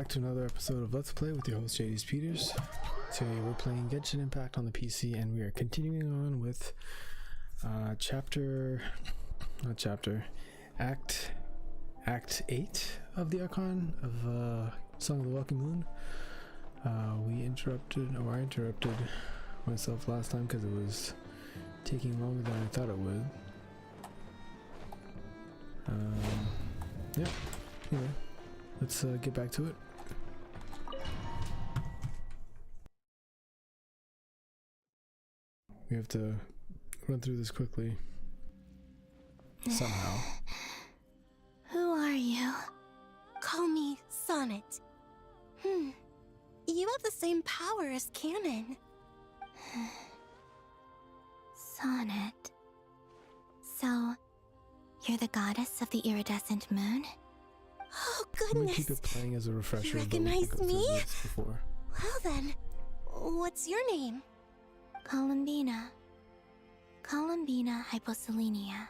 back to another episode of Let's Play with your host JD's Peters. Today we're playing Genshin Impact on the PC, and we are continuing on with Act 8 of the Archon of Song of the Welkin Moon. I interrupted myself last time because it was taking longer than I thought it would. Yeah, anyway, let's get back to it. We have to run through this quickly. Somehow. Who are you? Call me Sonnet. You have the same power as Canon. Sonnet. So, you're the goddess of the iridescent moon? Oh, goodness. I'm gonna keep it playing as a refresher. You recognize me? Before. Well then, what's your name? Columbina. Columbina Hyposelenia.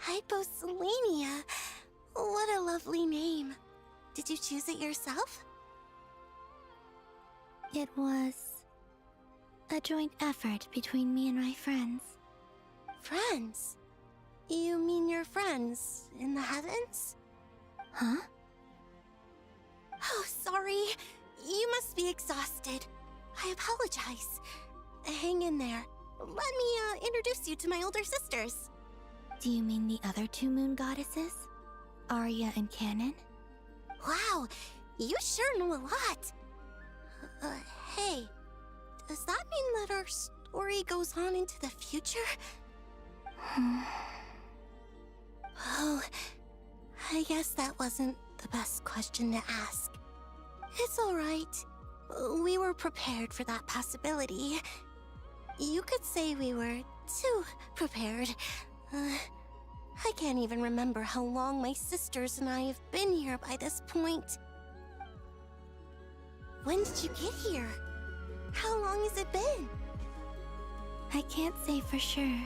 Hyposelenia? What a lovely name. Did you choose it yourself? It was a joint effort between me and my friends. Friends? You mean your friends in the heavens? Huh? Oh, sorry. You must be exhausted. I apologize. Hang in there. Let me introduce you to my older sisters. Do you mean the other two moon goddesses? Arya and Canon? Wow, you sure know a lot. Hey, does that mean that our story goes on into the future? Oh, I guess that wasn't the best question to ask. It's alright. We were prepared for that possibility. You could say we were too prepared. I can't even remember how long my sisters and I have been here by this point. When did you get here? How long has it been? I can't say for sure,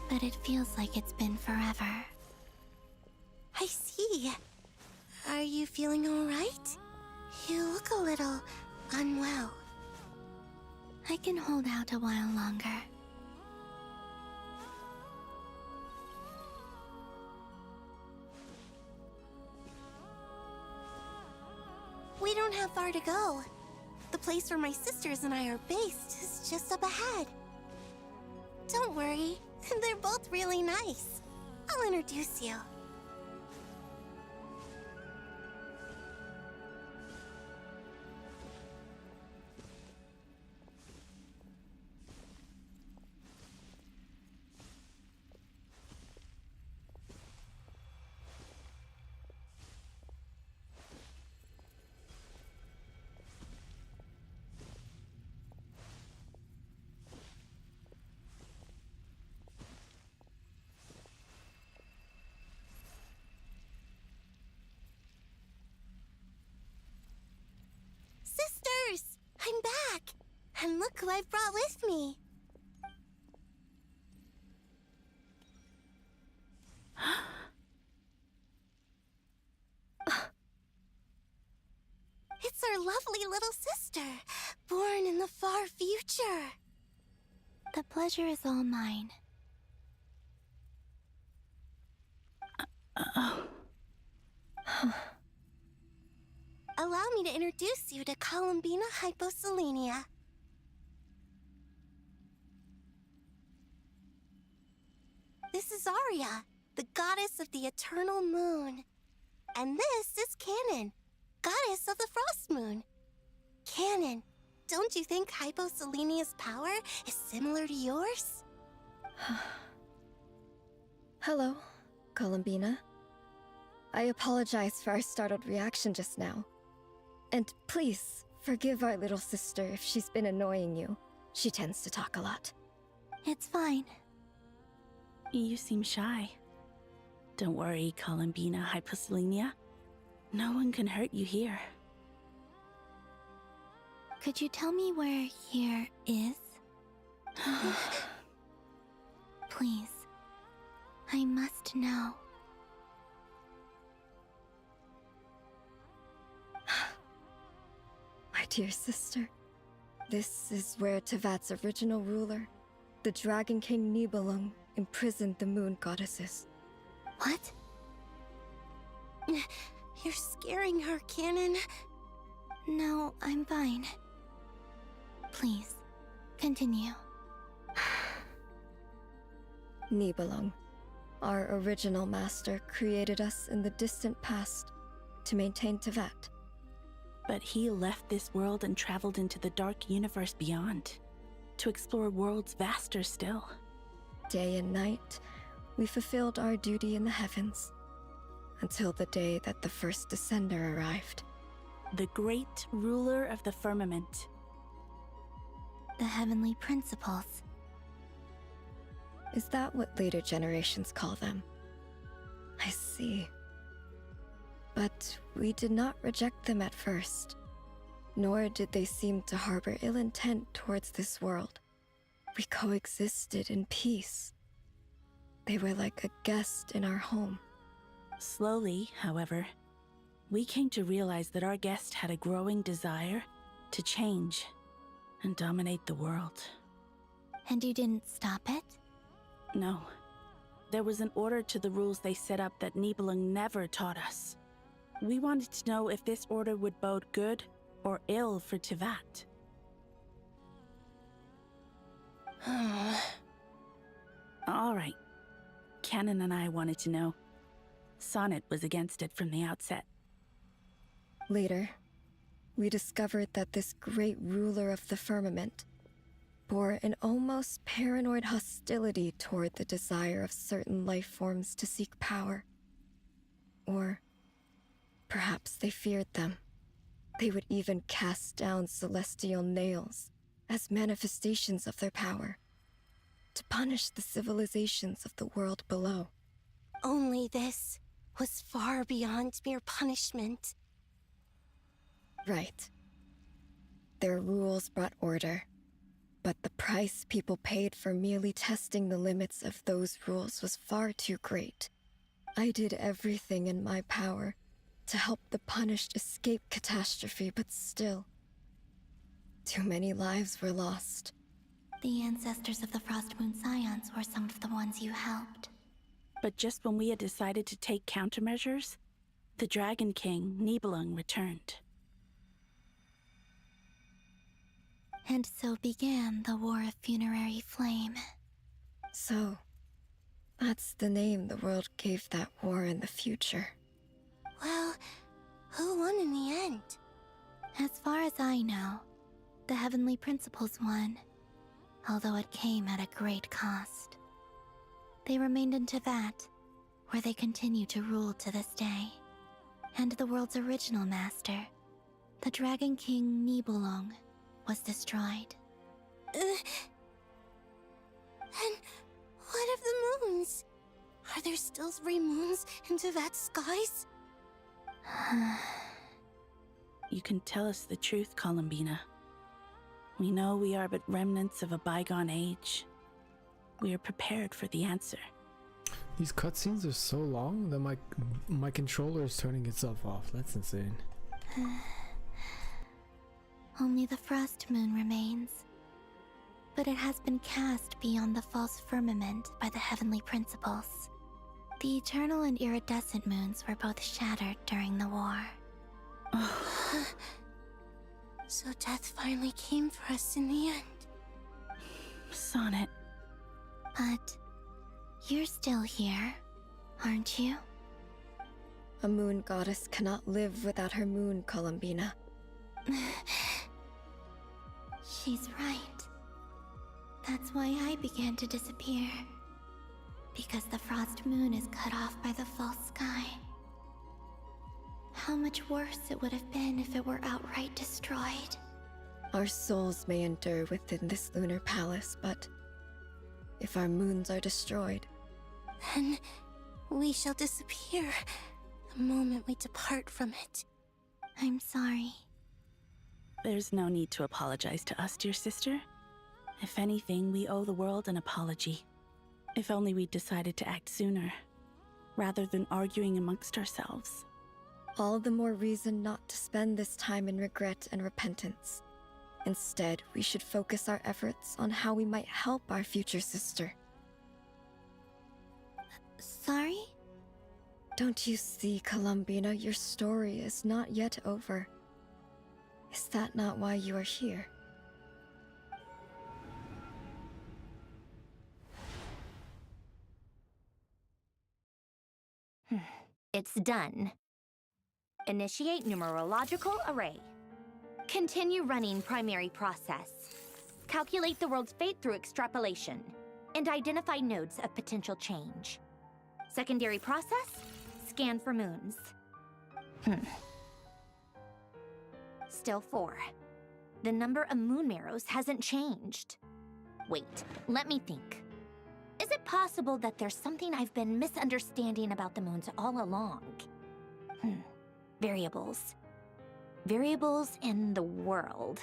but it feels like it's been forever. I see. Are you feeling alright? You look a little unwell. I can hold out a while longer. We don't have far to go. The place where my sisters and I are based is just up ahead. Don't worry, they're both really nice. I'll introduce you. Sisters! I'm back! And look who I've brought with me! It's our lovely little sister, born in the far future. The pleasure is all mine. Allow me to introduce you to Columbina Hyposelenia. This is Arya, the goddess of the eternal moon. And this is Canon, goddess of the frost moon. Canon, don't you think Hyposelenia's power is similar to yours? Hello, Columbina. I apologize for our startled reaction just now. And please, forgive our little sister if she's been annoying you. She tends to talk a lot. It's fine. You seem shy. Don't worry, Columbina Hyposelenia. No one can hurt you here. Could you tell me where here is? Please. I must know. dear sister. This is where Tevat's original ruler, the Dragon King Nibelung, imprisoned the moon goddesses. What? You're scaring her, Canon. No, I'm fine. Please, continue. Nibelung, our original master, created us in the distant past to maintain Tevat. But he left this world and traveled into the dark universe beyond, to explore worlds vaster still. Day and night, we fulfilled our duty in the heavens, until the day that the first Descender arrived. The great ruler of the firmament. The heavenly principles. Is that what later generations call them? I see. But we did not reject them at first, nor did they seem to harbor ill intent towards this world. We coexisted in peace. They were like a guest in our home. Slowly, however, we came to realize that our guest had a growing desire to change and dominate the world. And you didn't stop it? No. There was an order to the rules they set up that Nibelung never taught us. We wanted to know if this order would bode good or ill for Tevat. All right. Canon and I wanted to know. Sonnet was against it from the outset. Later, we discovered that this great ruler of the firmament bore an almost paranoid hostility toward the desire of certain life forms to seek power. Or perhaps they feared them. They would even cast down celestial nails as manifestations of their power, to punish the civilizations of the world below. Only this was far beyond mere punishment. Right. Their rules brought order, but the price people paid for merely testing the limits of those rules was far too great. I did everything in my power to help the punished escape catastrophe, but still, too many lives were lost. The ancestors of the Frost Moon Scions were some of the ones you helped. But just when we had decided to take countermeasures, the Dragon King, Nibelung, returned. And so began the War of Funerary Flame. So, that's the name the world gave that war in the future. Well, who won in the end? As far as I know, the Heavenly Principles won, although it came at a great cost. They remained in Tevat, where they continue to rule to this day. And the world's original master, the Dragon King Nibelung, was destroyed. And what of the moons? Are there still 3 moons in Tevat's skies? You can tell us the truth, Columbina. We know we are but remnants of a bygone age. We are prepared for the answer. These cutscenes are so long that my controller is turning itself off. That's insane. Only the Frost Moon remains. But it has been cast beyond the false firmament by the Heavenly Principles. The eternal and iridescent moons were both shattered during the war. So death finally came for us in the end. Sonnet. But you're still here, aren't you? A moon goddess cannot live without her moon, Columbina. She's right. That's why I began to disappear. Because the Frost Moon is cut off by the false sky. How much worse it would have been if it were outright destroyed. Our souls may endure within this lunar palace, but if our moons are destroyed, then we shall disappear the moment we depart from it. I'm sorry. There's no need to apologize to us, dear sister. If anything, we owe the world an apology. If only we'd decided to act sooner, rather than arguing amongst ourselves. All the more reason not to spend this time in regret and repentance. Instead, we should focus our efforts on how we might help our future sister. Sorry? Don't you see, Columbina, your story is not yet over. Is that not why you are here? It's done. Initiate numerological array. Continue running primary process. Calculate the world's fate through extrapolation. And identify nodes of potential change. Secondary process, scan for moons. Still 4. The number of moon marrows hasn't changed. Wait, let me think. Is it possible that there's something I've been misunderstanding about the moons all along? Variables. Variables in the world.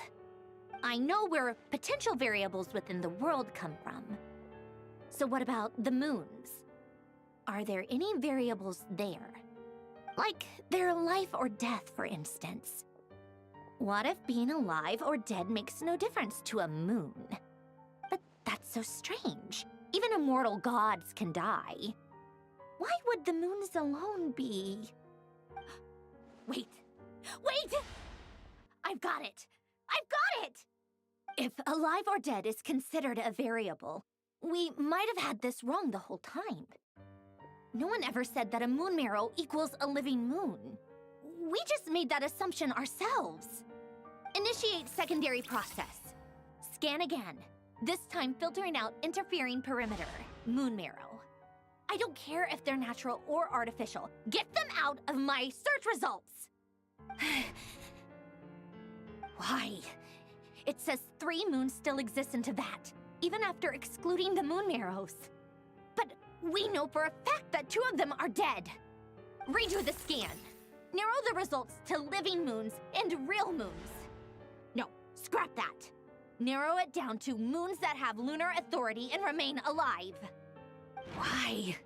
I know where potential variables within the world come from. So what about the moons? Are there any variables there? Like their life or death, for instance. What if being alive or dead makes no difference to a moon? But that's so strange. Even immortal gods can die. Why would the moons alone be? Wait! Wait! I've got it! I've got it! If alive or dead is considered a variable, we might have had this wrong the whole time. No one ever said that a moon marrow equals a living moon. We just made that assumption ourselves. Initiate secondary process. Scan again. This time filtering out interfering perimeter, moon marrow. I don't care if they're natural or artificial. Get them out of my search results! Why? It says 3 moons still exist in Teyvat, even after excluding the moon marrows. But we know for a fact that 2 of them are dead. Redo the scan. Narrow the results to living moons and real moons. No, scrap that. Narrow it down to moons that have lunar authority and remain alive. Why?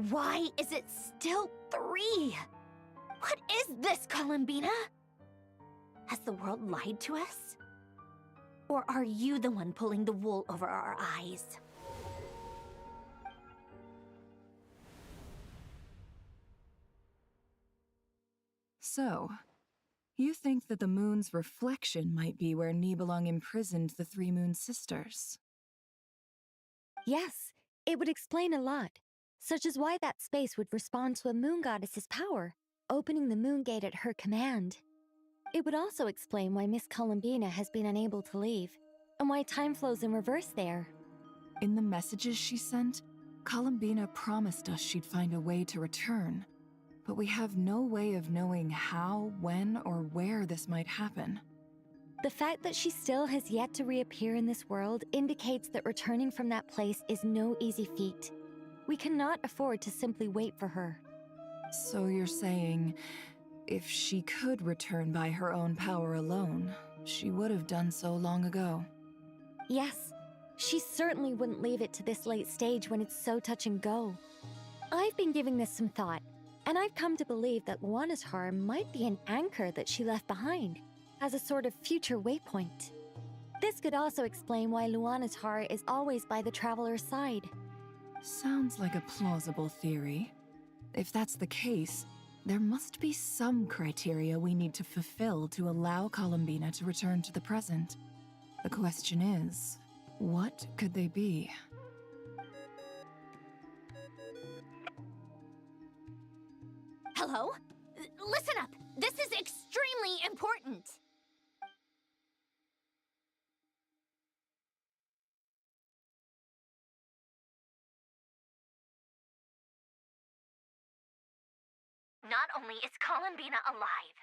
Why is it still 3? What is this, Columbina? Has the world lied to us? Or are you the one pulling the wool over our eyes? So, you think that the moon's reflection might be where Nibelung imprisoned the 3 moon sisters? Yes, it would explain a lot, such as why that space would respond to a moon goddess's power, opening the moon gate at her command. It would also explain why Miss Columbina has been unable to leave, and why time flows in reverse there. In the messages she sent, Columbina promised us she'd find a way to return. But we have no way of knowing how, when, or where this might happen. The fact that she still has yet to reappear in this world indicates that returning from that place is no easy feat. We cannot afford to simply wait for her. So you're saying, if she could return by her own power alone, she would have done so long ago? Yes, she certainly wouldn't leave it to this late stage when it's so touch and go. I've been giving this some thought, and I've come to believe that Luana's harm might be an anchor that she left behind, as a sort of future waypoint. This could also explain why Luana's heart is always by the traveler's side. Sounds like a plausible theory. If that's the case, there must be some criteria we need to fulfill to allow Columbina to return to the present. The question is, what could they be? Hello? Listen up! This is extremely important! Not only is Columbina alive,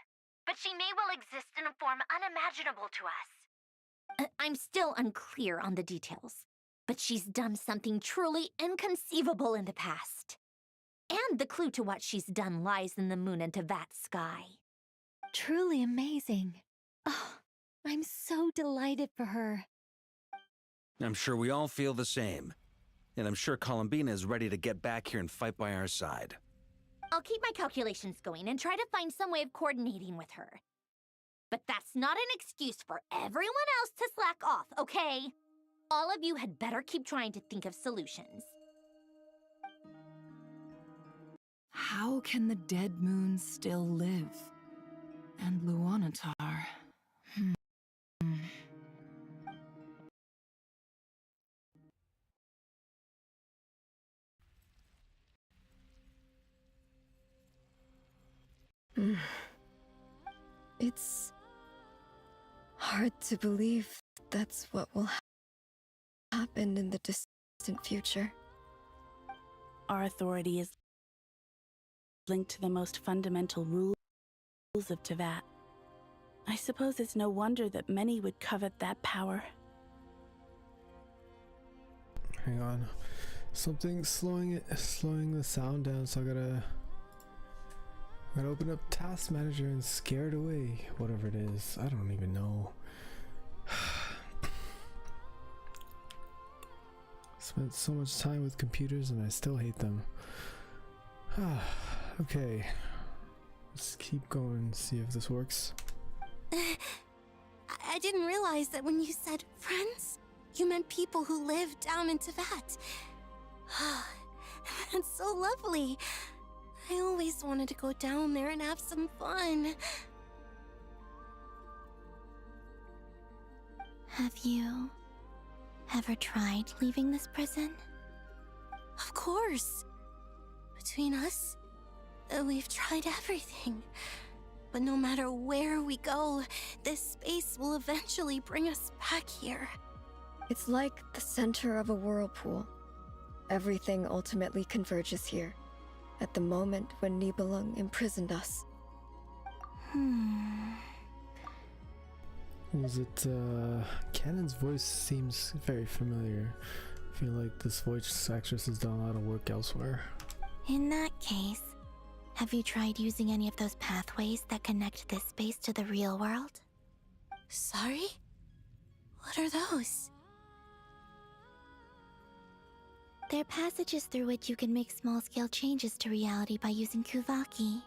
but she may well exist in a form unimaginable to us. I'm still unclear on the details, but she's done something truly inconceivable in the past. And the clue to what she's done lies in the moon and Teyvat sky. Truly amazing. Oh, I'm so delighted for her. I'm sure we all feel the same. And I'm sure Columbina is ready to get back here and fight by our side. I'll keep my calculations going and try to find some way of coordinating with her. But that's not an excuse for everyone else to slack off, okay? All of you had better keep trying to think of solutions. How can the dead moons still live? And Luanatar... It's hard to believe that's what will happen in the distant future. Our authority is linked to the most fundamental rules of Teyvat. I suppose it's no wonder that many would covet that power. Hang on. Something's slowing the sound down, so I gotta open up Task Manager and scare it away. Whatever it is. I don't even know. Spent so much time with computers and I still hate them. Okay. Let's keep going and see if this works. I didn't realize that when you said friends, you meant people who live down in Teyvat. That's so lovely. I always wanted to go down there and have some fun. Have you ever tried leaving this prison? Of course. Between us, we've tried everything. But no matter where we go, this space will eventually bring us back here. It's like the center of a whirlpool. Everything ultimately converges here, at the moment when Nibelung imprisoned us. Was it, Canon's voice seems very familiar. I feel like this voice actress has done a lot of work elsewhere. In that case, have you tried using any of those pathways that connect this space to the real world? Sorry? What are those? They're passages through which you can make small-scale changes to reality by using Kuvaki.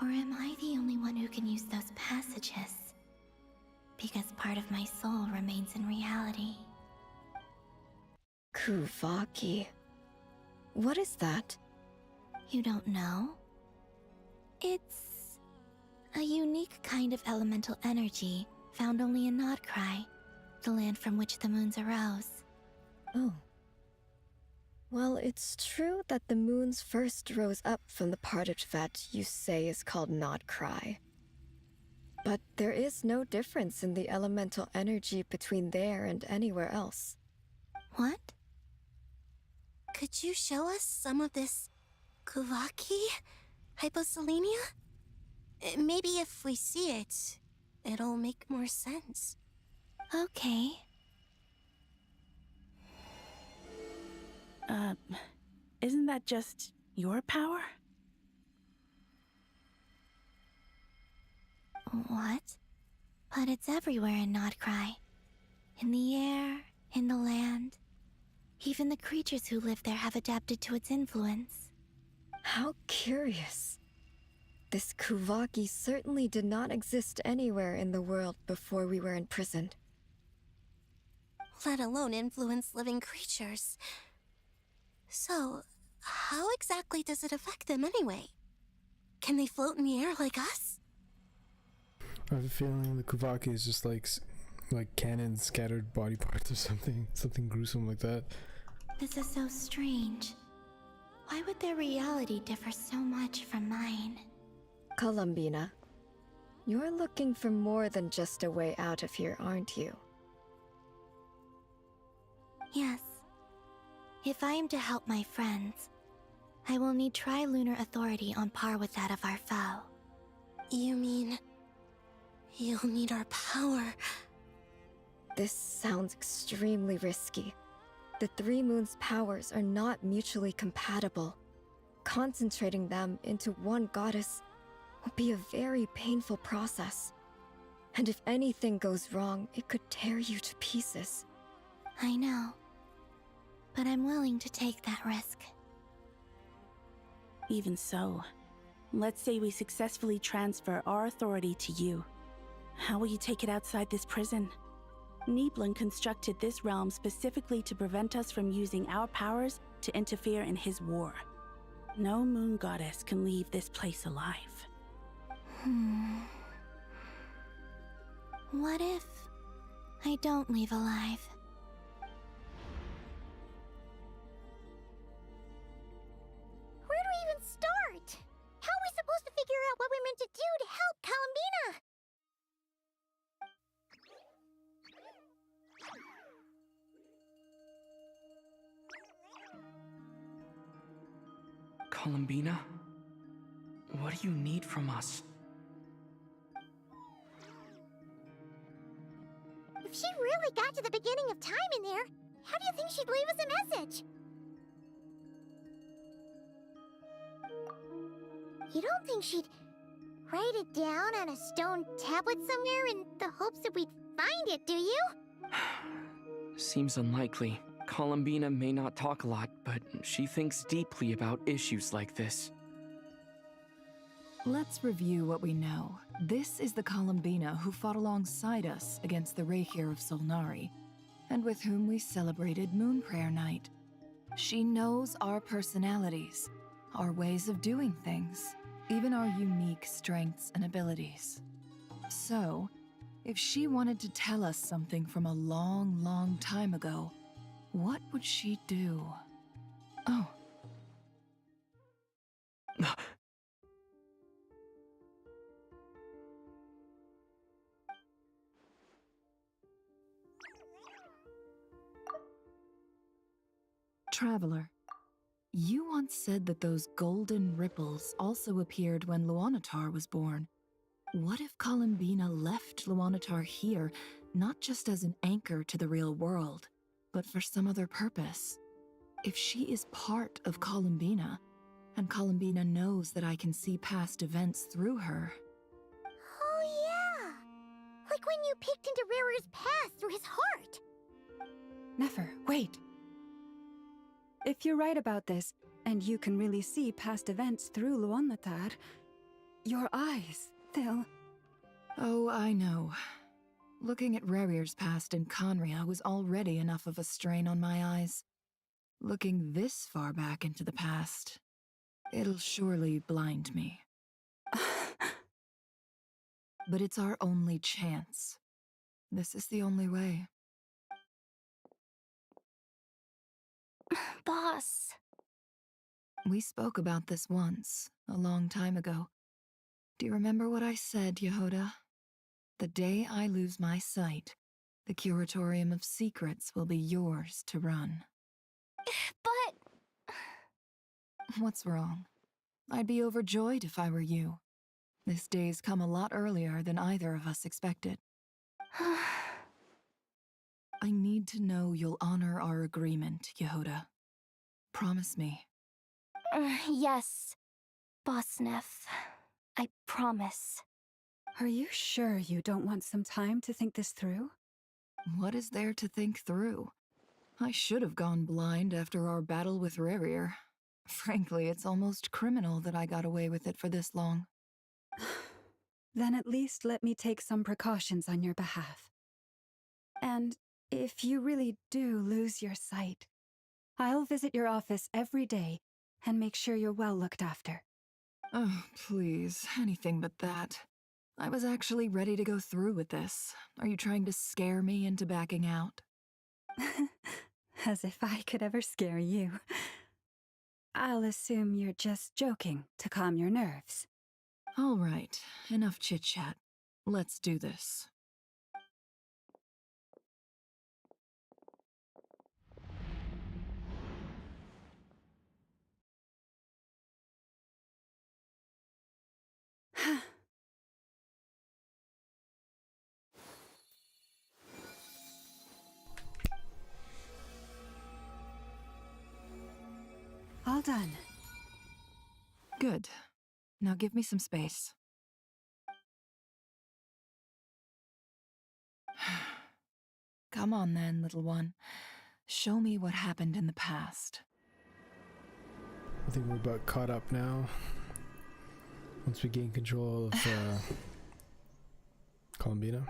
Or am I the only one who can use those passages? Because part of my soul remains in reality. Kuvaki. What is that? You don't know? It's a unique kind of elemental energy found only in Nodcry, the land from which the moons arose. Oh. Well, it's true that the moons first rose up from the part of Teyvat you say is called Nodcry. But there is no difference in the elemental energy between there and anywhere else. What? Could you show us some of this Kuvaki? Hyposelenia? Maybe if we see it, it'll make more sense. Okay. Isn't that just your power? What? But it's everywhere in Nodcry. In the air, in the land. Even the creatures who live there have adapted to its influence. How curious. This Kuvaki certainly did not exist anywhere in the world before we were imprisoned. Let alone influence living creatures. So, how exactly does it affect them anyway? Can they float in the air like us? I have a feeling the Kuvaki is just like Canon's scattered body parts or something gruesome like that. This is so strange. Why would their reality differ so much from mine? Columbina, you're looking for more than just a way out of here, aren't you? Yes. If I am to help my friends, I will need tri-lunar authority on par with that of our foe. You mean... you'll need our power? This sounds extremely risky. The Three Moons' powers are not mutually compatible. Concentrating them into one goddess will be a very painful process. And if anything goes wrong, it could tear you to pieces. I know. But I'm willing to take that risk. Even so, let's say we successfully transfer our authority to you. How will you take it outside this prison? Niblin constructed this realm specifically to prevent us from using our powers to interfere in his war. No moon goddess can leave this place alive. What if I don't leave alive? Where do we even start? How are we supposed to figure out what we're meant to do to help Columbina? Columbina? What do you need from us? If she really got to the beginning of time in there, how do you think she'd leave us a message? You don't think she'd write it down on a stone tablet somewhere in the hopes that we'd find it, do you? Seems unlikely. Columbina may not talk a lot, but she thinks deeply about issues like this. Let's review what we know. This is the Columbina who fought alongside us against the Raihir of Solnari, and with whom we celebrated Moon Prayer Night. She knows our personalities, our ways of doing things, even our unique strengths and abilities. So, if she wanted to tell us something from a long, long time ago, what would she do? Oh. Traveler, you once said that those golden ripples also appeared when Luanatar was born. What if Columbina left Luanatar here, not just as an anchor to the real world, but for some other purpose? If she is part of Columbina, and Columbina knows that I can see past events through her... Oh yeah! Like when you peeked into Rare's past through his heart! Nefer, wait! If you're right about this, and you can really see past events through Luanatar, your eyes, they'll... Oh, I know. Looking at Rarir's past in Conria was already enough of a strain on my eyes. Looking this far back into the past, it'll surely blind me. But it's our only chance. This is the only way. Boss. We spoke about this once, a long time ago. Do you remember what I said, Yehoda? The day I lose my sight, the Curatorium of Secrets will be yours to run. But... What's wrong? I'd be overjoyed if I were you. This day's come a lot earlier than either of us expected. I need to know you'll honor our agreement, Yehoda. Promise me. Yes, Boss Neff. I promise. Are you sure you don't want some time to think this through? What is there to think through? I should have gone blind after our battle with Rarir. Frankly, it's almost criminal that I got away with it for this long. Then at least let me take some precautions on your behalf. And if you really do lose your sight, I'll visit your office every day and make sure you're well looked after. Oh, please, anything but that. I was actually ready to go through with this. Are you trying to scare me into backing out? As if I could ever scare you. I'll assume you're just joking to calm your nerves. All right, enough chit-chat. Let's do this. All done. Good. Now give me some space. Come on then, little one. Show me what happened in the past. I think we're about caught up now. Once we gain control of Columbina.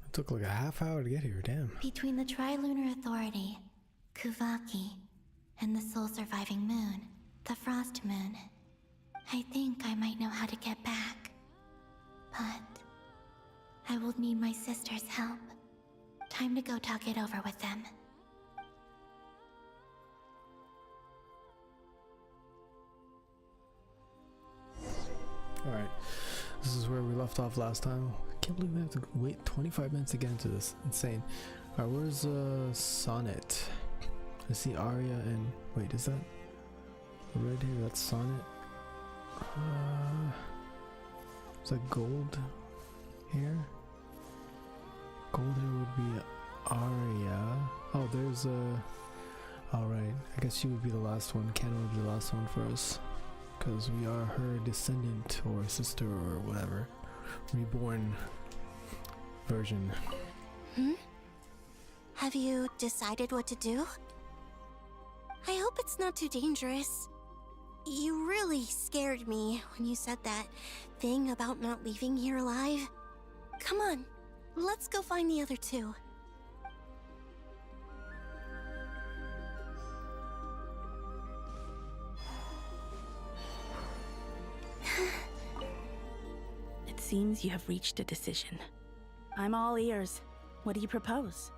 It took like a half hour to get here, damn. Between the Trilunar Authority, Kuvaki, and the sole surviving moon, the Frost Moon, I think I might know how to get back. But I will need my sister's help. Time to go talk it over with them. Alright, this is where we left off last time. I can't believe we have to wait 25 minutes to get into this. Insane. Alright, where's Sonnet? I see Arya and... wait, is that... right here? That's Sonnet. Is that gold hair? Gold hair would be Arya. Oh, there's alright, I guess she would be the last one. Canna would be the last one for us. Because we are her descendant or sister or whatever. Reborn version. Have you decided what to do? I hope it's not too dangerous. You really scared me when you said that thing about not leaving here alive. Come on, let's go find the other two. It seems you have reached a decision. I'm all ears. What do you propose?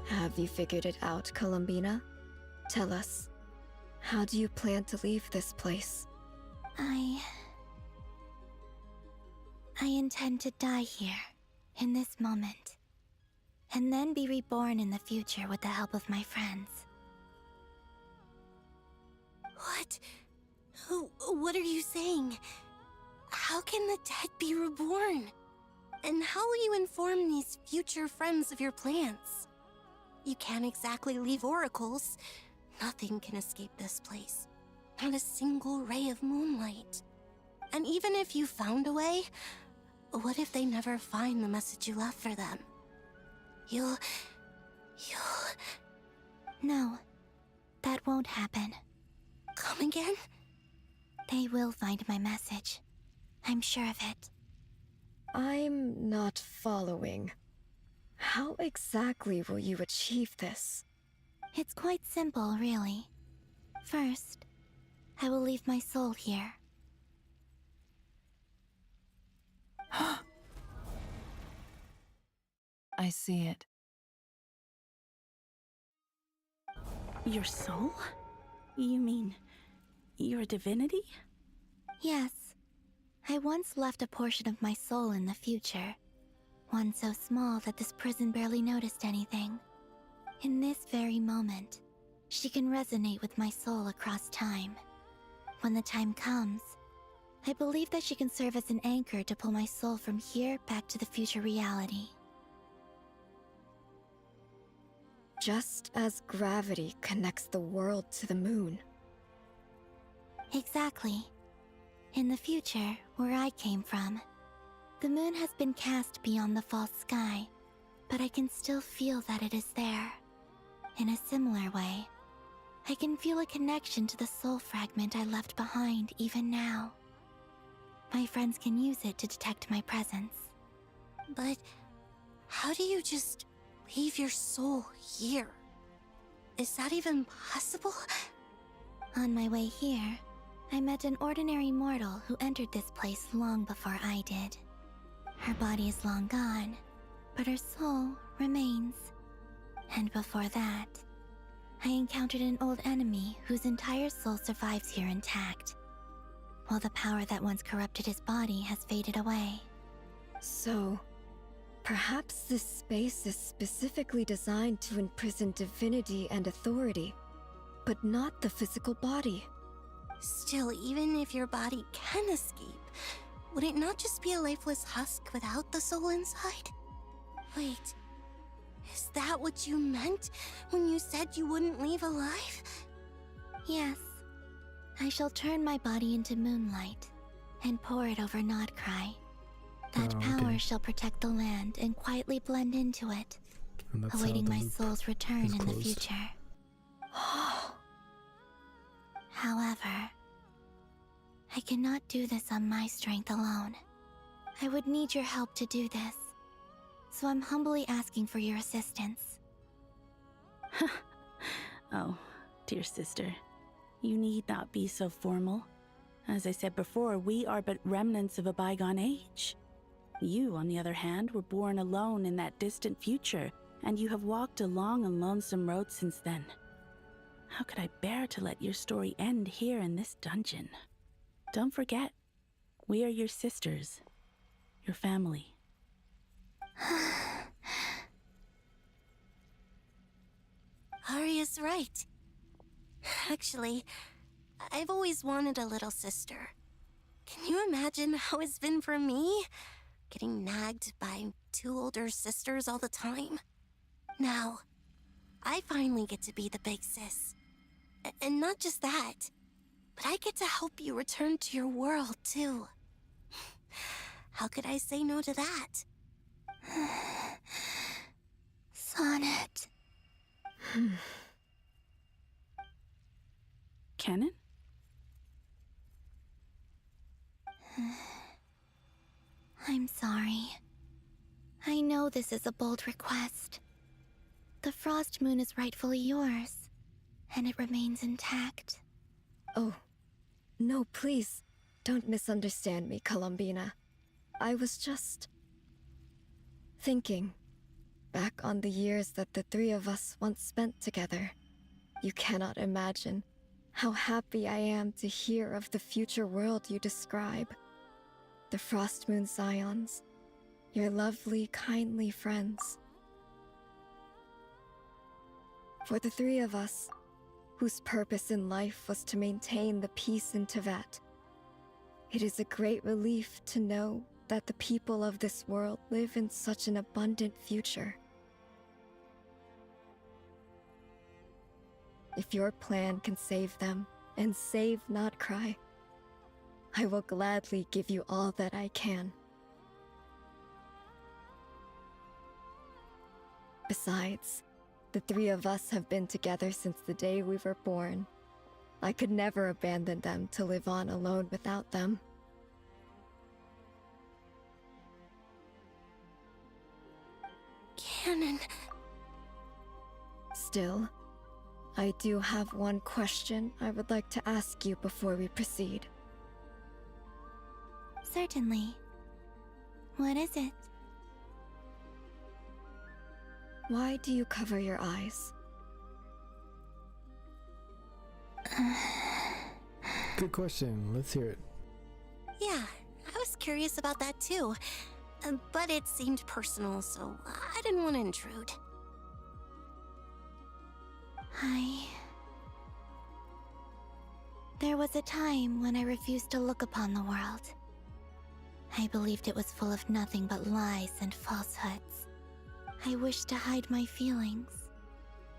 Have you figured it out, Columbina? Tell us. How do you plan to leave this place? I intend to die here, in this moment, and then be reborn in the future with the help of my friends. What? What are you saying? How can the dead be reborn? And how will you inform these future friends of your plans? You can't exactly leave oracles. Nothing can escape this place. Not a single ray of moonlight. And even if you found a way, what if they never find the message you left for them? You'll... No, that won't happen. Come again? They will find my message. I'm sure of it. I'm not following. How exactly will you achieve this? It's quite simple, really. First, I will leave my soul here. I see it. Your soul? You mean your divinity? Yes. I once left a portion of my soul in the future. One so small that this prison barely noticed anything. In this very moment, she can resonate with my soul across time. When the time comes, I believe that she can serve as an anchor to pull my soul from here back to the future reality. Just as gravity connects the world to the moon. Exactly. In the future, where I came from, the moon has been cast beyond the false sky, but I can still feel that it is there. In a similar way, I can feel a connection to the soul fragment I left behind even now. My friends can use it to detect my presence. But how do you just leave your soul here? Is that even possible? On my way here, I met an ordinary mortal who entered this place long before I did. Her body is long gone, but her soul remains. And before that, I encountered an old enemy whose entire soul survives here intact, while the power that once corrupted his body has faded away. So, perhaps this space is specifically designed to imprison divinity and authority, but not the physical body. Still, even if your body can escape, would it not just be a lifeless husk without the soul inside? Wait, Is that what you meant when you said you wouldn't leave alive? Yes. I shall turn my body into moonlight and pour it over Nodcry. That power okay. shall protect the land and quietly blend into it, And that's how awaiting the my loop soul's return is in the closed. future. However, I cannot do this on my strength alone. I would need your help to do this, so I'm humbly asking for your assistance. Oh, dear sister, you need not be so formal. As I said before, we are but remnants of a bygone age. You, on the other hand, were born alone in that distant future, and you have walked a long and lonesome road since then. How could I bear to let your story end here in this dungeon? Don't forget, we are your sisters, your family. Arya's right. Actually, I've always wanted a little sister. Can you imagine how it's been for me? Getting nagged by 2 older sisters all the time. Now, I finally get to be the big sis. And not just that, but I get to help you return to your world, too. How could I say no to that? Sonnet. Canon? I'm sorry. I know this is a bold request. The Frost Moon is rightfully yours, and it remains intact. Oh, no, please. Don't misunderstand me, Columbina. I was just thinking back on the years that the 3 of us once spent together. You cannot imagine how happy I am to hear of the future world you describe. The Frost Moon Scions, your lovely, kindly friends. For the 3 of us, whose purpose in life was to maintain the peace in Teyvat, it is a great relief to know that the people of this world live in such an abundant future. If your plan can save them and save Nodcry, I will gladly give you all that I can. Besides, the 3 of us have been together since the day we were born. I could never abandon them to live on alone without them. Canon. Still, I do have one question I would like to ask you before we proceed. Certainly. What is it? Why do you cover your eyes? Good question. Let's hear it. Yeah, I was curious about that too. But it seemed personal, so I didn't want to intrude. There was a time when I refused to look upon the world. I believed it was full of nothing but lies and falsehoods. I wished to hide my feelings,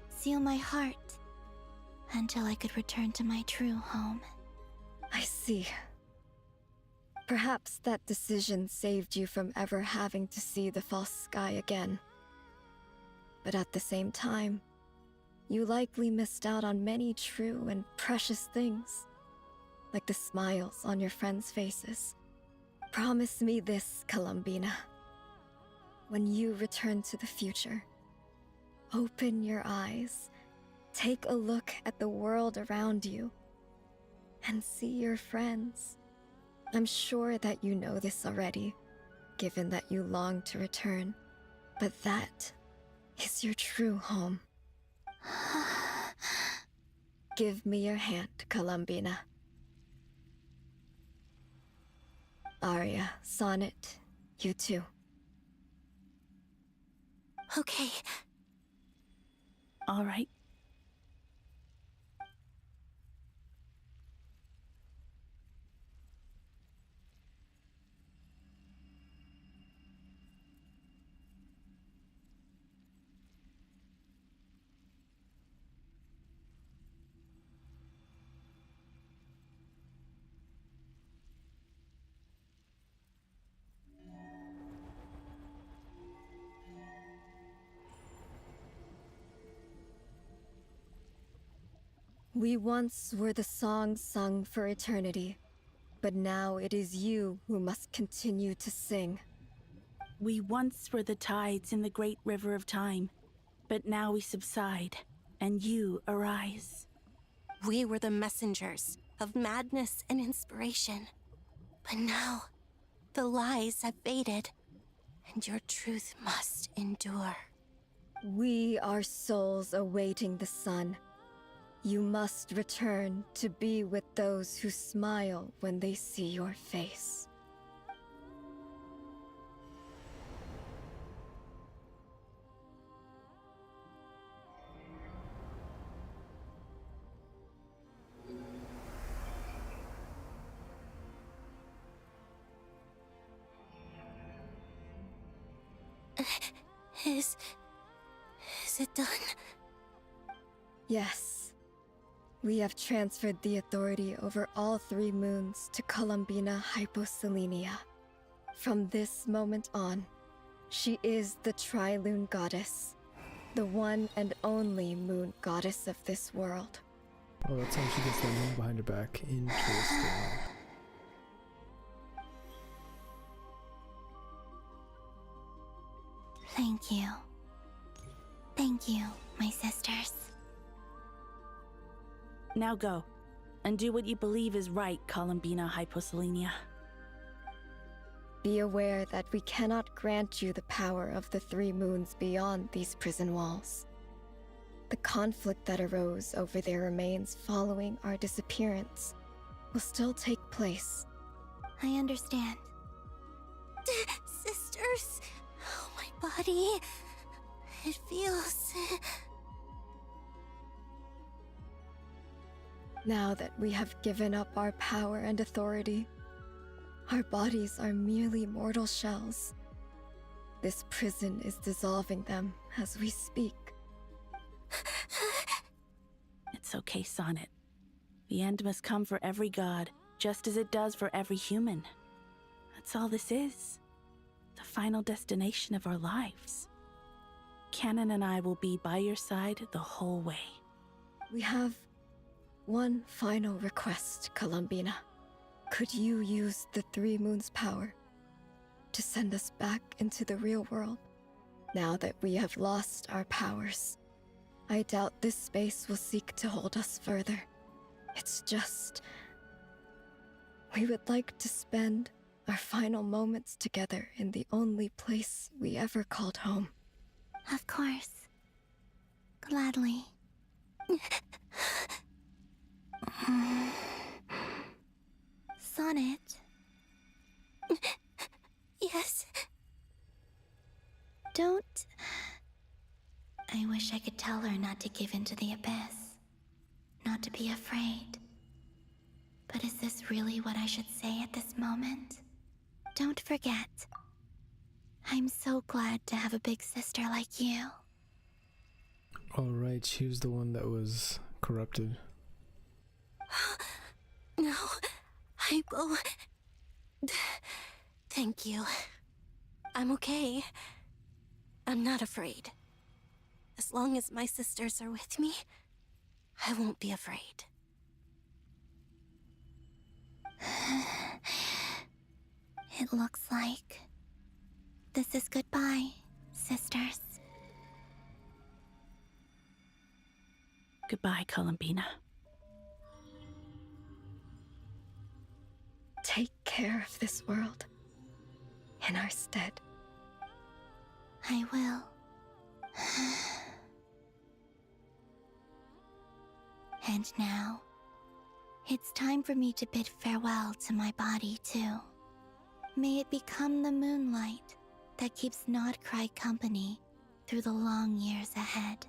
seal my heart, until I could return to my true home. I see. Perhaps that decision saved you from ever having to see the false sky again. But at the same time, you likely missed out on many true and precious things, like the smiles on your friends' faces. Promise me this, Columbina. When you return to the future, open your eyes, take a look at the world around you, and see your friends. I'm sure that you know this already, given that you long to return, but that is your true home. Give me your hand, Columbina. Arya, Sonnet, you too. Okay. All right. We once were the songs sung for eternity, but now it is you who must continue to sing. We once were the tides in the great river of time, but now we subside, and you arise. We were the messengers of madness and inspiration. But now, the lies have faded, and your truth must endure. We are souls awaiting the sun. You must return to be with those who smile when they see your face. Is it done? Yes. We have transferred the authority over all 3 moons to Columbina Hyposelenia. From this moment on, she is the Tri-Lune Goddess, the one and only moon goddess of this world. Oh, that's how she gets that moon behind her back. Interesting. Thank you. Thank you, my sisters. Now go, and do what you believe is right, Columbina Hyposelenia. Be aware that we cannot grant you the power of the 3 moons beyond these prison walls. The conflict that arose over their remains following our disappearance will still take place. I understand. Sisters, oh, my body. It feels... Now that we have given up our power and authority, our bodies are merely mortal shells. This prison is dissolving them as we speak. It's okay, Sonnet. The end must come for every god, just as it does for every human. That's all this is. The final destination of our lives. Canon and I will be by your side the whole way. We have one final request, Columbina. Could you use the 3 moons' power to send us back into the real world? Now that we have lost our powers, I doubt this space will seek to hold us further. It's just... we would like to spend our final moments together in the only place we ever called home. Of course. Gladly. Sonnet? Yes? Don't... I wish I could tell her not to give in to the abyss. Not to be afraid. But is this really what I should say at this moment? Don't forget. I'm so glad to have a big sister like you. Alright, she was the one that was corrupted. No, I will... Thank you. I'm okay. I'm not afraid. As long as my sisters are with me, I won't be afraid. It looks like this is goodbye, sisters. Goodbye, Columbina. Take care of this world in our stead. I will. And now, it's time for me to bid farewell to my body, too. May it become the moonlight that keeps Nodcry company through the long years ahead.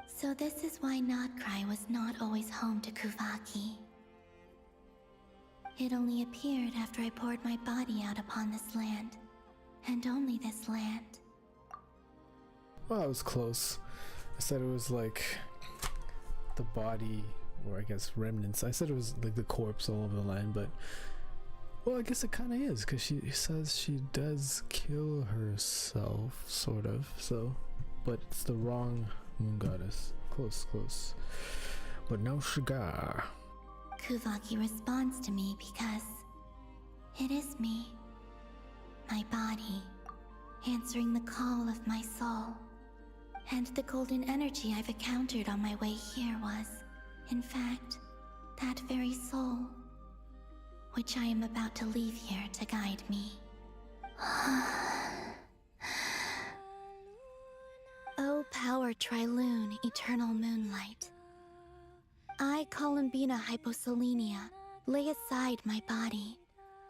So this is why Nodcry was not always home to Kuvaki. It only appeared after I poured my body out upon this land, and only this land. Well, that was close. I said it was like the body, or I guess remnants. I said it was like the corpse all over the land, but well, I guess it kind of is, because she says she does kill herself, sort of. So, but it's the wrong moon goddess. Close, close. but no cigar. Kuvaki responds to me because it is me, my body, answering the call of my soul. And the golden energy I've encountered on my way here was, in fact, that very soul, which I am about to leave here to guide me. O power Trilune, eternal moonlight. I, Columbina Hyposelenia, lay aside my body.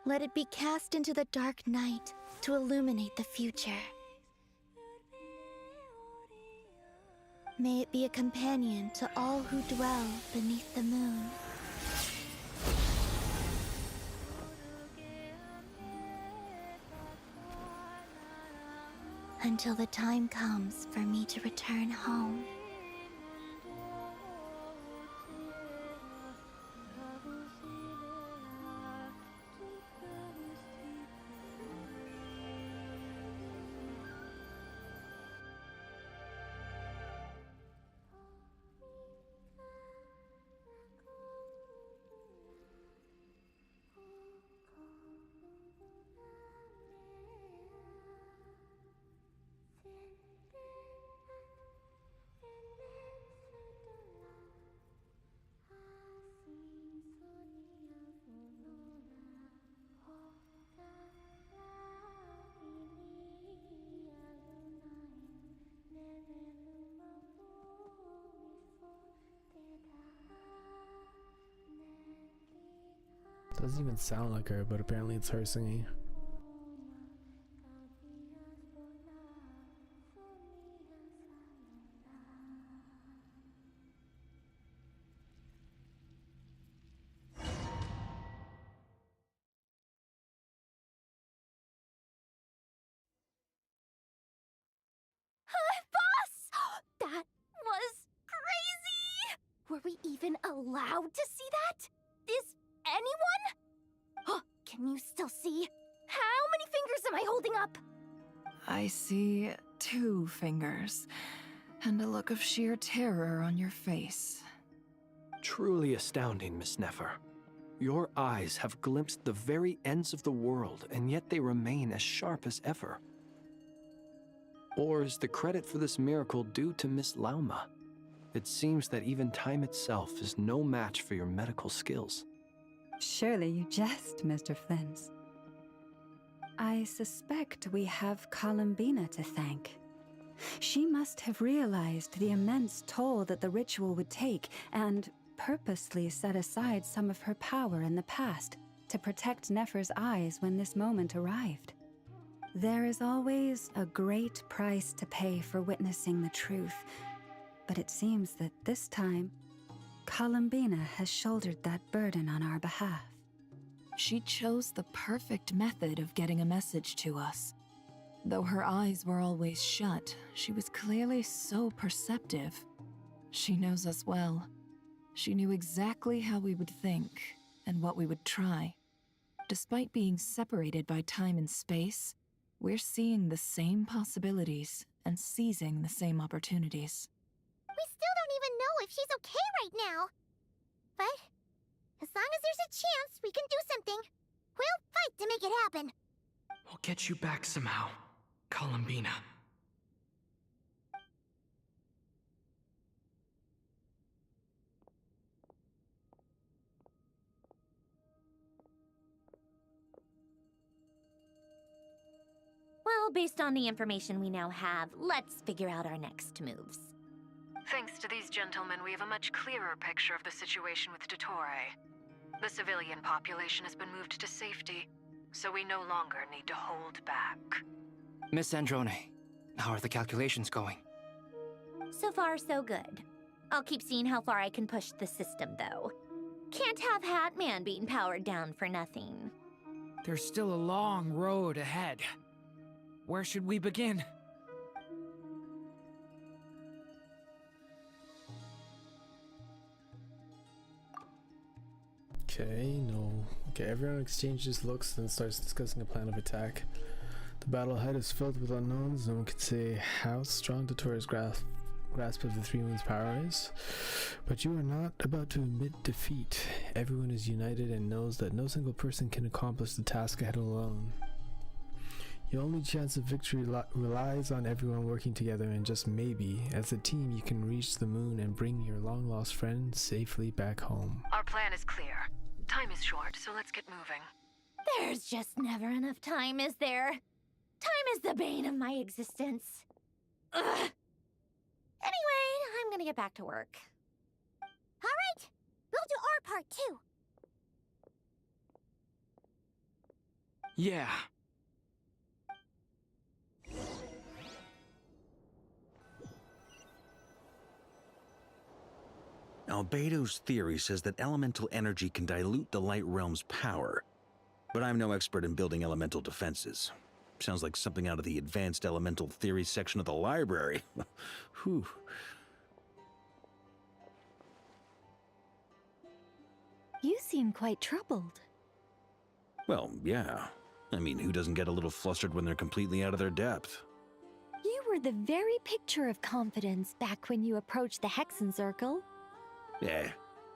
Let it be cast into the dark night to illuminate the future. May it be a companion to all who dwell beneath the moon. Until the time comes for me to return home. Doesn't even sound like her, but apparently it's her singing. That was crazy! Were we even allowed to see that? Is anyone? Oh, can you still see? How many fingers am I holding up? I see 2 fingers, and a look of sheer terror on your face. Truly astounding, Miss Nefer. Your eyes have glimpsed the very ends of the world, and yet they remain as sharp as ever. Or is the credit for this miracle due to Miss Lauma? It seems that even time itself is no match for your medical skills. Surely you jest, Mr. Flins. I suspect we have Columbina to thank. She must have realized the immense toll that the ritual would take and purposely set aside some of her power in the past to protect Nefer's eyes when this moment arrived. There is always a great price to pay for witnessing the truth, but it seems that this time, Columbina has shouldered that burden on our behalf. She chose the perfect method of getting a message to us. Though her eyes were always shut, she was clearly so perceptive. She knows us well. She knew exactly how we would think and what we would try. Despite being separated by time and space, we're seeing the same possibilities and seizing the same opportunities. We still don't even know if she's okay right now. But as long as there's a chance we can do something, we'll fight to make it happen. We'll get you back somehow, Columbina. Well, based on the information we now have, let's figure out our next moves. Thanks to these gentlemen, we have a much clearer picture of the situation with Dottore. The civilian population has been moved to safety, so we no longer need to hold back. Miss Androne, how are the calculations going? So far, so good. I'll keep seeing how far I can push the system, though. Can't have Hatman being powered down for nothing. There's still a long road ahead. Where should we begin? Okay, no. Okay, everyone exchanges looks and starts discussing a plan of attack. The battle ahead is filled with unknowns. No one can say how strong Dottore's grasp grasp of the Three Moons' power is, but you are not about to admit defeat. Everyone is united and knows that no single person can accomplish the task ahead alone. Your only chance of victory relies on everyone working together, and just maybe, as a team, you can reach the moon and bring your long-lost friend safely back home. Our plan is clear. Time is short, so let's get moving. There's just never enough time, is there? Time is the bane of my existence. Ugh. Anyway, I'm gonna get back to work. All right, we'll do our part too. Yeah. Albedo's theory says that elemental energy can dilute the light realm's power, but I'm no expert in building elemental defenses. Sounds like something out of the advanced elemental theory section of the library. Whew. You seem quite troubled. Well, yeah. I mean, who doesn't get a little flustered when they're completely out of their depth? You were the very picture of confidence back when you approached the Hexen Circle. Yeah,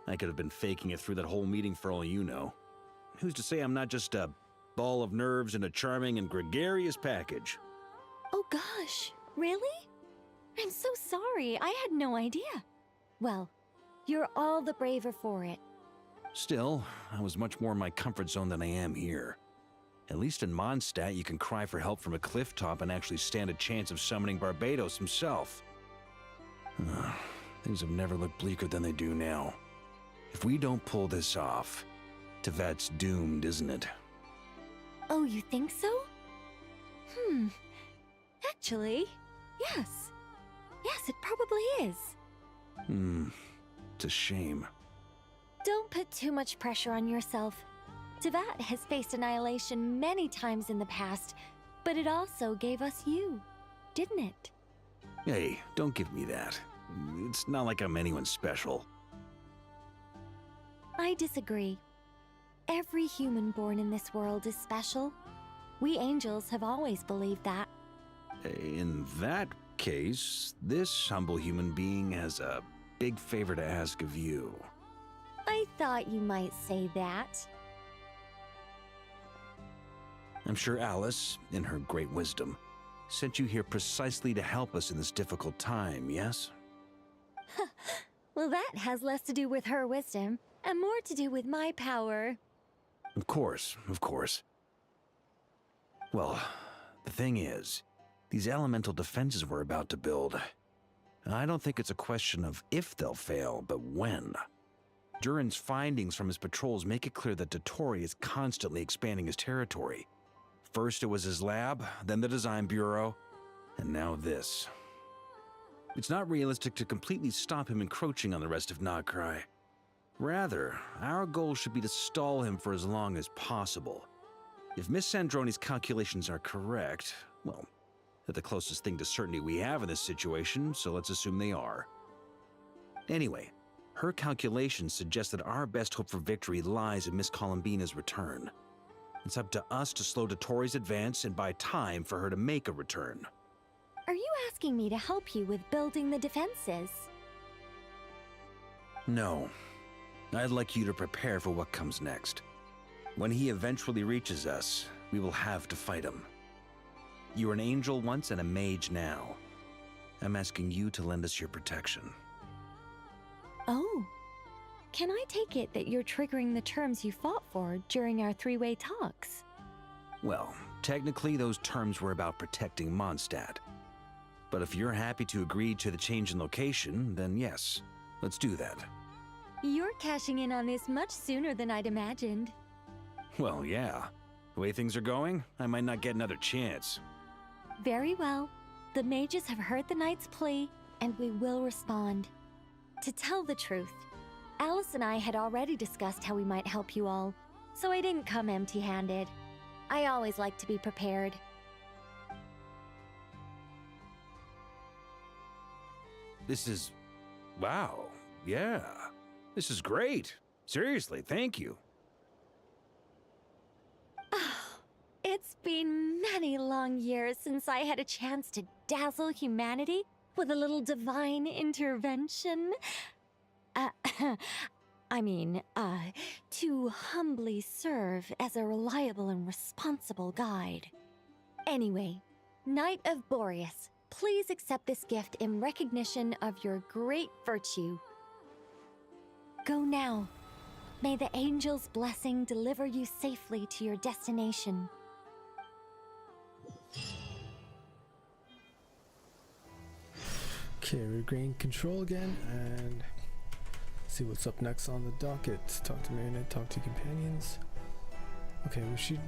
I could have been faking it through that whole meeting for all you know. Who's to say I'm not just a ball of nerves in a charming and gregarious package? Oh gosh, really? I'm so sorry, I had no idea. Well, you're all the braver for it. Still, I was much more in my comfort zone than I am here. At least in Mondstadt, you can cry for help from a cliff top and actually stand a chance of summoning Barbados himself. Things have never looked bleaker than they do now. If we don't pull this off, Tevat's doomed, isn't it? Oh, you think so? Actually, yes. Yes, it probably is. It's a shame. Don't put too much pressure on yourself. Tevat has faced annihilation many times in the past, but it also gave us you, didn't it? Hey, don't give me that. It's not like I'm anyone special. I disagree. Every human born in this world is special. We angels have always believed that. In that case, this humble human being has a big favor to ask of you. I thought you might say that. I'm sure Alice, in her great wisdom, sent you here precisely to help us in this difficult time, yes? Well, that has less to do with her wisdom, and more to do with my power. Of course, of course. Well, the thing is, these elemental defenses we're about to build, I don't think it's a question of if they'll fail, but when. Durin's findings from his patrols make it clear that Dottore is constantly expanding his territory. First it was his lab, then the design bureau, and now this. It's not realistic to completely stop him encroaching on the rest of Nagrai. Rather, our goal should be to stall him for as long as possible. If Miss Sandroni's calculations are correct, well, they're the closest thing to certainty we have in this situation, so let's assume they are. Anyway, her calculations suggest that our best hope for victory lies in Miss Columbina's return. It's up to us to slow Dottore's advance and buy time for her to make a return. Are you asking me to help you with building the defenses? No. I'd like you to prepare for what comes next. When he eventually reaches us, we will have to fight him. You were an angel once and a mage now. I'm asking you to lend us your protection. Oh. Can I take it that you're triggering the terms you fought for during our three-way talks? Well, technically those terms were about protecting Mondstadt. But if you're happy to agree to the change in location, then yes, let's do that. You're cashing in on this much sooner than I'd imagined. Well, yeah. The way things are going, I might not get another chance. Very well. The mages have heard the knight's plea, and we will respond. To tell the truth, Alice and I had already discussed how we might help you all, so I didn't come empty-handed. I always like to be prepared. This is... wow. Yeah. This is great. Seriously, thank you. It's been many long years since I had a chance to dazzle humanity with a little divine intervention. To humbly serve as a reliable and responsible guide. Anyway, Knight of Boreas, please accept this gift in recognition of your great virtue. Go now. May the angel's blessing deliver you safely to your destination. Okay, regain control again and see what's up next on the docket. Talk to Marinette, talk to companions. Okay, we should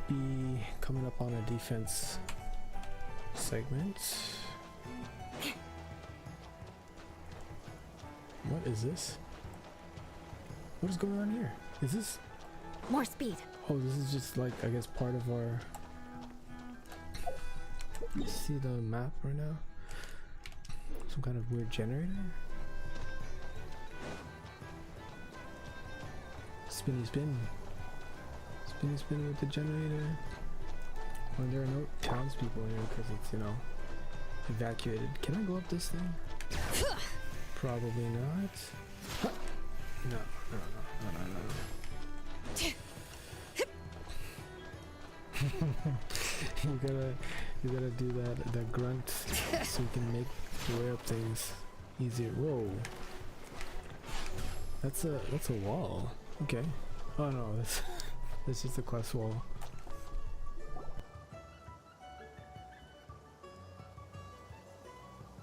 be coming up on a defense segment. What is this? What is going on here? Is this... More speed. Oh, this is just like, I guess, part of our... See the map right now? Some kind of weird generator? Spinny spin. Spinny spin with the generator. When there are no townspeople here because it's, you know, evacuated. Can I go up this thing? Probably not. No. you gotta do that grunt so you can make your way up things easier. Whoa. That's a wall. Okay. Oh no, that's just a quest wall.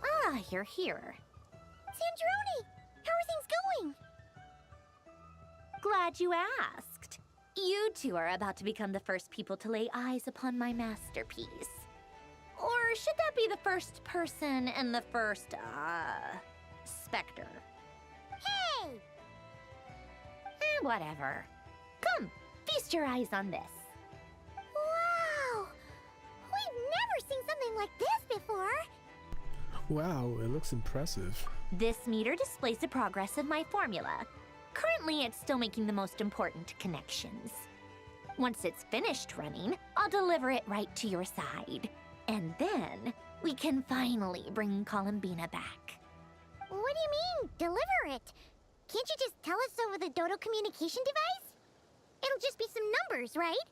Ah, you're here. Sandrone! How are things going? Glad you asked. You two are about to become the first people to lay eyes upon my masterpiece. Or should that be the first person and the first, specter? Hey! Whatever. Come, feast your eyes on this. Wow! We've never seen something like this before. Wow, it looks impressive. This meter displays the progress of my formula. Currently, it's still making the most important connections. Once it's finished running, I'll deliver it right to your side. And then, we can finally bring Columbina back. What do you mean, deliver it? Can't you just tell us over the Dodo communication device? It'll just be some numbers, right?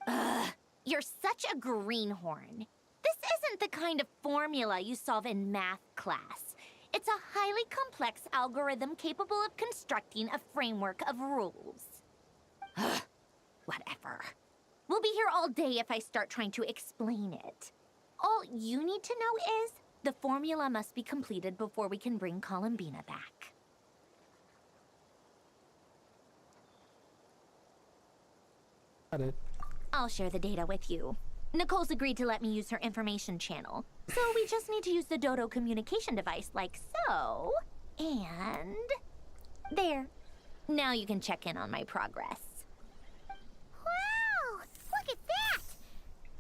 Ugh, you're such a greenhorn. This isn't the kind of formula you solve in math class. It's a highly complex algorithm capable of constructing a framework of rules. Ugh, whatever. We'll be here all day if I start trying to explain it. All you need to know is the formula must be completed before we can bring Columbina back. Got it. I'll share the data with you. Nicole's agreed to let me use her information channel, so we just need to use the Dodo communication device like so, and there. Now you can check in on my progress. Wow! Look at that!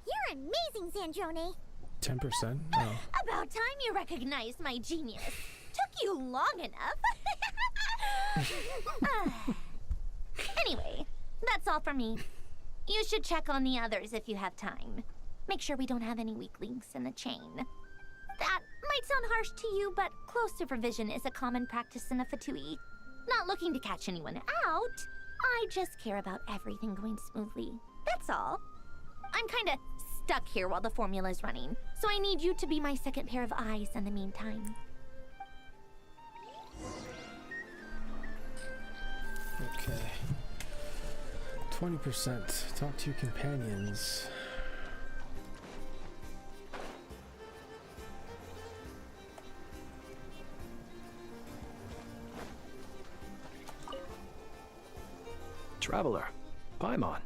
You're amazing, Sandrone. 10%? Oh. About time you recognized my genius. Took you long enough. Anyway, that's all from me. You should check on the others if you have time. Make sure we don't have any weak links in the chain. That might sound harsh to you, but close supervision is a common practice in a Fatui. Not looking to catch anyone out. I just care about everything going smoothly. That's all. I'm kinda stuck here while the formula's running, so I need you to be my second pair of eyes in the meantime. Okay. 20%. Talk to your companions. Traveler, Paimon,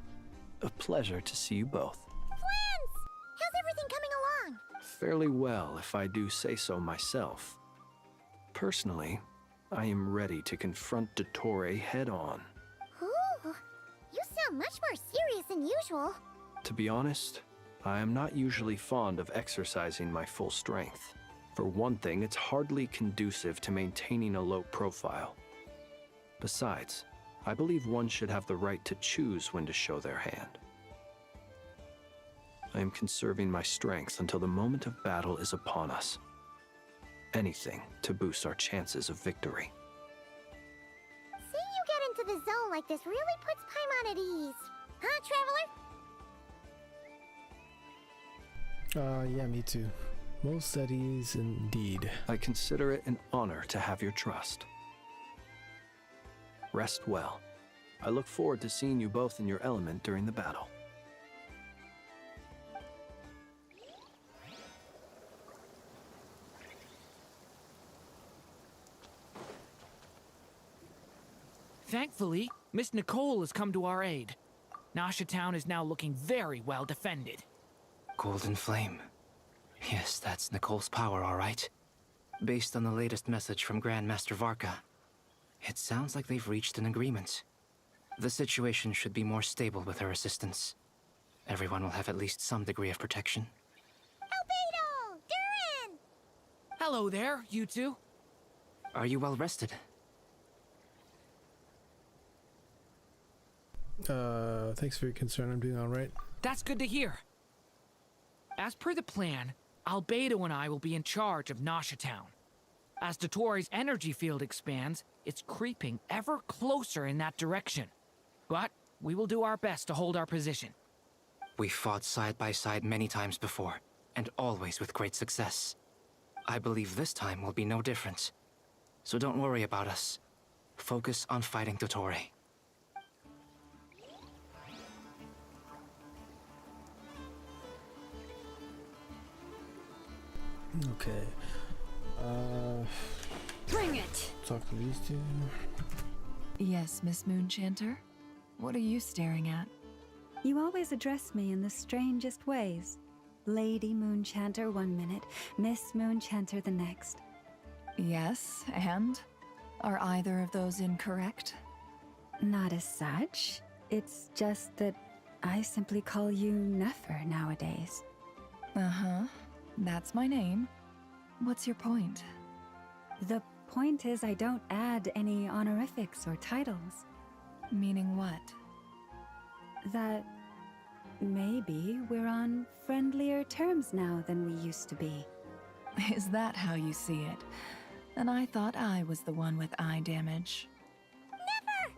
a pleasure to see you both. Flans! How's everything coming along? Fairly well, if I do say so myself. Personally, I am ready to confront Dottore head-on. Ooh, you sound much more serious than usual. To be honest, I am not usually fond of exercising my full strength. For one thing, it's hardly conducive to maintaining a low profile. Besides, I believe one should have the right to choose when to show their hand. I am conserving my strength until the moment of battle is upon us. anything to boost our chances of victory. Seeing you get into the zone like this really puts Paimon at ease. Huh, Traveler? Yeah, me too. Most at ease indeed. I consider it an honor to have your trust. Rest well. I look forward to seeing you both in your element during the battle. Thankfully, Miss Nicole has come to our aid. Nasha Town is now looking very well defended. Golden Flame. Yes, that's Nicole's power, all right. Based on the latest message from Grandmaster Varka, it sounds like they've reached an agreement. The situation should be more stable with her assistance. Everyone will have at least some degree of protection. Albedo! Durin! Hello there, you two. Are you well rested? Thanks for your concern. I'm doing all right. That's good to hear. As per the plan, Albedo and I will be in charge of Nasha Town. As Dottoro's energy field expands, it's creeping ever closer in that direction. But we will do our best to hold our position. We fought side by side many times before, and always with great success. I believe this time will be no different. So don't worry about us. Focus on fighting Dottore. Okay. Bring it! Talk to these two. Yes, Miss Moonchanter? What are you staring at? You always address me in the strangest ways. Lady Moonchanter 1 minute, Miss Moonchanter the next. Yes, and? Are either of those incorrect? Not as such. It's just that I simply call you Nefer nowadays. Uh-huh. That's my name. What's your point? The point is I don't add any honorifics or titles. Meaning what? That maybe we're on friendlier terms now than we used to be. Is that how you see it? And I thought I was the one with eye damage. Never!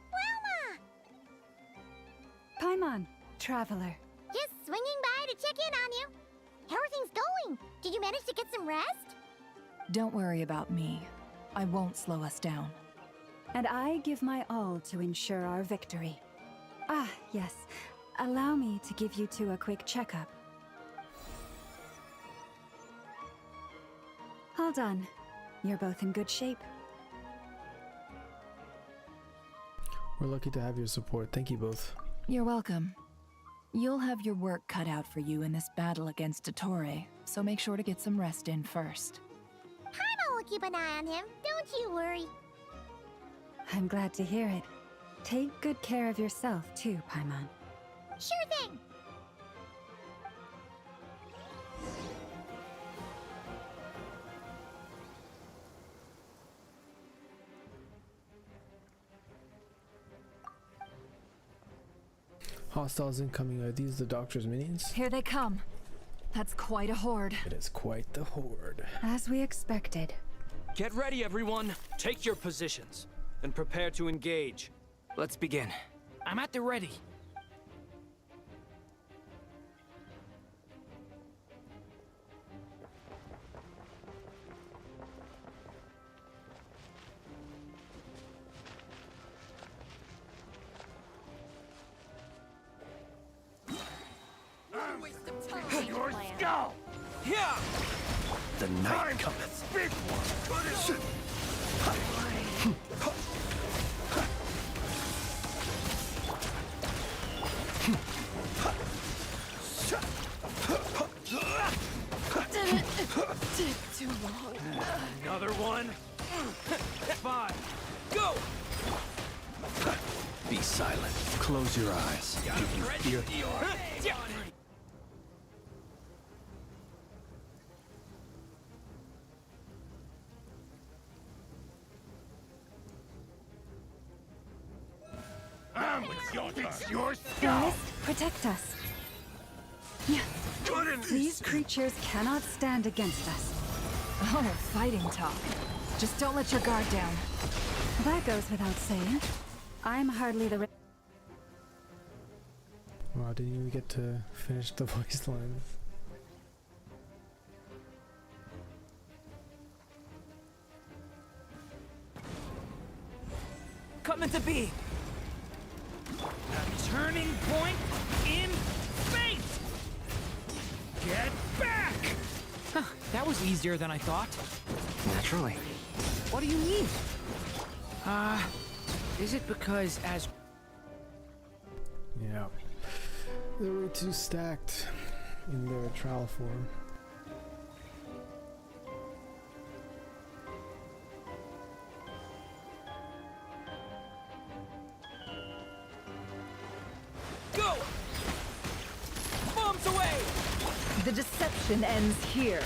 Wilma! Paimon, Traveler. Just swinging by to check in on you. How are things going? Did you manage to get some rest? Don't worry about me. I won't slow us down. And I give my all to ensure our victory. Ah, yes. Allow me to give you two a quick checkup. All done. You're both in good shape. We're lucky to have your support. Thank you both. You're welcome. You'll have your work cut out for you in this battle against Dottore, so make sure to get some rest in first. Paimon will keep an eye on him. Don't you worry. I'm glad to hear it. Take good care of yourself, too, Paimon. Sure thing. Hostiles incoming. Are these the doctor's minions? Here they come. That's quite a horde. It is quite the horde. As we expected. Get ready, everyone. Take your positions and prepare to engage. Let's begin. I'm at the ready. Your skull! Yeah! The night cometh. Big one! Take too long. Another one. 5. Go! Be silent. Close your eyes. Do you fear? Your Guys, protect us. Yeah. These creatures cannot stand against us. Oh, fighting talk. Just don't let your guard down. That goes without saying. I'm hardly the... Wow, I didn't even get to finish the voice lines. Coming to be! A turning point in fate! Get back! Huh, that was easier than I thought. Naturally. What do you mean? Is it because as... Yeah. They were too stacked in their trial form. Go! Bombs away! The deception ends here.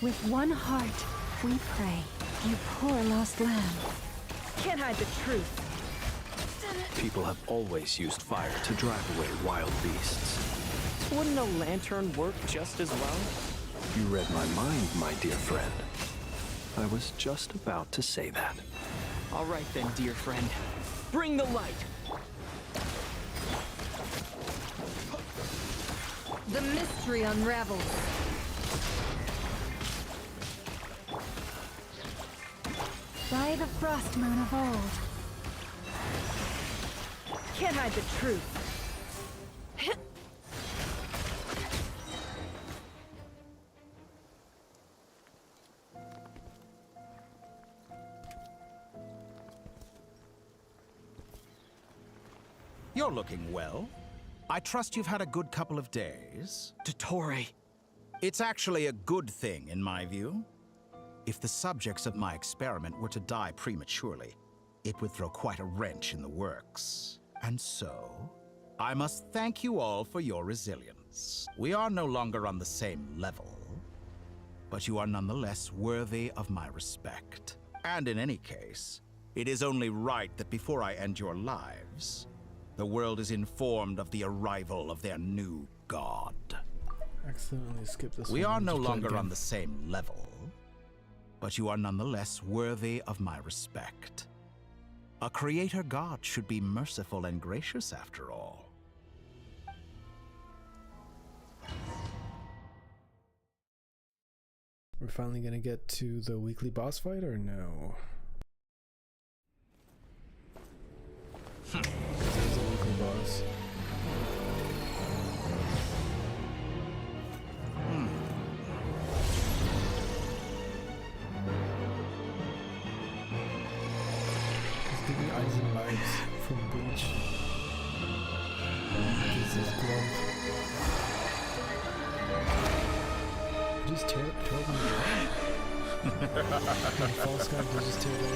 With one heart, we pray. You poor lost lamb. Can't hide the truth. People have always used fire to drive away wild beasts. Wouldn't a lantern work just as well? You read my mind, my dear friend. I was just about to say that. All right then, dear friend. Bring the light! The mystery unravels. By the frost moon of old. Can't hide the truth. You're looking well. I trust you've had a good couple of days. Dottore. It's actually a good thing, in my view. If the subjects of my experiment were to die prematurely, it would throw quite a wrench in the works. And so, I must thank you all for your resilience. We are no longer on the same level, but you are nonetheless worthy of my respect. And in any case, it is only right that before I end your lives, the world is informed of the arrival of their new god. Accidentally skipped this We one. are no Just play longer again. on the same level, but you are nonetheless worthy of my respect. A creator god should be merciful and gracious after all. We're finally gonna get to the weekly boss fight, or no? There's a weekly boss. He's giving Aizen vibes from Bleach. This is glove. Just tear him away. False guy did just tear it away.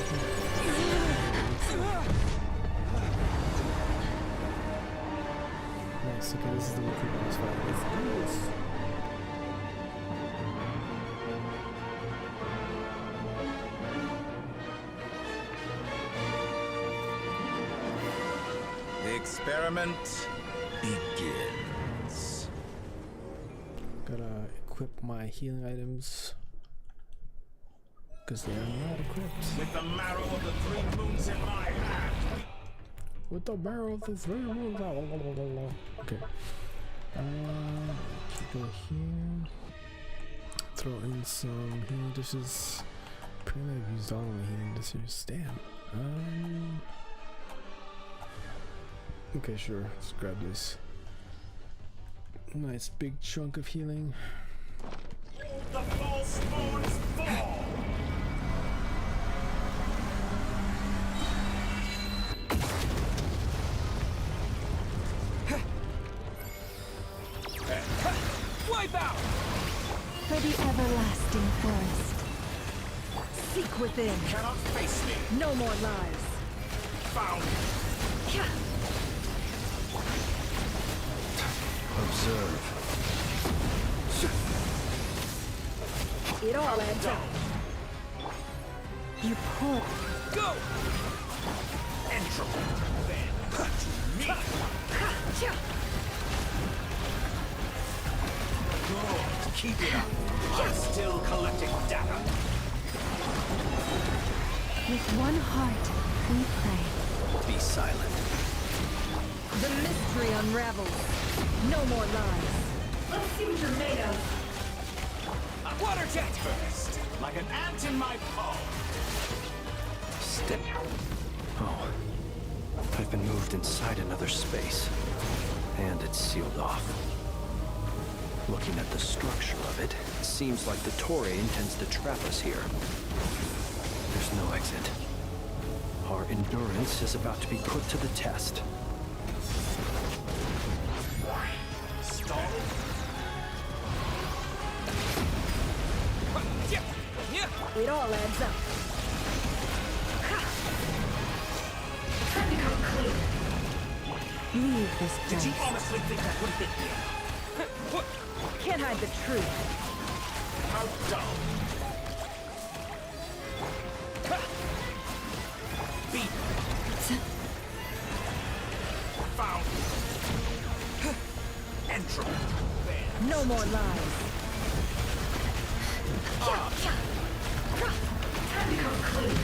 Nice, okay, this is the weekly boss fight. Let's do this. The experiment begins. Gotta equip my healing items, because they're not equipped. With the marrow of the 3 moons in my hand. With the barrel of the 3 moons. Okay. Go here. Throw in some healing dishes. Apparently I've used all my healing dishes. Damn. Okay, sure. Let's grab this. Nice big chunk of healing. The false moons fall. Wipe out! For the everlasting forest. Seek within. Cannot face me. No more lies. Found. Observe. It all adds up. You poor... Go! Entropy. Then to me. Good. Keep it up. I'm still collecting data. With one heart, we pray. Be silent. The mystery unravels. No more lies. Let's see what you're made of. A water jet first, like an ant in my palm. Step. Oh. I've been moved inside another space. And it's sealed off. Looking at the structure of it, it seems like the Torre intends to trap us here. There's no exit. Our endurance is about to be put to the test. Stall. It all adds up. Time to come clean. Leave this Did place. you honestly think that would hit me? Can't hide the truth. How dull. Beat. Found. Entry. No more lies. Time to come clean.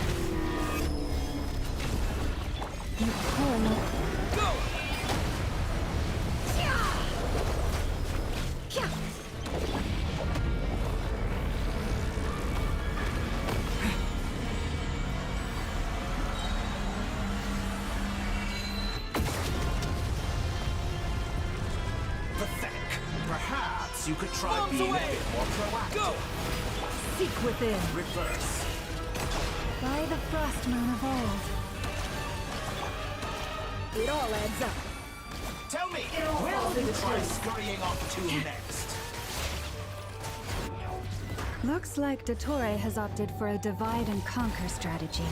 You poor little... Go! Pathetic. Perhaps you could try being a bit more proactive. Go! Seek within. Reverse. By the frost moon of old. It all adds up. Tell me, where will you try scurrying off to next? Looks like Dottore has opted for a divide and conquer strategy.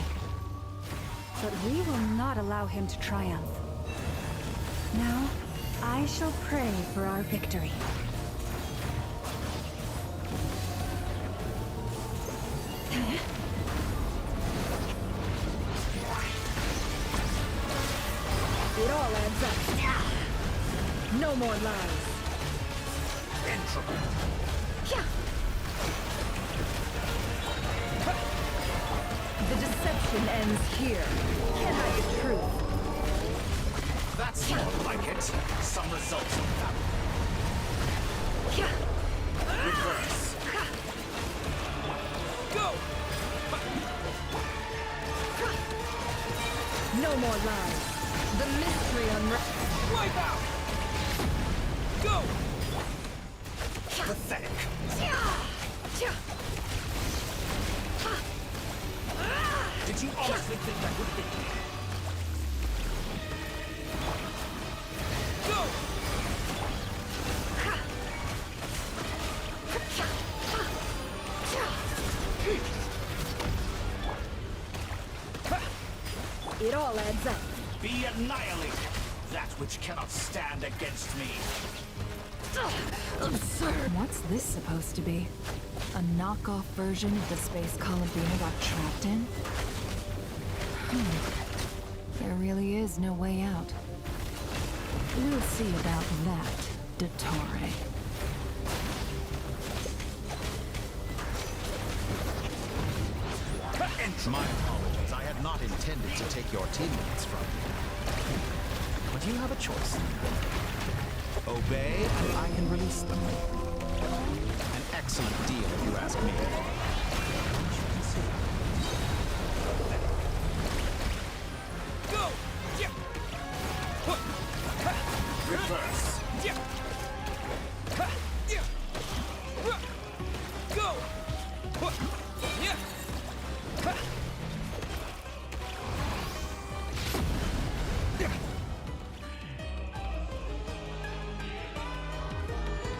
But we will not allow him to triumph. Now, I shall pray for our victory. It all adds up. No more lies. The deception ends here. Can't hide the truth. That's more like it. Some results of that. Reverse. Go! No more lies. The mystery unravels. Wipe out! Go! Pathetic. Did you honestly think that would hit me? Go! It all adds up. Be annihilated, that which cannot stand against me. Absurd. What's this supposed to be? A knockoff version of the space Columbina got trapped in? There really is no way out. We'll see about that, Dottore. My apologies. I had not intended to take your teammates from you. But you have a choice. Obey, and I can release them. An excellent deal, if you ask me. Go! Reverse. Go!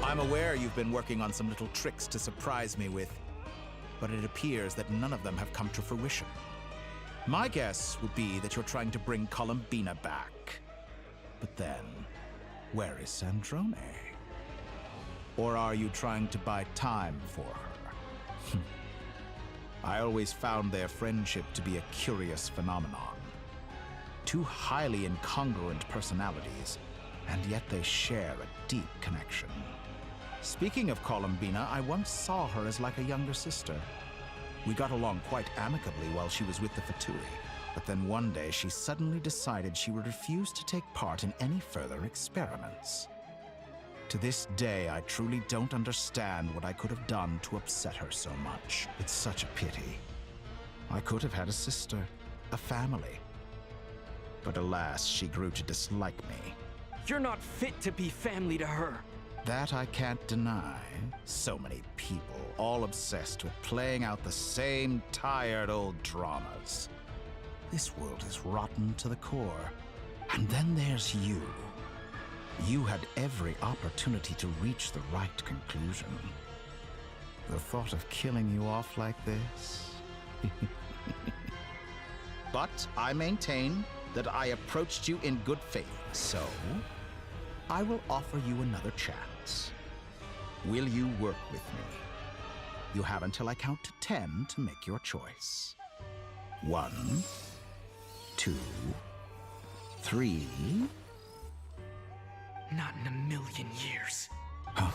I'm aware you've been working on some little tricks to surprise me with, but it appears that none of them have come to fruition. My guess would be that you're trying to bring Columbina back. But then, where is Sandrone? Or are you trying to buy time for her? I always found their friendship to be a curious phenomenon. Two highly incongruent personalities, and yet they share a deep connection. Speaking of Columbina, I once saw her as like a younger sister. We got along quite amicably while she was with the VIII, but then one day she suddenly decided she would refuse to take part in any further experiments. To this day, I truly don't understand what I could have done to upset her so much. It's such a pity. I could have had a sister, a family. But alas, she grew to dislike me. You're not fit to be family to her. That I can't deny. So many people, all obsessed with playing out the same tired old dramas. This world is rotten to the core. And then there's you. You had every opportunity to reach the right conclusion. The thought of killing you off like this? But I maintain that I approached you in good faith, so I will offer you another chance. Will you work with me? You have until I count to 10 to make your choice. 1, 2, 3... Not in a million years. Huh?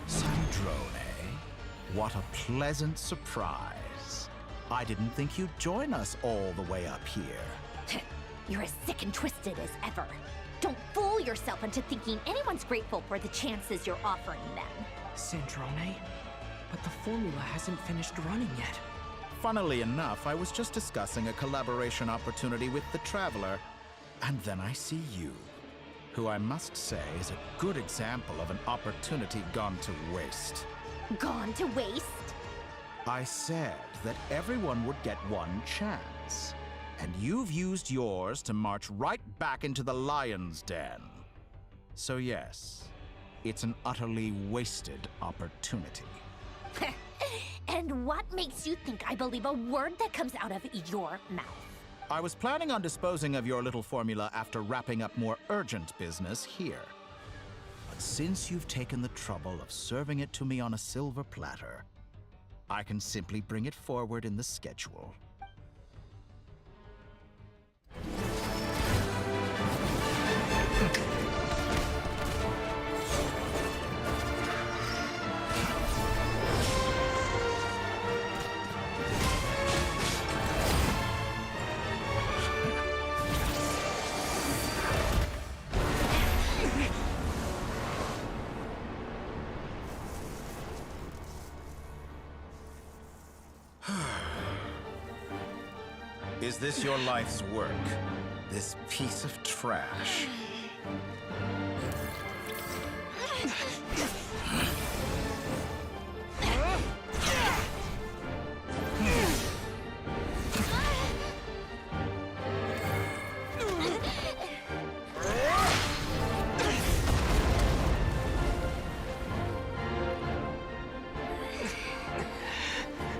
Sandrone, what a pleasant surprise. I didn't think you'd join us all the way up here. You're as sick and twisted as ever. Don't fool yourself into thinking anyone's grateful for the chances you're offering them. Sandrone, but the formula hasn't finished running yet. Funnily enough, I was just discussing a collaboration opportunity with the Traveler, and then I see you, who I must say is a good example of an opportunity gone to waste. Gone to waste? I said that everyone would get one chance. And you've used yours to march right back into the lion's den. So yes, it's an utterly wasted opportunity. And what makes you think I believe a word that comes out of your mouth? I was planning on disposing of your little formula after wrapping up more urgent business here. But since you've taken the trouble of serving it to me on a silver platter, I can simply bring it forward in the schedule. Is this your life's work? This piece of trash?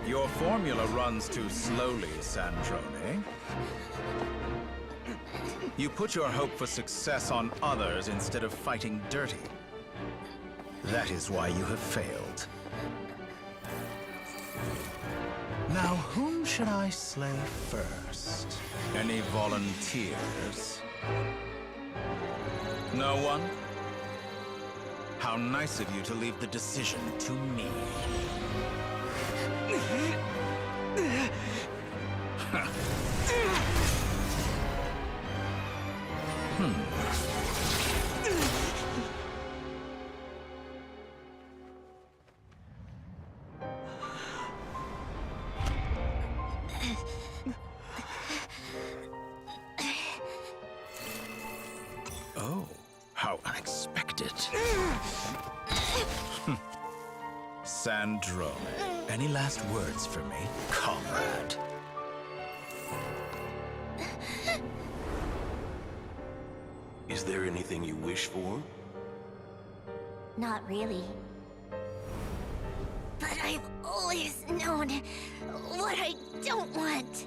Your formula runs too slowly, Sandrone. You put your hope for success on others instead of fighting dirty. That is why you have failed. Now, whom should I slay first? Any volunteers? No one? How nice of you to leave the decision to me. Oh, how unexpected. Sandrone, any last words for me, comrade? Is there anything you wish for? Not really. But I've always known what I don't want.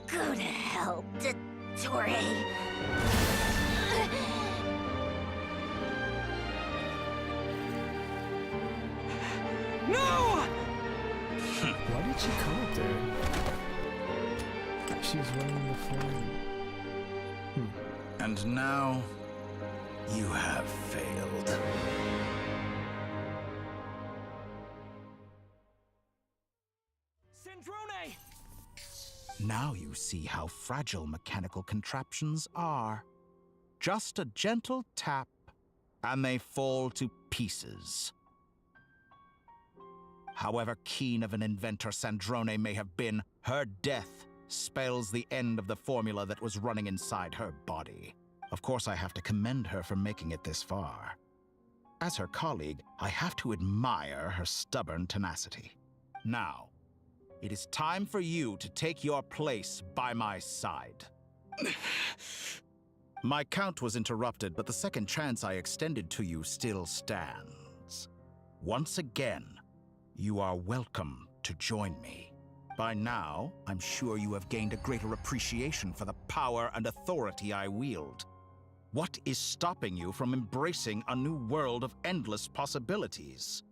Go to hell, Dottore. No! did she come up there? She's running the phone. And now, you have failed. Sandrone! Now you see how fragile mechanical contraptions are. Just a gentle tap, and they fall to pieces. However keen of an inventor Sandrone may have been, her death spells the end of the formula that was running inside her body. Of course, I have to commend her for making it this far. As her colleague, I have to admire her stubborn tenacity. Now, it is time for you to take your place by my side. My count was interrupted, but the second chance I extended to you still stands. Once again, you are welcome to join me. By now, I'm sure you have gained a greater appreciation for the power and authority I wield. What is stopping you from embracing a new world of endless possibilities?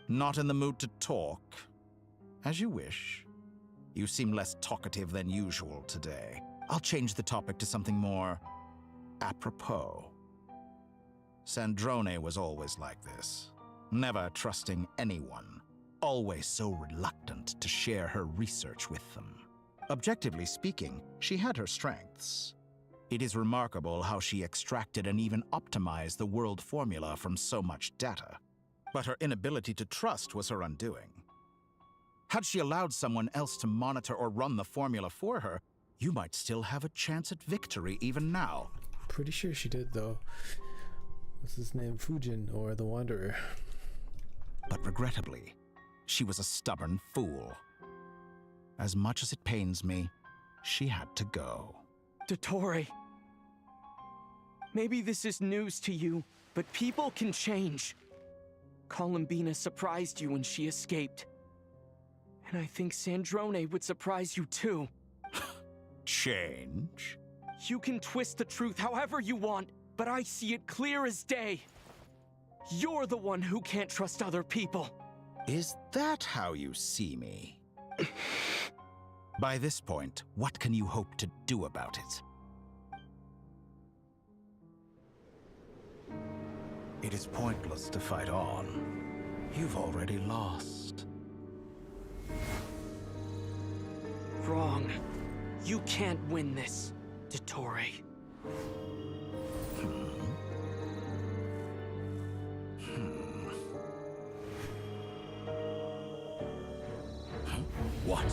Not in the mood to talk? As you wish. You seem less talkative than usual today. I'll change the topic to something more apropos. Sandrone was always like this, never trusting anyone, always so reluctant to share her research with them. Objectively speaking, she had her strengths. It is remarkable how she extracted and even optimized the world formula from so much data. But her inability to trust was her undoing. Had she allowed someone else to monitor or run the formula for her, you might still have a chance at victory even now. Pretty sure she did, though. What's his name? Fujin, or the Wanderer. But regrettably, she was a stubborn fool. As much as it pains me, she had to go. Dottore. Maybe this is news to you, but people can change. Columbina surprised you when she escaped. And I think Sandrone would surprise you too. Change? You can twist the truth however you want, but I see it clear as day. You're the one who can't trust other people. Is that how you see me? By this point, what can you hope to do about it? It is pointless to fight on. You've already lost. Wrong. You can't win this, Dottore. What? What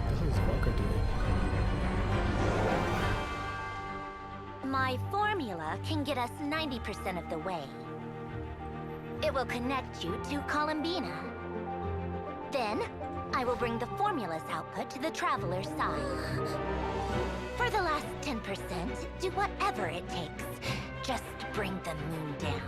the hell is Walker doing? My formula can get us 90% of the way. It will connect you to Columbina. Then, I will bring the formula's output to the Traveler's side. For the last 10%, do whatever it takes. Just bring the moon down.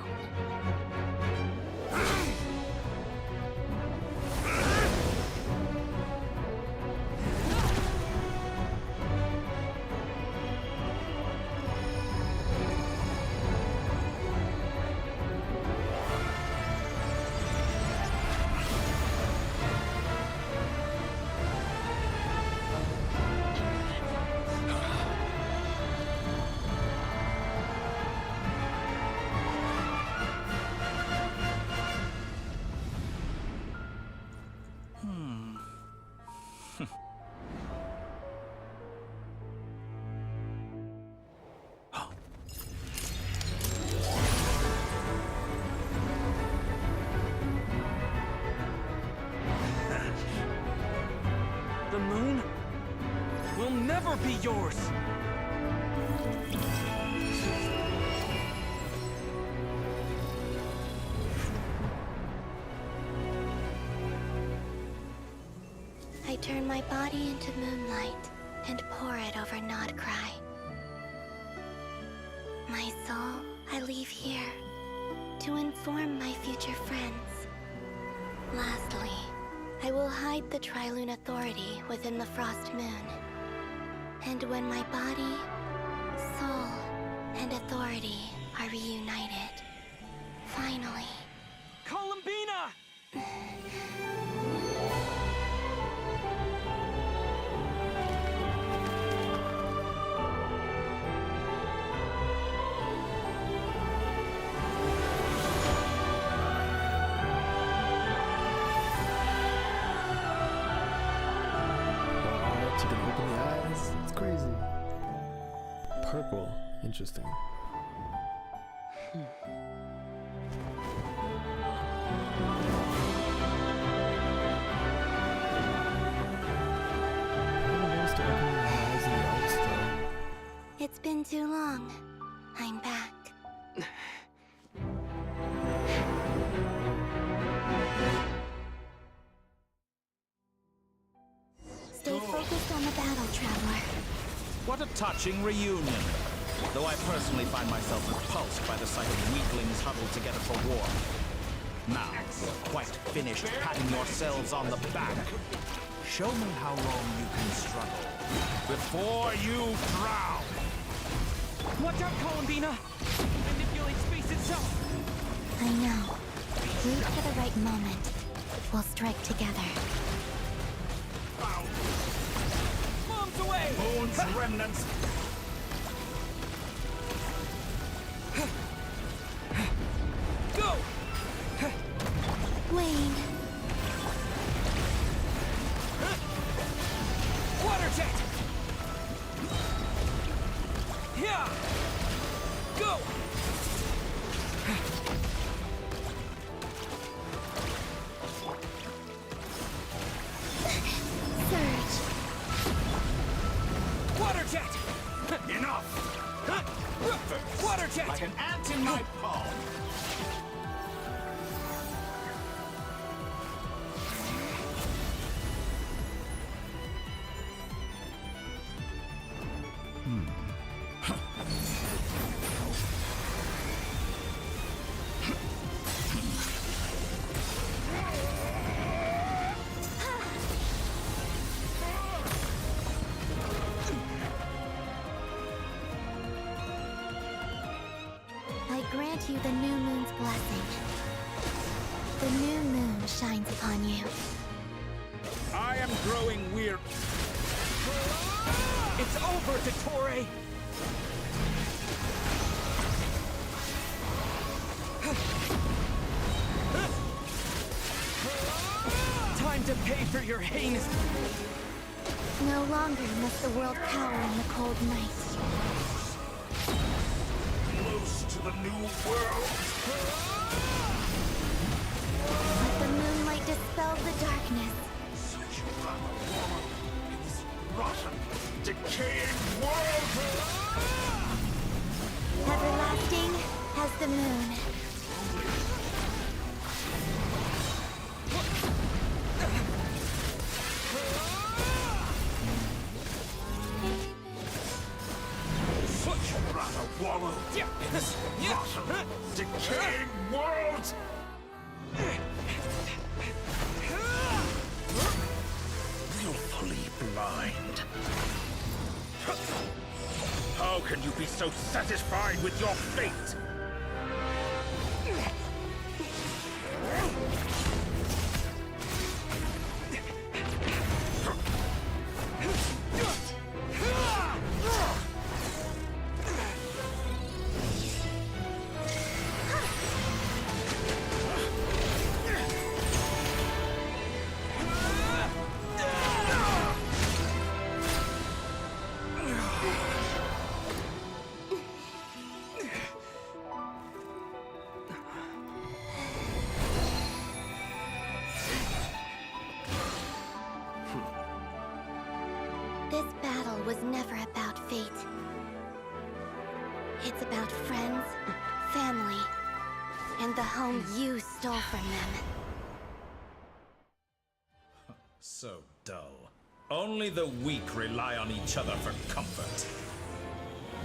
The moon will never be yours! I turn my body into moonlight and pour it over Nodcry. My soul I leave here to inform my future friends. Lastly, I will hide the Trilune Authority within the Frost Moon. And when my body, soul, and authority are reunited, finally... Columbina! She can open the eyes. It's crazy. Purple. Interesting. It's been too long. I'm back. Stay focused on the battle, Traveler. What a touching reunion. Though I personally find myself repulsed by the sight of weaklings huddled together for war. Now, you're quite finished patting yourselves on the back. Show me how long you can struggle before you drown. Watch out, Columbina! Manipulate space itself! I know. Wait for the right moment. We'll strike together. Bombs away! Moon's remnants! Go! Wayne. Water jet! Yeah! Go! Surge. Water jet! Enough! Water jet! Like an ant in my palm! I grant you the new moon's blessing. The new moon shines upon you. I am growing weird. It's over, Dottore! Time to pay for your heinous... No longer must the world cower in the cold night. Close to the new world. Let the moonlight dispel the darkness. Such a in this rotten, decaying world. Everlasting as the moon. Such rather wallow in this rotten, decaying world. Willfully blind. How can you be so satisfied with your fate? This battle was never about fate. It's about friends, family, and the home you stole from them. So dull. Only the weak rely on each other for comfort.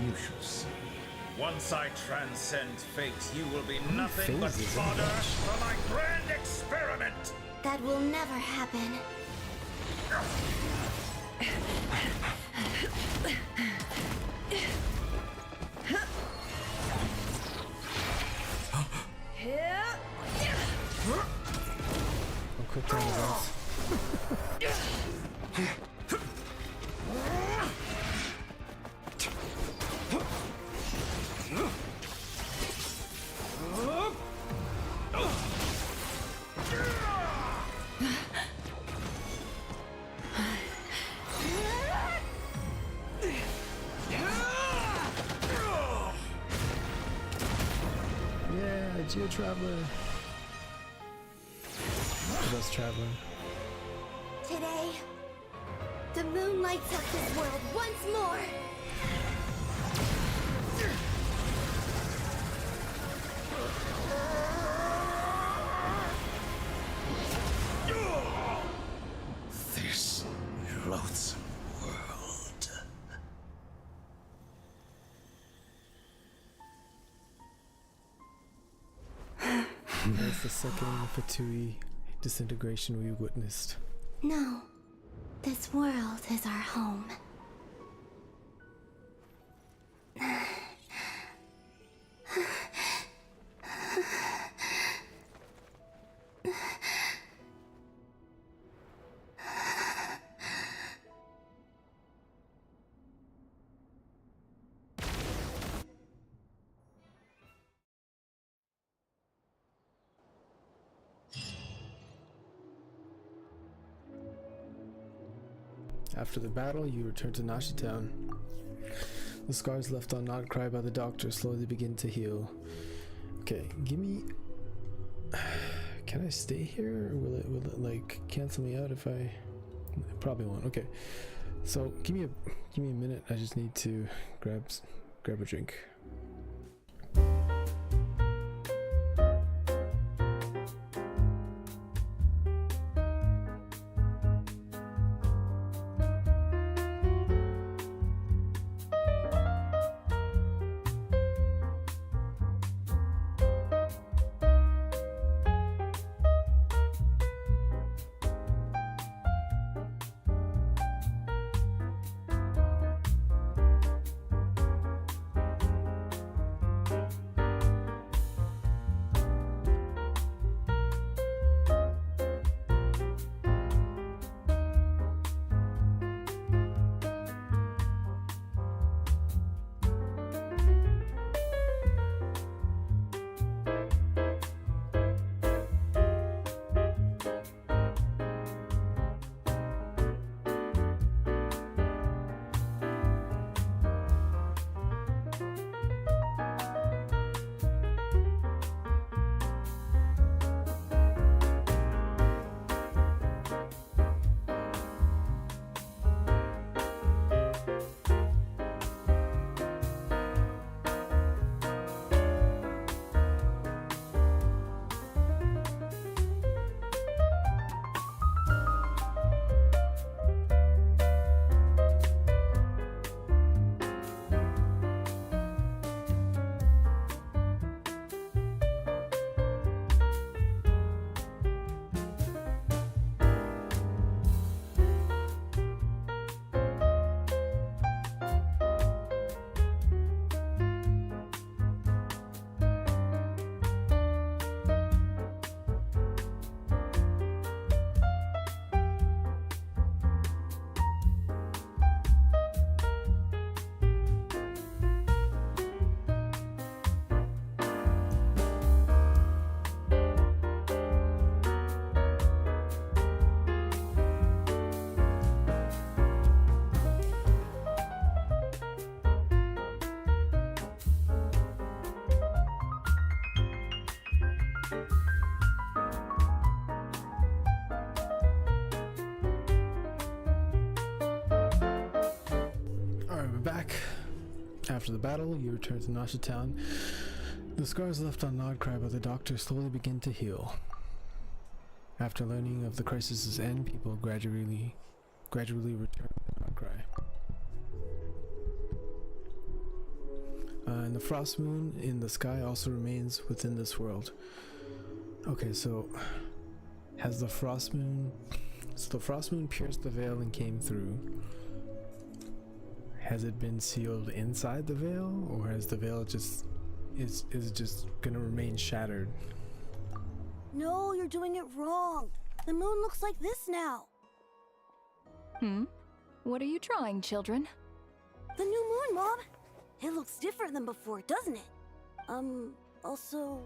You shall see. Once I transcend fate, you will be nothing but fodder for my grand experiment! That will never happen. Quick time events. Yeah, Geo Traveler. The best traveler. Today, the moon lights up this world once more. This loathsome world. That's the second Fatui disintegration we witnessed. No, this world is our home. After the battle, you return to Nasha Town. The scars left on Nodcry by the doctor slowly begin to heal. Okay, give me... Can I stay here, or will it like cancel me out if I... It probably won't. Okay, so give me a minute. I just need to grab a drink. Back. After the battle, you return to Nasha Town. The scars left on Nodcry by the doctor slowly begin to heal. After learning of the crisis's end, people gradually return to Nodcry. And the frost moon in the sky also remains within this world. Okay, so has the frost moon So the frost moon pierced the veil and came through. Has it been sealed inside the veil, or has the veil just is it just gonna remain shattered? No, you're doing it wrong. The moon looks like this now. What are you drawing, children? The new moon, Mom. It looks different than before, doesn't it? Also,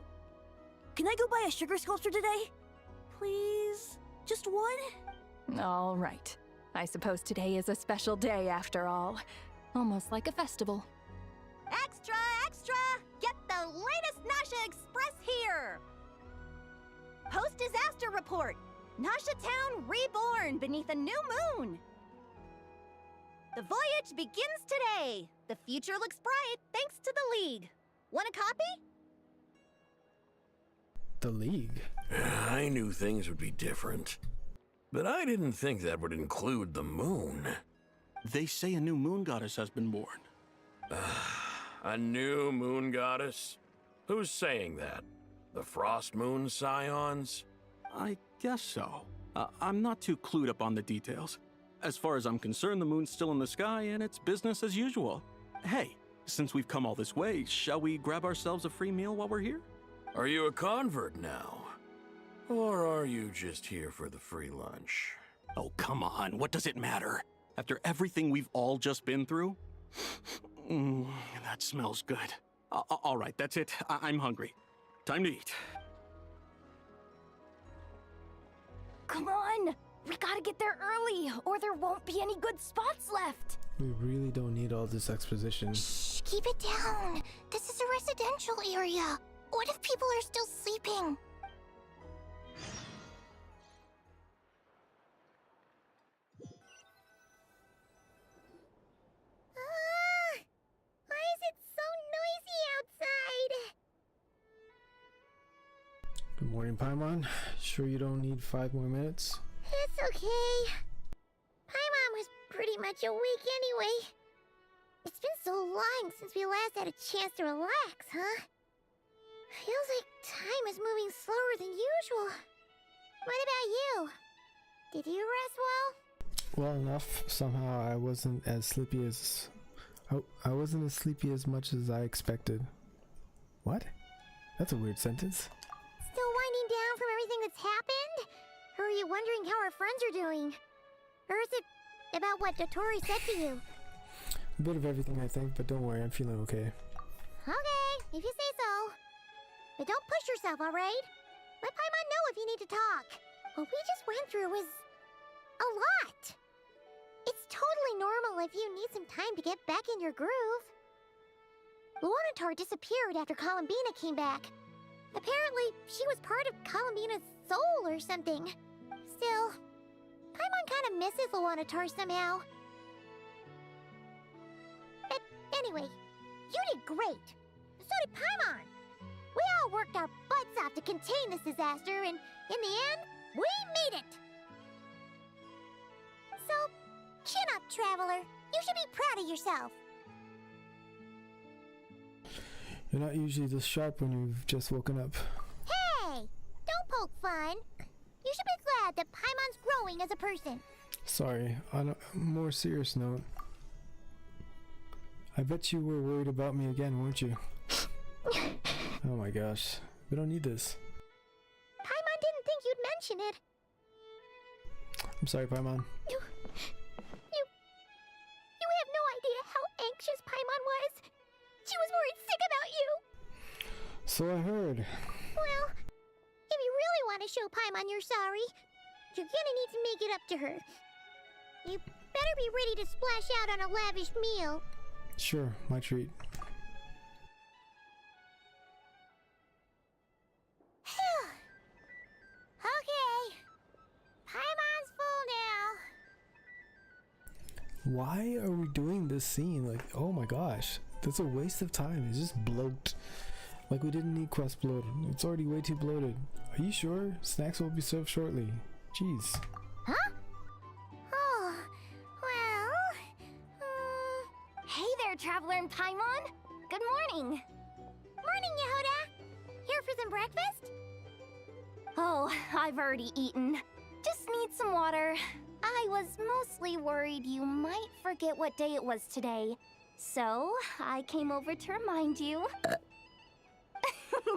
can I go buy a sugar sculpture today? Please? Just one? All right. I suppose today is a special day after all. Almost like a festival. Extra, extra! Get the latest Nasha Express here! Post-disaster report! Nasha Town reborn beneath a new moon! The voyage begins today! The future looks bright thanks to the League. Want a copy? The League? I knew things would be different. But I didn't think that would include the moon. They say a new moon goddess has been born. A new moon goddess? Who's saying that? The Frost Moon Scions? I guess so. I'm not too clued up on the details. As far as I'm concerned, the moon's still in the sky and it's business as usual. Hey, since we've come all this way, shall we grab ourselves a free meal while we're here? Are you a convert now? Or are you just here for the free lunch? Oh, come on. What does it matter? After everything we've all just been through? That smells good. All right, that's it. I'm hungry. Time to eat. Come on! We gotta get there early, or there won't be any good spots left! We really don't need all this exposition. Shh, keep it down. This is a residential area. What if people are still sleeping? Why is it so noisy outside? Good morning, Paimon. Sure you don't need 5 more minutes? It's okay. Paimon was pretty much awake anyway. It's been so long since we last had a chance to relax, huh? Feels like time is moving slower than usual. What about you? Did you rest well? Well enough. Somehow I wasn't as sleepy as... I wasn't as sleepy as much as I expected. What? That's a weird sentence. Still winding down from everything that's happened? Or are you wondering how our friends are doing? Or is it about what Dotori said to you? A bit of everything, I think, but don't worry, I'm feeling okay. Okay, if you say so. But don't push yourself, alright? Let Paimon know if you need to talk. What we just went through was... a lot. It's totally normal if you need some time to get back in your groove. Luanatar disappeared after Columbina came back. Apparently, she was part of Columbina's soul or something. Still, Paimon kind of misses Luanatar somehow. But anyway, you did great. So did Paimon. We all worked our butts off to contain this disaster, and in the end, we made it. So, chin up, Traveler. You should be proud of yourself. You're not usually this sharp when you've just woken up. Hey! Don't poke fun. You should be glad that Paimon's growing as a person. Sorry, on a more serious note. I bet you were worried about me again, weren't you? Oh my gosh. We don't need this. Paimon didn't think you'd mention it. I'm sorry, Paimon. You have no idea how anxious Paimon was. She was worried sick about you. So I heard. Well, if you really want to show Paimon you're sorry, you're gonna need to make it up to her. You better be ready to splash out on a lavish meal. Sure, my treat. Okay. Paimon's full now. Why are we doing this scene? Like, oh my gosh. That's a waste of time. It's just bloat. Like we didn't need quest bloat. It's already way too bloated. Are you sure? Snacks will be served shortly. Jeez. Huh? Oh, well... Hey there, Traveler and Paimon! Good morning! Morning, Yehuda! Here for some breakfast? Oh, I've already eaten. Just need some water. I was mostly worried you might forget what day it was today. So, I came over to remind you.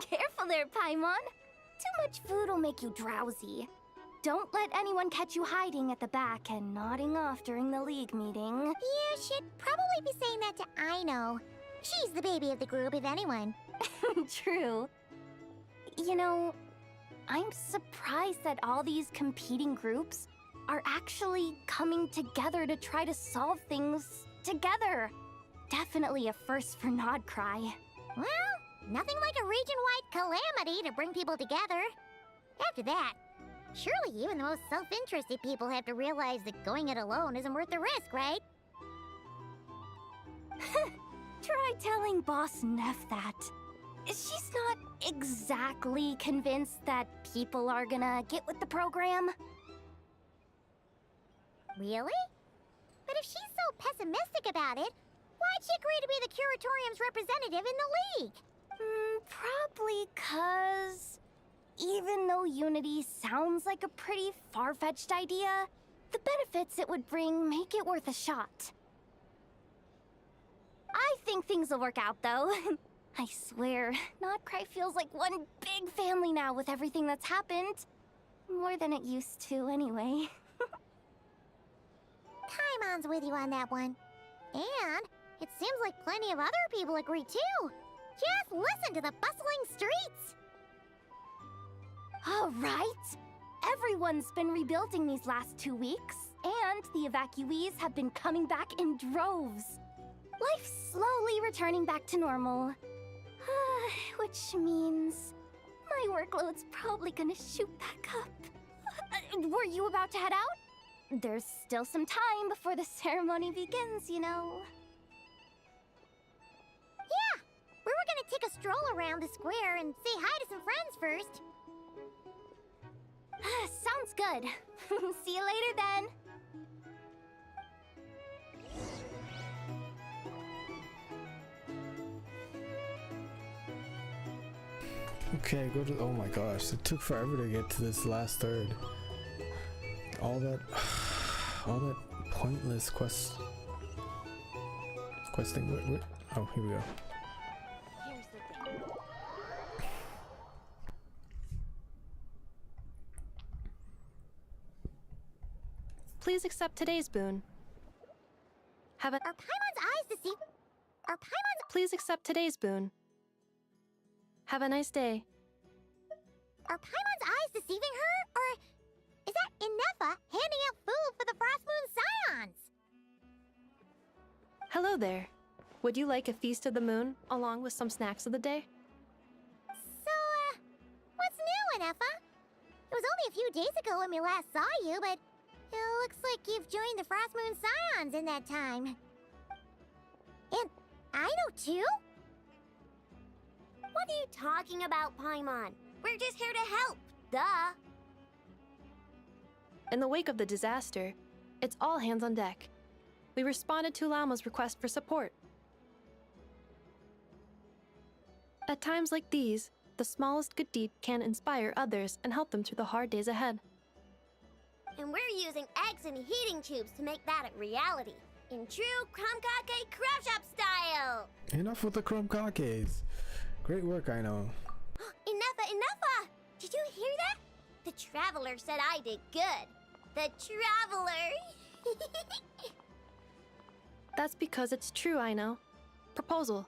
Careful there, Paimon. Too much food will make you drowsy. Don't let anyone catch you hiding at the back and nodding off during the league meeting. You should probably be saying that to Aino. She's the baby of the group, if anyone. True. You know, I'm surprised that all these competing groups are actually coming together to try to solve things together. Definitely a first for Nodcry. Well, nothing like a region-wide calamity to bring people together. After that, surely even the most self-interested people have to realize that going it alone isn't worth the risk, right? Try telling Boss Neff that. She's not exactly convinced that people are gonna get with the program. Really? But if she's so pessimistic about it, why'd she agree to be the Curatorium's representative in the league? Probably 'cause even though Unity sounds like a pretty far-fetched idea, the benefits it would bring make it worth a shot. I think things will work out, though. I swear, Nodcry feels like one big family now with everything that's happened. More than it used to, anyway. Paimon's with you on that one. And it seems like plenty of other people agree, too. Just listen to the bustling streets! All right. Everyone's been rebuilding these last 2 weeks, and the evacuees have been coming back in droves. Life's slowly returning back to normal. Which means my workload's probably gonna shoot back up. Were you about to head out? There's still some time before the ceremony begins, you know. Yeah, we were gonna take a stroll around the square and say hi to some friends first. Sounds good. See you later then. Okay, go to. Oh my gosh, it took forever to get to this last third. All that pointless questing. What? Oh, here we go. Here's the thing. Please accept today's boon. Have a. Are Paimon's eyes deceiving? Are Paimon's. Please accept today's boon. Have a nice day. Are Paimon's eyes deceiving her? Or is that Inefa handing out food for the Frost Moon Scions? Hello there. Would you like a feast of the moon along with some snacks of the day? So, what's new, Inefa? It was only a few days ago when we last saw you, but it looks like you've joined the Frost Moon Scions in that time. And I know too? What are you talking about, Paimon? We're just here to help, duh. In the wake of the disaster, it's all hands on deck. We responded to Lama's request for support. At times like these, the smallest good deed can inspire others and help them through the hard days ahead. And we're using eggs and heating tubes to make that a reality. In true Krumkake Craft Shop style! Enough with the Krumkakes. Great work, I know. Enough! Did you hear that? The Traveler said I did good. The Traveler! That's because it's true, I know. Proposal.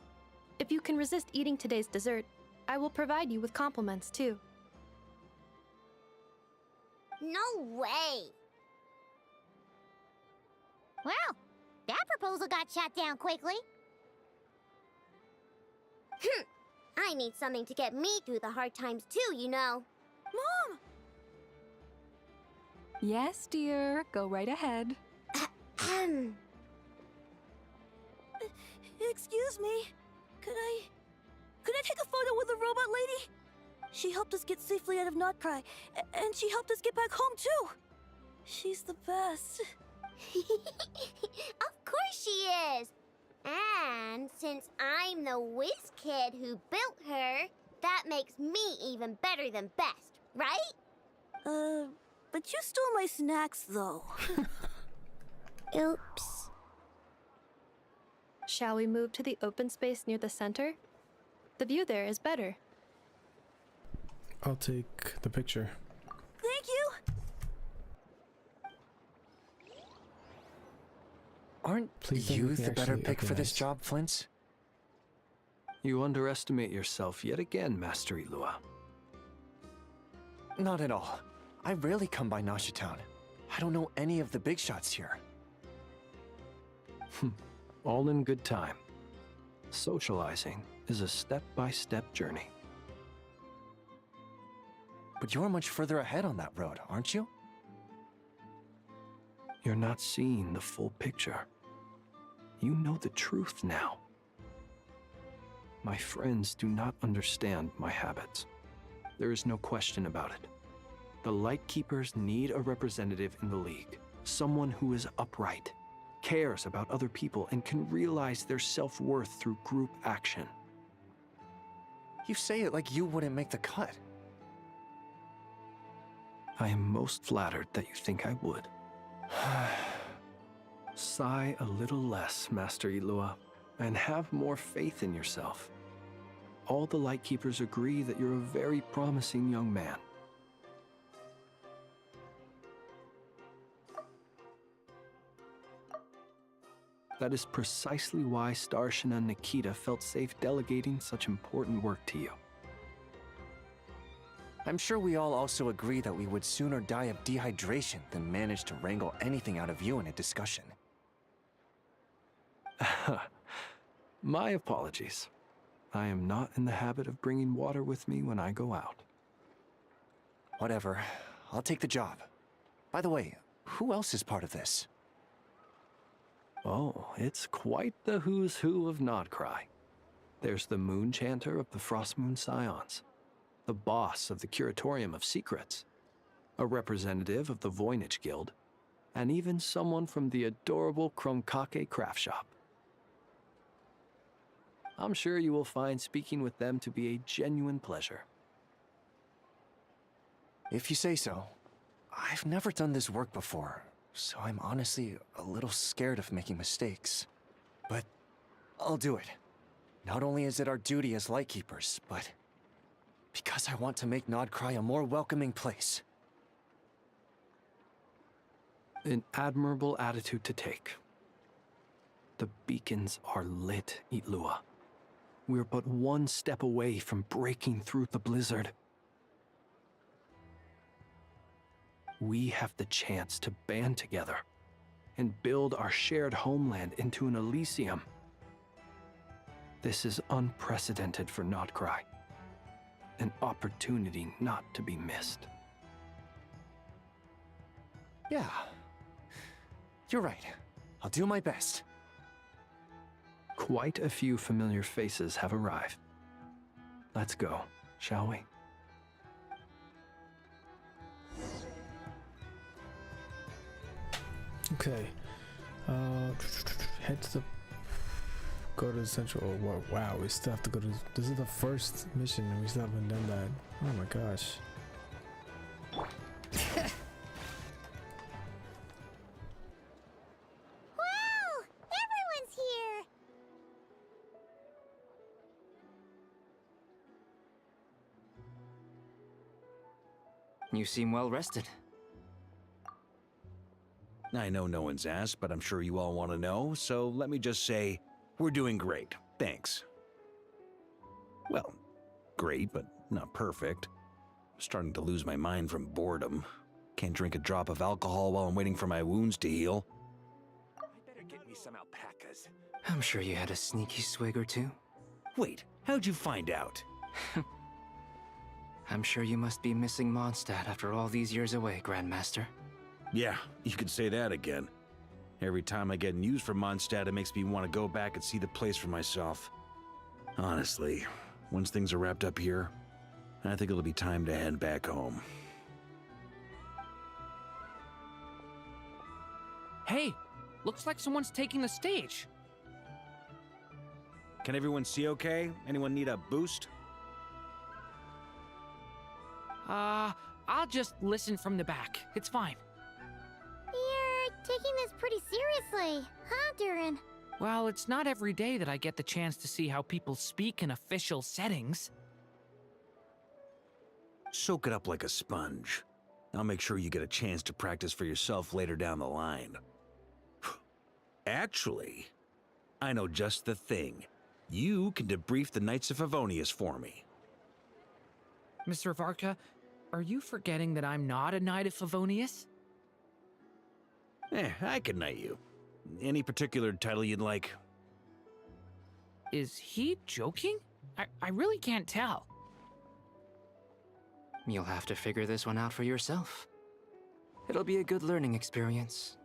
If you can resist eating today's dessert, I will provide you with compliments, too. No way! Well, that proposal got shot down quickly. I need something to get me through the hard times too, you know. Mom! Yes, dear. Go right ahead. Excuse me. Could I take a photo with the robot lady? She helped us get safely out of Nodcry, and she helped us get back home too. She's the best. Of course she is! And since I'm the whiz kid who built her, that makes me even better than best, right? But you stole my snacks, though. Oops. Shall we move to the open space near the center? The view there is better. I'll take the picture. Thank you! Aren't Please don't you make me the better actually- pick okay, for this nice. job, Flint? You underestimate yourself yet again, Master Ilua. Not at all. I rarely come by Nasha Town. I don't know any of the big shots here. All in good time. Socializing is a step-by-step journey. But you're much further ahead on that road, aren't you? You're not seeing the full picture. You know the truth now. My friends do not understand my habits. There is no question about it. The Lightkeepers need a representative in the League. Someone who is upright, cares about other people, and can realize their self-worth through group action. You say it like you wouldn't make the cut. I am most flattered that you think I would. Sigh a little less, Master Ilua, and have more faith in yourself. All the Lightkeepers agree that you're a very promising young man. That is precisely why Starshina and Nikita felt safe delegating such important work to you. I'm sure we all also agree that we would sooner die of dehydration than manage to wrangle anything out of you in a discussion. My apologies. I am not in the habit of bringing water with me when I go out. Whatever. I'll take the job. By the way, who else is part of this? Oh, it's quite the who's who of Nodcry. There's the Moon Chanter of the Frostmoon Scions, the boss of the Curatorium of Secrets, a representative of the Voynich Guild, and even someone from the adorable Krumkake craft shop. I'm sure you will find speaking with them to be a genuine pleasure. If you say so. I've never done this work before, so I'm honestly a little scared of making mistakes. But I'll do it. Not only is it our duty as Lightkeepers, but because I want to make Nodcry a more welcoming place. An admirable attitude to take. The beacons are lit, Ilua. We're but one step away from breaking through the blizzard. We have the chance to band together and build our shared homeland into an Elysium. This is unprecedented for Nodcry. An opportunity not to be missed. Yeah. You're right. I'll do my best. Quite a few familiar faces have arrived. Let's go, shall we? Okay. Head to the... Go to the central... Oh, wow, we still have to go to... This is the first mission and we still haven't done that. Oh my gosh. Wow! Everyone's here! You seem well rested. I know no one's asked, but I'm sure you all want to know, so let me just say, we're doing great. Thanks. Well, great, but not perfect. I'm starting to lose my mind from boredom. Can't drink a drop of alcohol while I'm waiting for my wounds to heal. I better get me some alpacas. I'm sure you had a sneaky swig or two. Wait, how'd you find out? I'm sure you must be missing Mondstadt after all these years away, Grandmaster. Yeah, you could say that again. Every time I get news from Mondstadt, it makes me want to go back and see the place for myself. Honestly, once things are wrapped up here, I think it'll be time to head back home. Hey, looks like someone's taking the stage. Can everyone see okay? Anyone need a boost? I'll just listen from the back. It's fine. You're taking this pretty seriously, huh, Durin? Well, it's not every day that I get the chance to see how people speak in official settings. Soak it up like a sponge. I'll make sure you get a chance to practice for yourself later down the line. Actually, I know just the thing. You can debrief the Knights of Favonius for me. Mr. Varka, are you forgetting that I'm not a Knight of Favonius? I can knight you. Any particular title you'd like? Is he joking? I really can't tell. You'll have to figure this one out for yourself. It'll be a good learning experience.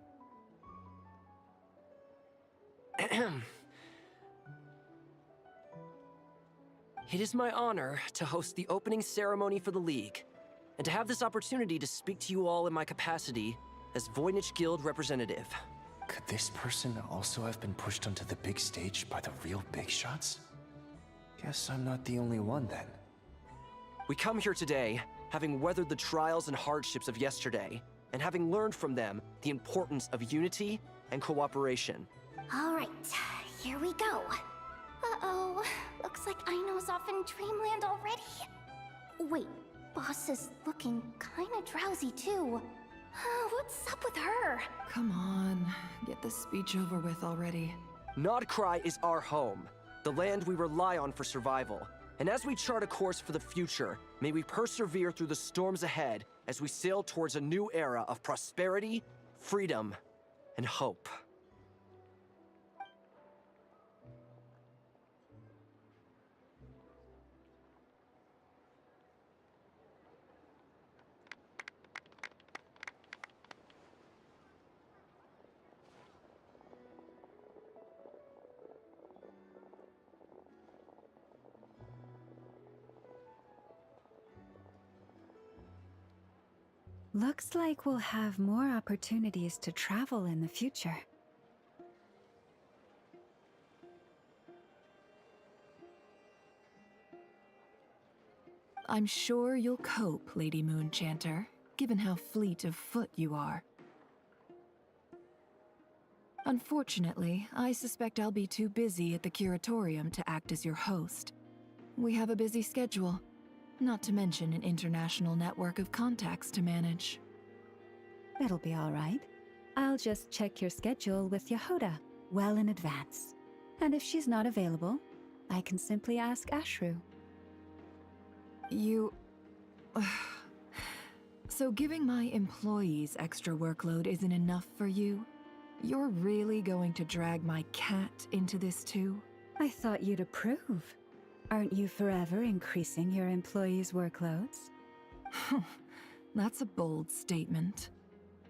It is my honor to host the opening ceremony for the League, and to have this opportunity to speak to you all in my capacity as Voynich Guild representative. Could this person also have been pushed onto the big stage by the real big shots? Guess I'm not the only one then. We come here today, having weathered the trials and hardships of yesterday, and having learned from them the importance of unity and cooperation. All right, here we go. Uh-oh, looks like Aino's off in dreamland already. Wait, Boss is looking kinda drowsy too. What's up with her? Come on, get this speech over with already. Nodcry is our home, the land we rely on for survival. And as we chart a course for the future, may we persevere through the storms ahead as we sail towards a new era of prosperity, freedom, and hope. Looks like we'll have more opportunities to travel in the future. I'm sure you'll cope, Lady Moonchanter, given how fleet of foot you are. Unfortunately, I suspect I'll be too busy at the Curatorium to act as your host. We have a busy schedule. Not to mention an international network of contacts to manage. It'll be all right. I'll just check your schedule with Yehoda well in advance. And if she's not available, I can simply ask Ashru. You... So giving my employees extra workload isn't enough for you? You're really going to drag my cat into this too? I thought you'd approve. Aren't you forever increasing your employees' workloads? That's a bold statement.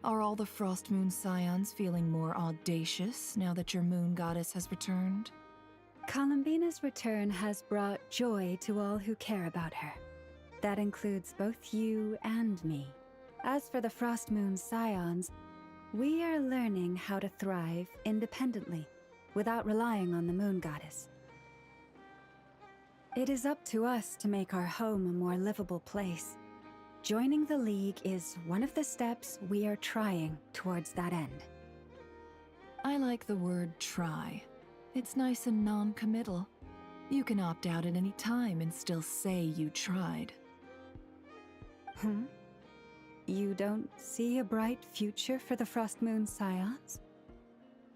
Are all the Frost Moon Scions feeling more audacious now that your moon goddess has returned? Columbina's return has brought joy to all who care about her. That includes both you and me. As for the Frost Moon Scions, we are learning how to thrive independently, without relying on the moon goddess. It is up to us to make our home a more livable place. Joining the League is one of the steps we are trying towards that end. I like the word try. It's nice and non-committal. You can opt out at any time and still say you tried. You don't see a bright future for the Frost Moon Scions?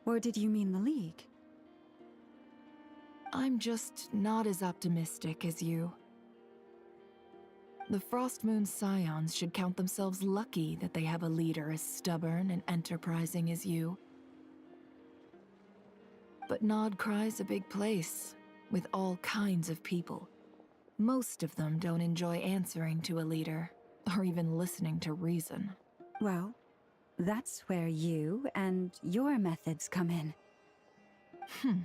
Or did you mean the League? I'm just not as optimistic as you. The Frost Moon Scions should count themselves lucky that they have a leader as stubborn and enterprising as you. But Nodcry's a big place, with all kinds of people. Most of them don't enjoy answering to a leader, or even listening to reason. Well, that's where you and your methods come in.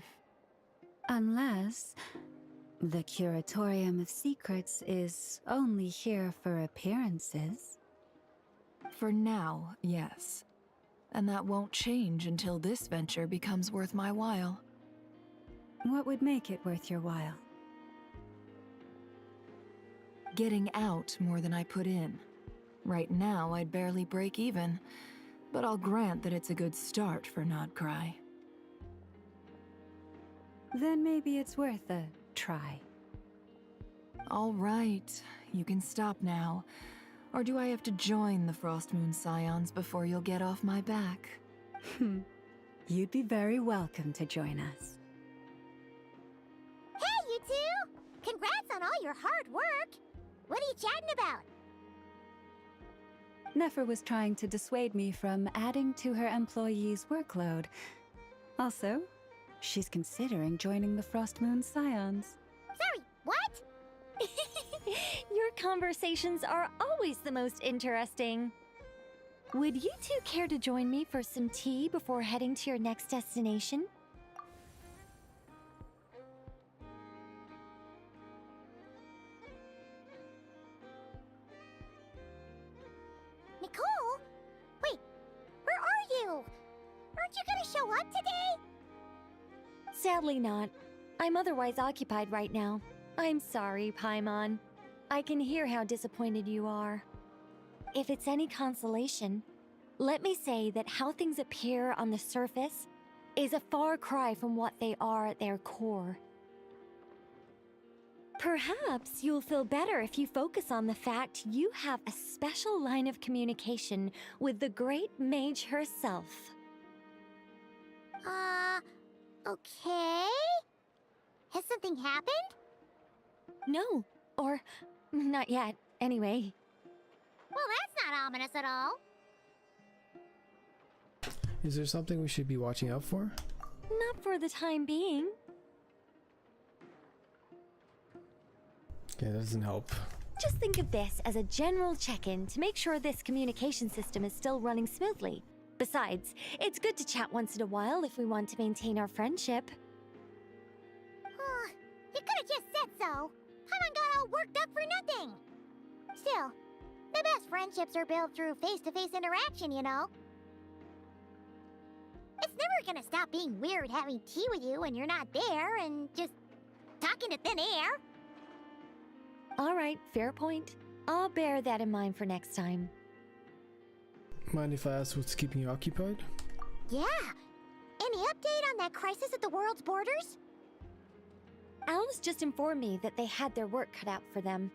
Unless the Curatorium of Secrets is only here for appearances. For now, yes. And that won't change until this venture becomes worth my while. What would make it worth your while? Getting out more than I put in. Right now, I'd barely break even, but I'll grant that it's a good start for Nodcry. Then maybe it's worth a try. All right, you can stop now. Or do I have to join the Frostmoon Scions before you'll get off my back? You'd be very welcome to join us. Hey, you two! Congrats on all your hard work! What are you chatting about? Nefer was trying to dissuade me from adding to her employees' workload. Also, she's considering joining the Frostmoon Scions. Sorry, what? Your conversations are always the most interesting. Would you two care to join me for some tea before heading to your next destination? Nicole? Wait, where are you? Aren't you gonna show up today? Sadly not. I'm otherwise occupied right now. I'm sorry, Paimon. I can hear how disappointed you are. If it's any consolation, let me say that how things appear on the surface is a far cry from what they are at their core. Perhaps you'll feel better if you focus on the fact you have a special line of communication with the great mage herself. Okay? Has something happened? No, or not yet, anyway. Well, that's not ominous at all. Is there something we should be watching out for? Not for the time being. Okay, that doesn't help. Just think of this as a general check-in to make sure this communication system is still running smoothly. Besides, it's good to chat once in a while if we want to maintain our friendship. You could've just said so. Paimon got all worked up for nothing. Still, the best friendships are built through face-to-face interaction, you know? It's never gonna stop being weird having tea with you when you're not there and just talking to thin air. All right, fair point. I'll bear that in mind for next time. Mind if I ask what's keeping you occupied? Yeah. Any update on that crisis at the world's borders? Alice just informed me that they had their work cut out for them,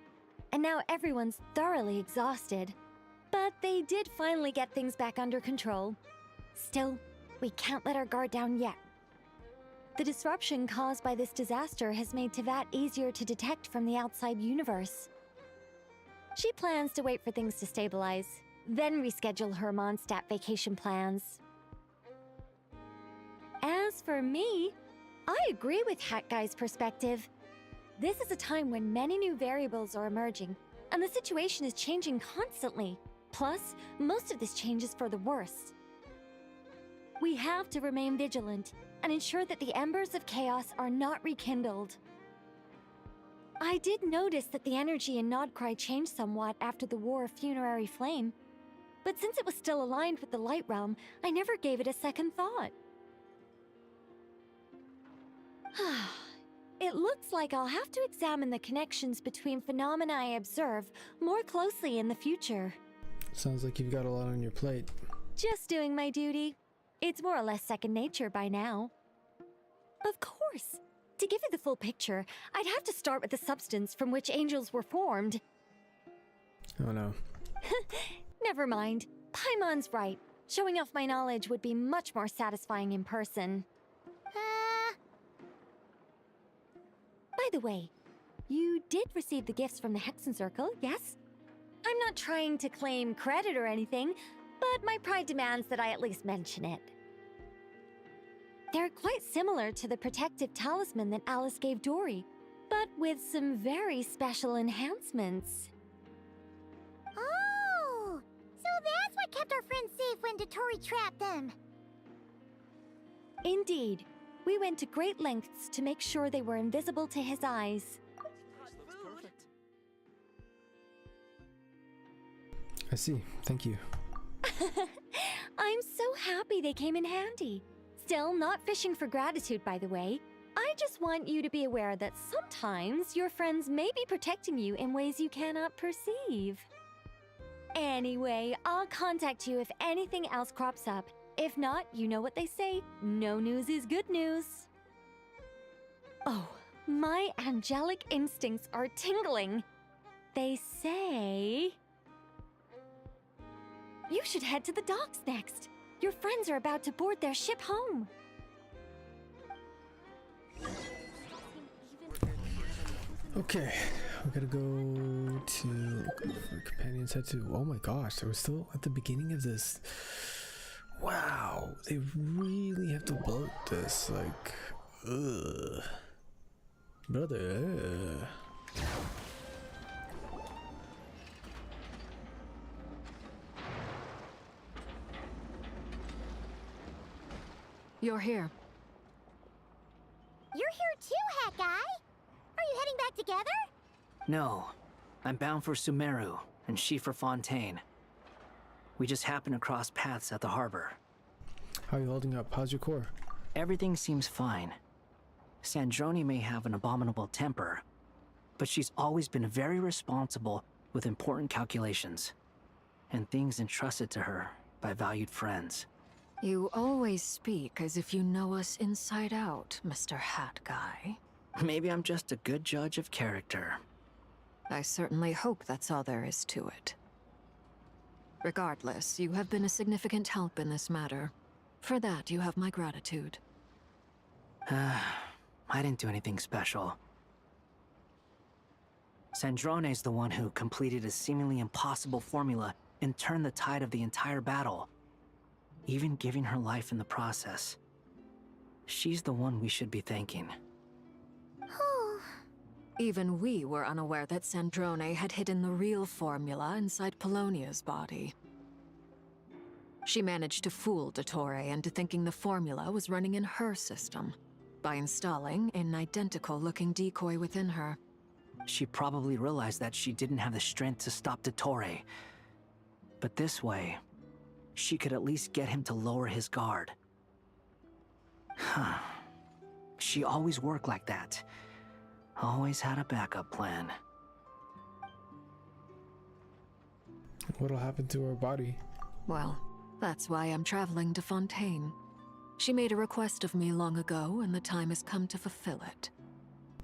and now everyone's thoroughly exhausted. But they did finally get things back under control. Still, we can't let our guard down yet. The disruption caused by this disaster has made Teyvat easier to detect from the outside universe. She plans to wait for things to stabilize, then reschedule her Mondstadt vacation plans. As for me, I agree with Hat Guy's perspective. This is a time when many new variables are emerging, and the situation is changing constantly. Plus, most of this change is for the worse. We have to remain vigilant and ensure that the embers of chaos are not rekindled. I did notice that the energy in Nodcry changed somewhat after the War of Funerary Flame, but since it was still aligned with the Light Realm, I never gave it a second thought. It looks like I'll have to examine the connections between phenomena I observe more closely in the future. Sounds like you've got a lot on your plate. Just doing my duty. It's more or less second nature by now. Of course. To give you the full picture, I'd have to start with the substance from which angels were formed. Oh no. Never mind. Paimon's right. Showing off my knowledge would be much more satisfying in person. By the way, you did receive the gifts from the Hexen Circle, yes? I'm not trying to claim credit or anything, but my pride demands that I at least mention it. They're quite similar to the protective talisman that Alice gave Dory, but with some very special enhancements. Oh! So that's what kept our friends safe when Dotori trapped them. Indeed. We went to great lengths to make sure they were invisible to his eyes. I see. Thank you. I'm so happy they came in handy. Still, not fishing for gratitude, by the way. I just want you to be aware that sometimes your friends may be protecting you in ways you cannot perceive. Anyway, I'll contact you if anything else crops up. If not, you know what they say, no news is good news. Oh, my angelic instincts are tingling. They say... you should head to the docks next. Your friends are about to board their ship home. Okay, we gotta go to for companions. Head to. Oh my gosh, we're still at the beginning of this. Wow, they really have to bloat this. Like, ugh, brother. You're here. You're here too, Hat Guy. Are you heading back together? No. I'm bound for Sumeru, and she for Fontaine. We just happened to cross paths at the harbor. How are you holding up? How's your core? Everything seems fine. Sandrone may have an abominable temper, but she's always been very responsible with important calculations, and things entrusted to her by valued friends. You always speak as if you know us inside out, Mr. Hat Guy. Maybe I'm just a good judge of character. I certainly hope that's all there is to it. Regardless, you have been a significant help in this matter. For that, you have my gratitude. I didn't do anything special. Sandrone's the one who completed a seemingly impossible formula and turned the tide of the entire battle, even giving her life in the process. She's the one we should be thanking. Even we were unaware that Sandrone had hidden the real formula inside Polonia's body. She managed to fool Dottore into thinking the formula was running in her system by installing an identical-looking decoy within her. She probably realized that she didn't have the strength to stop Dottore. But this way, she could at least get him to lower his guard. She always worked like that. Always had a backup plan. What'll happen to her body? Well, that's why I'm traveling to Fontaine. She made a request of me long ago, and the time has come to fulfill it.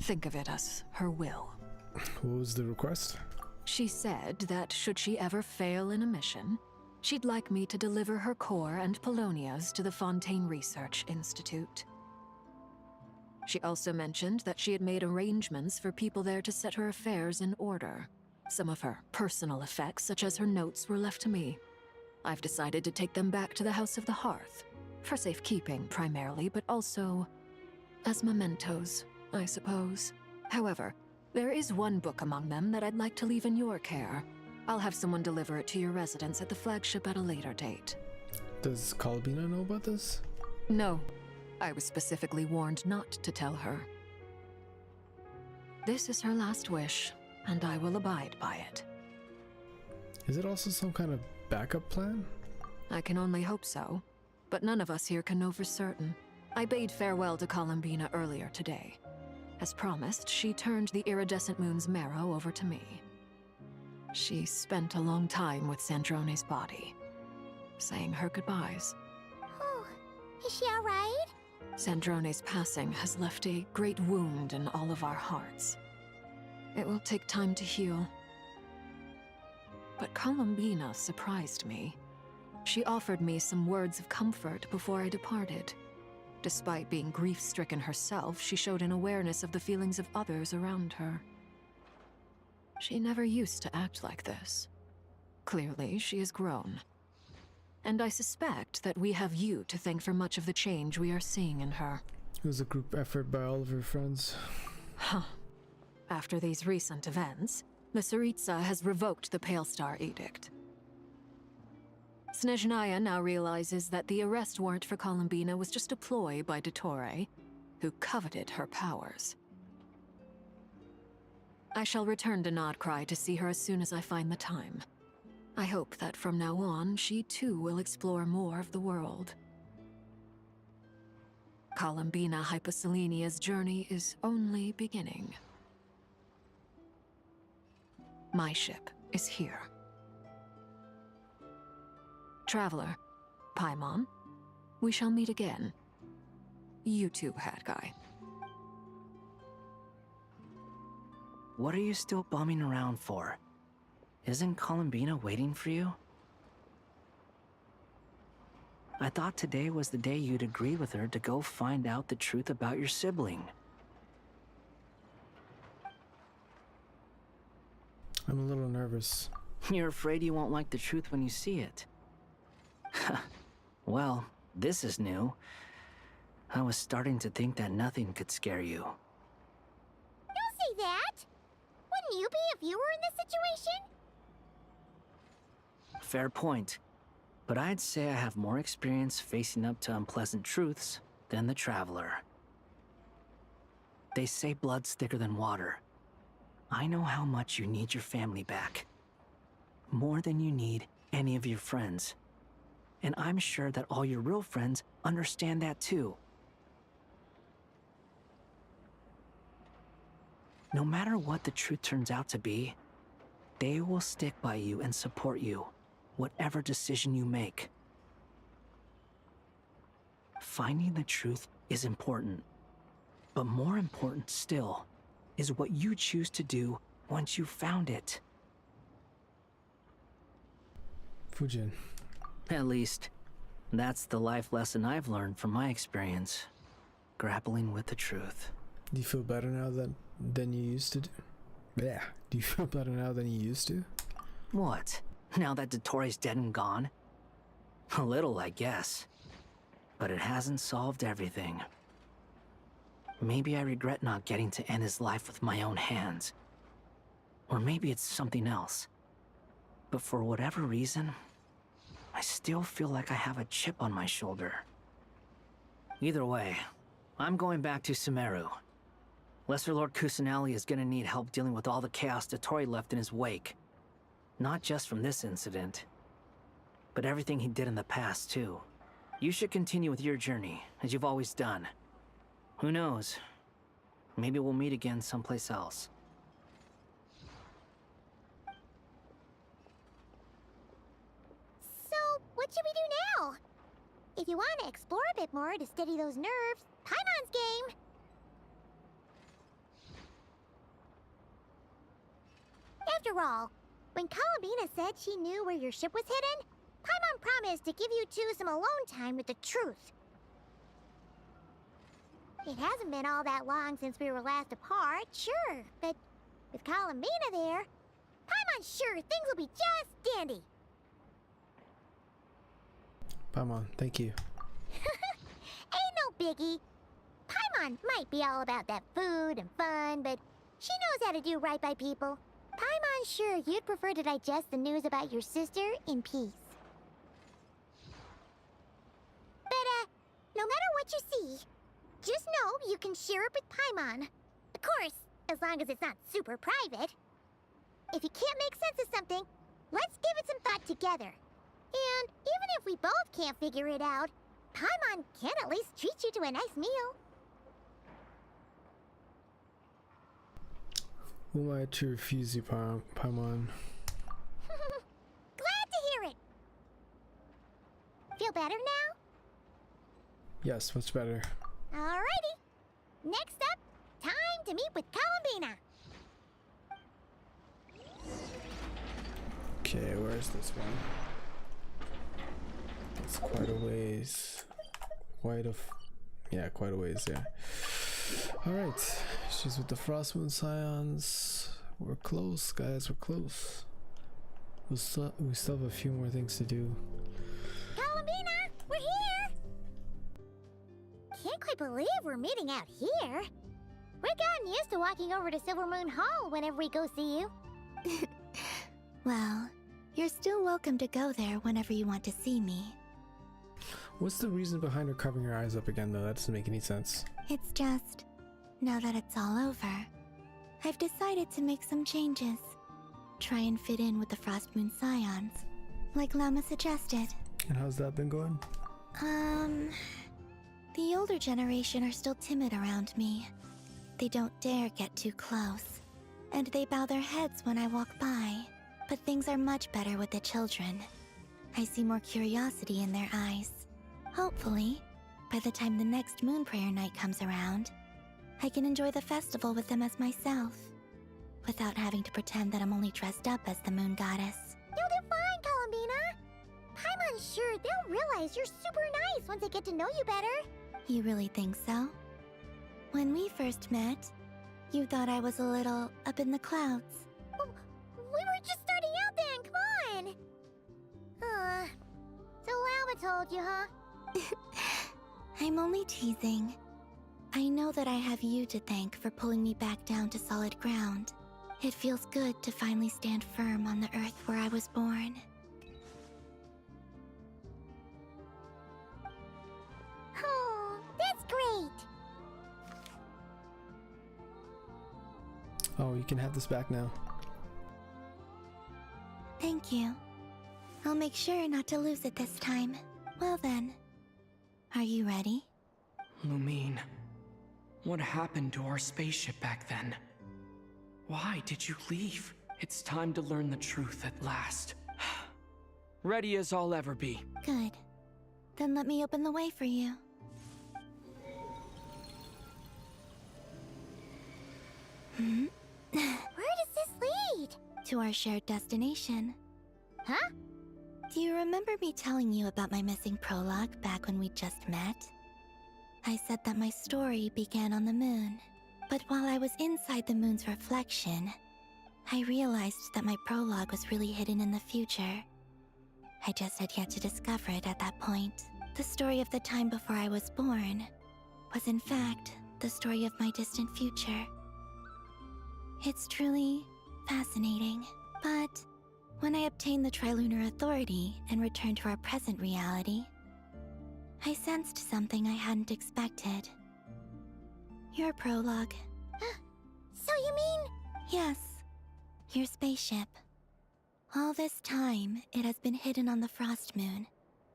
Think of it as her will. What was the request? She said that should she ever fail in a mission, she'd like me to deliver her core and Polonia's to the Fontaine Research Institute. She also mentioned that she had made arrangements for people there to set her affairs in order. Some of her personal effects, such as her notes, were left to me. I've decided to take them back to the House of the Hearth, for safekeeping primarily, but also as mementos, I suppose. However, there is one book among them that I'd like to leave in your care. I'll have someone deliver it to your residence at the flagship at a later date. Does Kalbina know about this? No. I was specifically warned not to tell her. This is her last wish, and I will abide by it. Is it also some kind of backup plan? I can only hope so, but none of us here can know for certain. I bade farewell to Columbina earlier today. As promised, she turned the iridescent moon's marrow over to me. She spent a long time with Sandrone's body, saying her goodbyes. Oh, is she all right? Sandrone's passing has left a great wound in all of our hearts. It will take time to heal. But Columbina surprised me. She offered me some words of comfort before I departed. Despite being grief-stricken herself, she showed an awareness of the feelings of others around her. She never used to act like this. Clearly, she has grown. And I suspect that we have you to thank for much of the change we are seeing in her. It was a group effort by all of her friends. Huh. After these recent events, the Tsaritsa has revoked the Pale Star Edict. Snezhnaya now realizes that the arrest warrant for Columbina was just a ploy by Dottore, who coveted her powers. I shall return to Nodcry to see her as soon as I find the time. I hope that from now on, she too will explore more of the world. Columbina Hyposelenia's journey is only beginning. My ship is here. Traveler, Paimon, we shall meet again. You too, Hat Guy. What are you still bumming around for? Isn't Columbina waiting for you? I thought today was the day you'd agree with her to go find out the truth about your sibling. I'm a little nervous. You're afraid you won't like the truth when you see it. Well, this is new. I was starting to think that nothing could scare you. Don't say that! Wouldn't you be if you were in this situation? Fair point. But I'd say I have more experience facing up to unpleasant truths than the Traveler. They say blood's thicker than water. I know how much you need your family back. More than you need any of your friends. And I'm sure that all your real friends understand that too. No matter what the truth turns out to be, they will stick by you and support you, whatever decision you make. Finding the truth is important, but more important still is what you choose to do once you've found it. Fujin. At least, that's the life lesson I've learned from my experience, grappling with the truth. Do you feel better now than you used to do? Yeah. Do you feel better now than you used to? What? Now that Dottoro's dead and gone? A little, I guess. But it hasn't solved everything. Maybe I regret not getting to end his life with my own hands. Or maybe it's something else. But for whatever reason, I still feel like I have a chip on my shoulder. Either way, I'm going back to Sumeru. Lesser Lord Kusanali is gonna need help dealing with all the chaos Dottori left in his wake. Not just from this incident, but everything he did in the past, too. You should continue with your journey, as you've always done. Who knows? Maybe we'll meet again someplace else. So, what should we do now? If you want to explore a bit more to steady those nerves, Paimon's game! After all, when Columbina said she knew where your ship was hidden, Paimon promised to give you two some alone time with the truth. It hasn't been all that long since we were last apart, sure, but with Columbina there, Paimon's sure things will be just dandy. Paimon, thank you. Ain't no biggie. Paimon might be all about that food and fun, but she knows how to do right by people. Paimon's sure you'd prefer to digest the news about your sister in peace. But, no matter what you see, just know you can share it with Paimon. Of course, as long as it's not super private. If you can't make sense of something, let's give it some thought together. And even if we both can't figure it out, Paimon can at least treat you to a nice meal. Who am I to refuse you, Paimon? Glad to hear it! Feel better now? Yes, much better. Alrighty. Next up, time to meet with Columbina. Okay, where's this one? It's quite a ways. Quite a ways, yeah. Alright, she's with the Frost Moon Scions. We're close, guys, we're close. We still have a few more things to do. Columbina, we're here! Can't quite believe we're meeting out here. We've gotten used to walking over to Silver Moon Hall whenever we go see you. Well, you're still welcome to go there whenever you want to see me. What's the reason behind her covering her eyes up again, though? That doesn't make any sense. It's just, now that it's all over, I've decided to make some changes. Try and fit in with the Frost Moon Scions, like Lama suggested. And how's that been going? The older generation are still timid around me. They don't dare get too close, and they bow their heads when I walk by. But things are much better with the children. I see more curiosity in their eyes. Hopefully, by the time the next moon prayer night comes around, I can enjoy the festival with them as myself, without having to pretend that I'm only dressed up as the moon goddess. You'll do fine, Columbina. Paimon's sure they'll realize you're super nice once they get to know you better. You really think so? When we first met, you thought I was a little up in the clouds. We were just starting out then, come on! So Alma told you, huh? I'm only teasing. I know that I have you to thank for pulling me back down to solid ground. It feels good to finally stand firm on the earth where I was born. Oh, that's great! Oh, you can have this back now. Thank you. I'll make sure not to lose it this time. Well then, are you ready? Lumine, what happened to our spaceship back then? Why did you leave? It's time to learn the truth at last. Ready as I'll ever be. Good. Then let me open the way for you. Where does this lead? To our shared destination. Huh? Do you remember me telling you about my missing prologue back when we just met? I said that my story began on the moon, but while I was inside the moon's reflection, I realized that my prologue was really hidden in the future. I just had yet to discover it at that point. The story of the time before I was born was in fact the story of my distant future. It's truly fascinating, but when I obtained the Trilunar Authority and returned to our present reality, I sensed something I hadn't expected. Your prologue. So you mean? Yes, your spaceship. All this time, it has been hidden on the Frost Moon,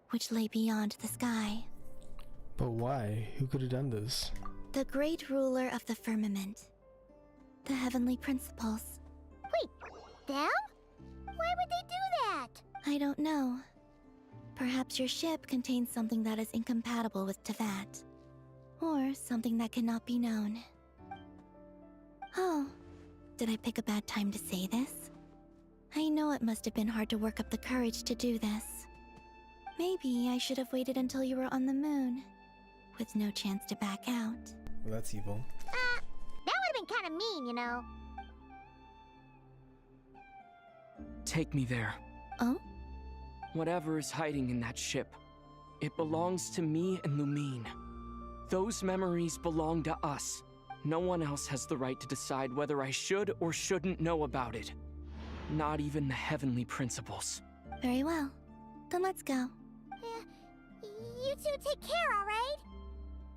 which lay beyond the sky. But why? Who could have done this? The great ruler of the firmament. The heavenly principles. Wait, them? Why would they do that? I don't know. Perhaps your ship contains something that is incompatible with Teyvat. Or something that cannot be known. Oh, did I pick a bad time to say this? I know it must have been hard to work up the courage to do this. Maybe I should have waited until you were on the moon, with no chance to back out. Well, that's evil. That would have been kind of mean, you know. Take me there. Oh? Whatever is hiding in that ship, it belongs to me and Lumine. Those memories belong to us. No one else has the right to decide whether I should or shouldn't know about it. Not even the heavenly principles. Very well. Then let's go. You two take care, alright?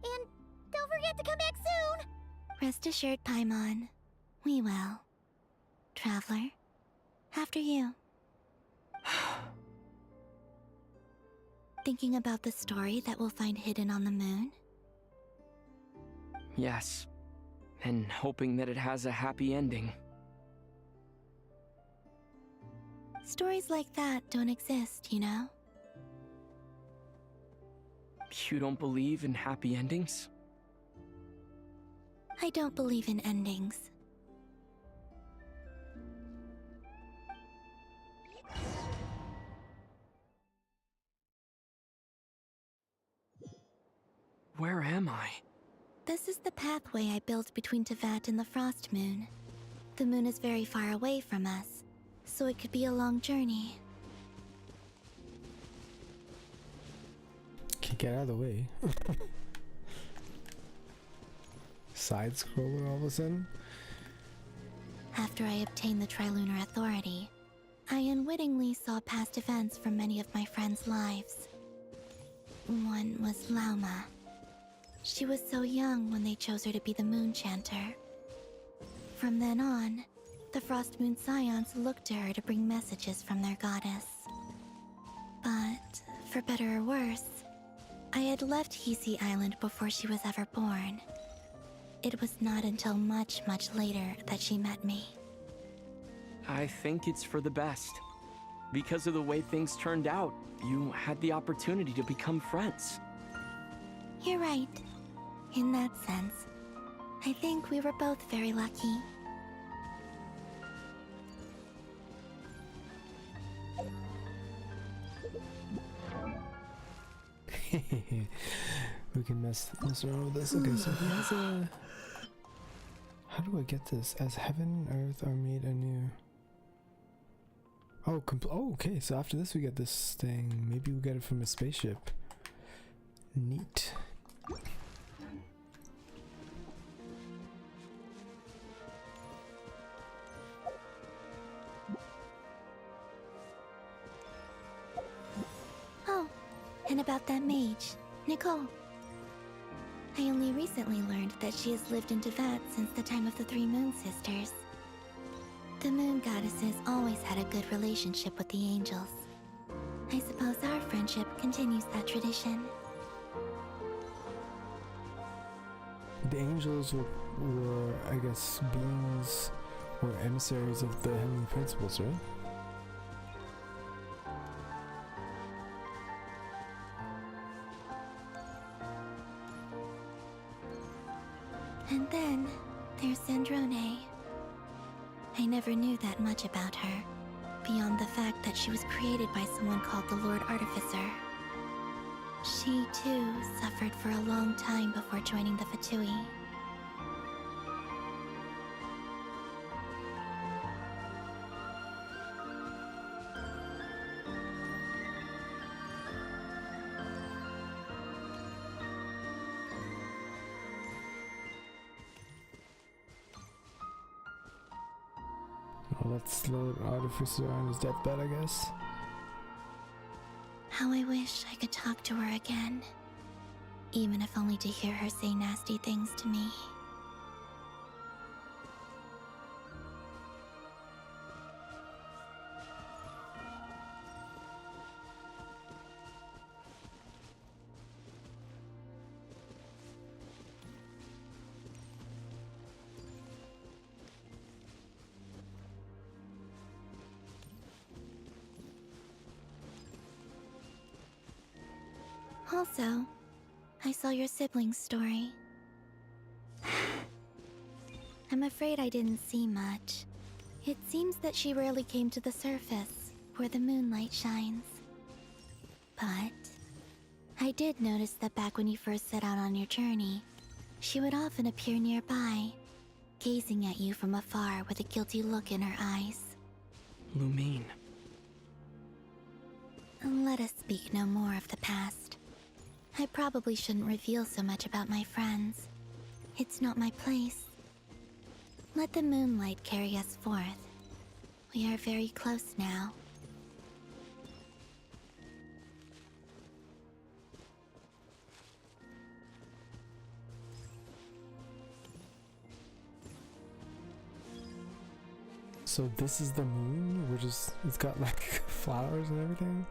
And don't forget to come back soon! Rest assured, Paimon. We will. Traveler, after you. Thinking about the story that we'll find hidden on the moon? Yes. And hoping that it has a happy ending. Stories like that don't exist, you know? You don't believe in happy endings? I don't believe in endings. Where am I? This is the pathway I built between Teyvat and the Frost Moon. The moon is very far away from us, so it could be a long journey. Can't get out of the way. Side scroller all of a sudden? After I obtained the Trilunar Authority, I unwittingly saw past events from many of my friends' lives. One was Lauma. She was so young when they chose her to be the Moon Chanter. From then on, the Frost Moon Scions looked to her to bring messages from their goddess. But, for better or worse, I had left Hisi Island before she was ever born. It was not until much, much later that she met me. I think it's for the best. Because of the way things turned out, you had the opportunity to become friends. You're right. In that sense, I think we were both very lucky. We can mess around with this. Okay, so he has a... How do I get this? As heaven and earth are made anew. Oh, oh, okay, so after this we get this thing. Maybe we get it from a spaceship. Neat. Oh, and about that mage, Nicole. I only recently learned that she has lived in VIII since the time of the Three Moon Sisters. The Moon Goddesses always had a good relationship with the angels. I suppose our friendship continues that tradition. The angels were, I guess, beings or emissaries of the heavenly principles, right? And then there's Sandrone. I never knew that much about her, beyond the fact that she was created by someone called the Lord Artificer. She, too, suffered for a long time before joining the VIII. Well, let's Lord Artificer on his deathbed, I guess. How I wish I could talk to her again, even if only to hear her say nasty things to me. Also, I saw your siblings' story. I'm afraid I didn't see much. It seems that she rarely came to the surface, where the moonlight shines. But I did notice that back when you first set out on your journey, she would often appear nearby, gazing at you from afar with a guilty look in her eyes. Lumine. Let us speak no more of the past. I probably shouldn't reveal so much about my friends. It's not my place. Let the moonlight carry us forth. We are very close now. So this is the moon? It's got like flowers and everything?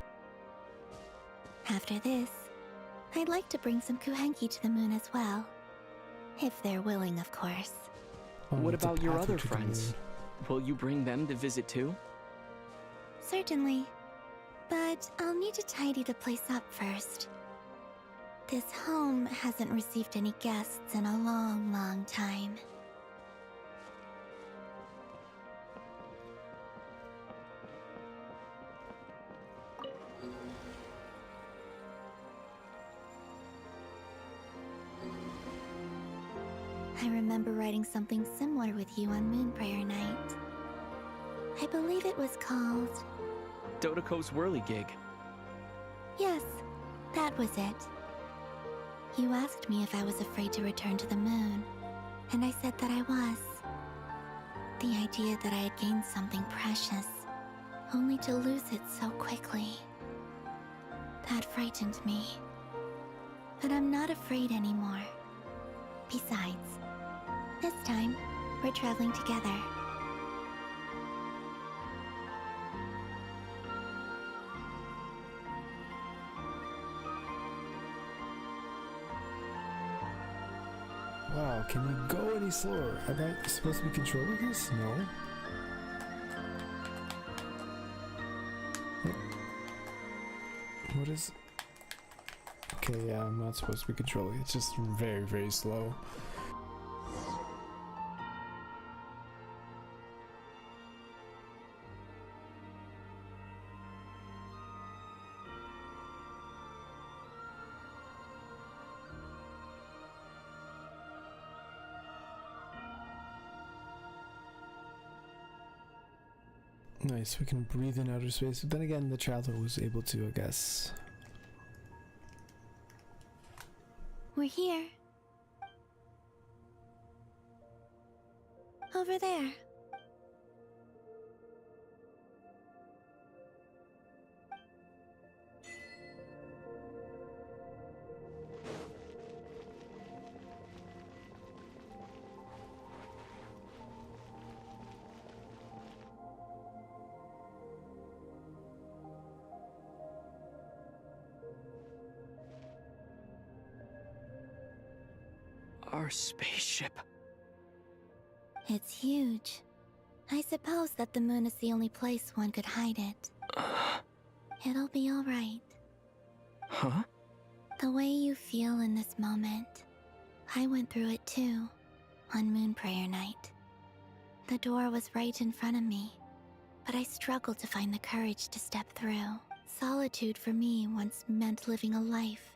After this, I'd like to bring some kuhenki to the moon as well. If they're willing, of course. What about your other friends? Will you bring them to visit too? Certainly. But I'll need to tidy the place up first. This home hasn't received any guests in a long, long time. I remember writing something similar with you on Moon Prayer Night. I believe it was called... Dodoko's Whirligig. Yes, that was it. You asked me if I was afraid to return to the moon, and I said that I was. The idea that I had gained something precious, only to lose it so quickly. That frightened me. But I'm not afraid anymore. Besides, this time, we're traveling together. Wow, can you go any slower? Am I supposed to be controlling this? No. what is... Okay, yeah, I'm not supposed to be controlling. It's just very, very slow. Nice, we can breathe in outer space. But then again, the traveler was able to, I guess. We're here. Over there. Our spaceship. It's huge. I suppose that the moon is the only place one could hide it. It'll be alright. Huh? The way you feel in this moment, I went through it too, on Moon Prayer Night. The door was right in front of me, but I struggled to find the courage to step through. Solitude for me once meant living a life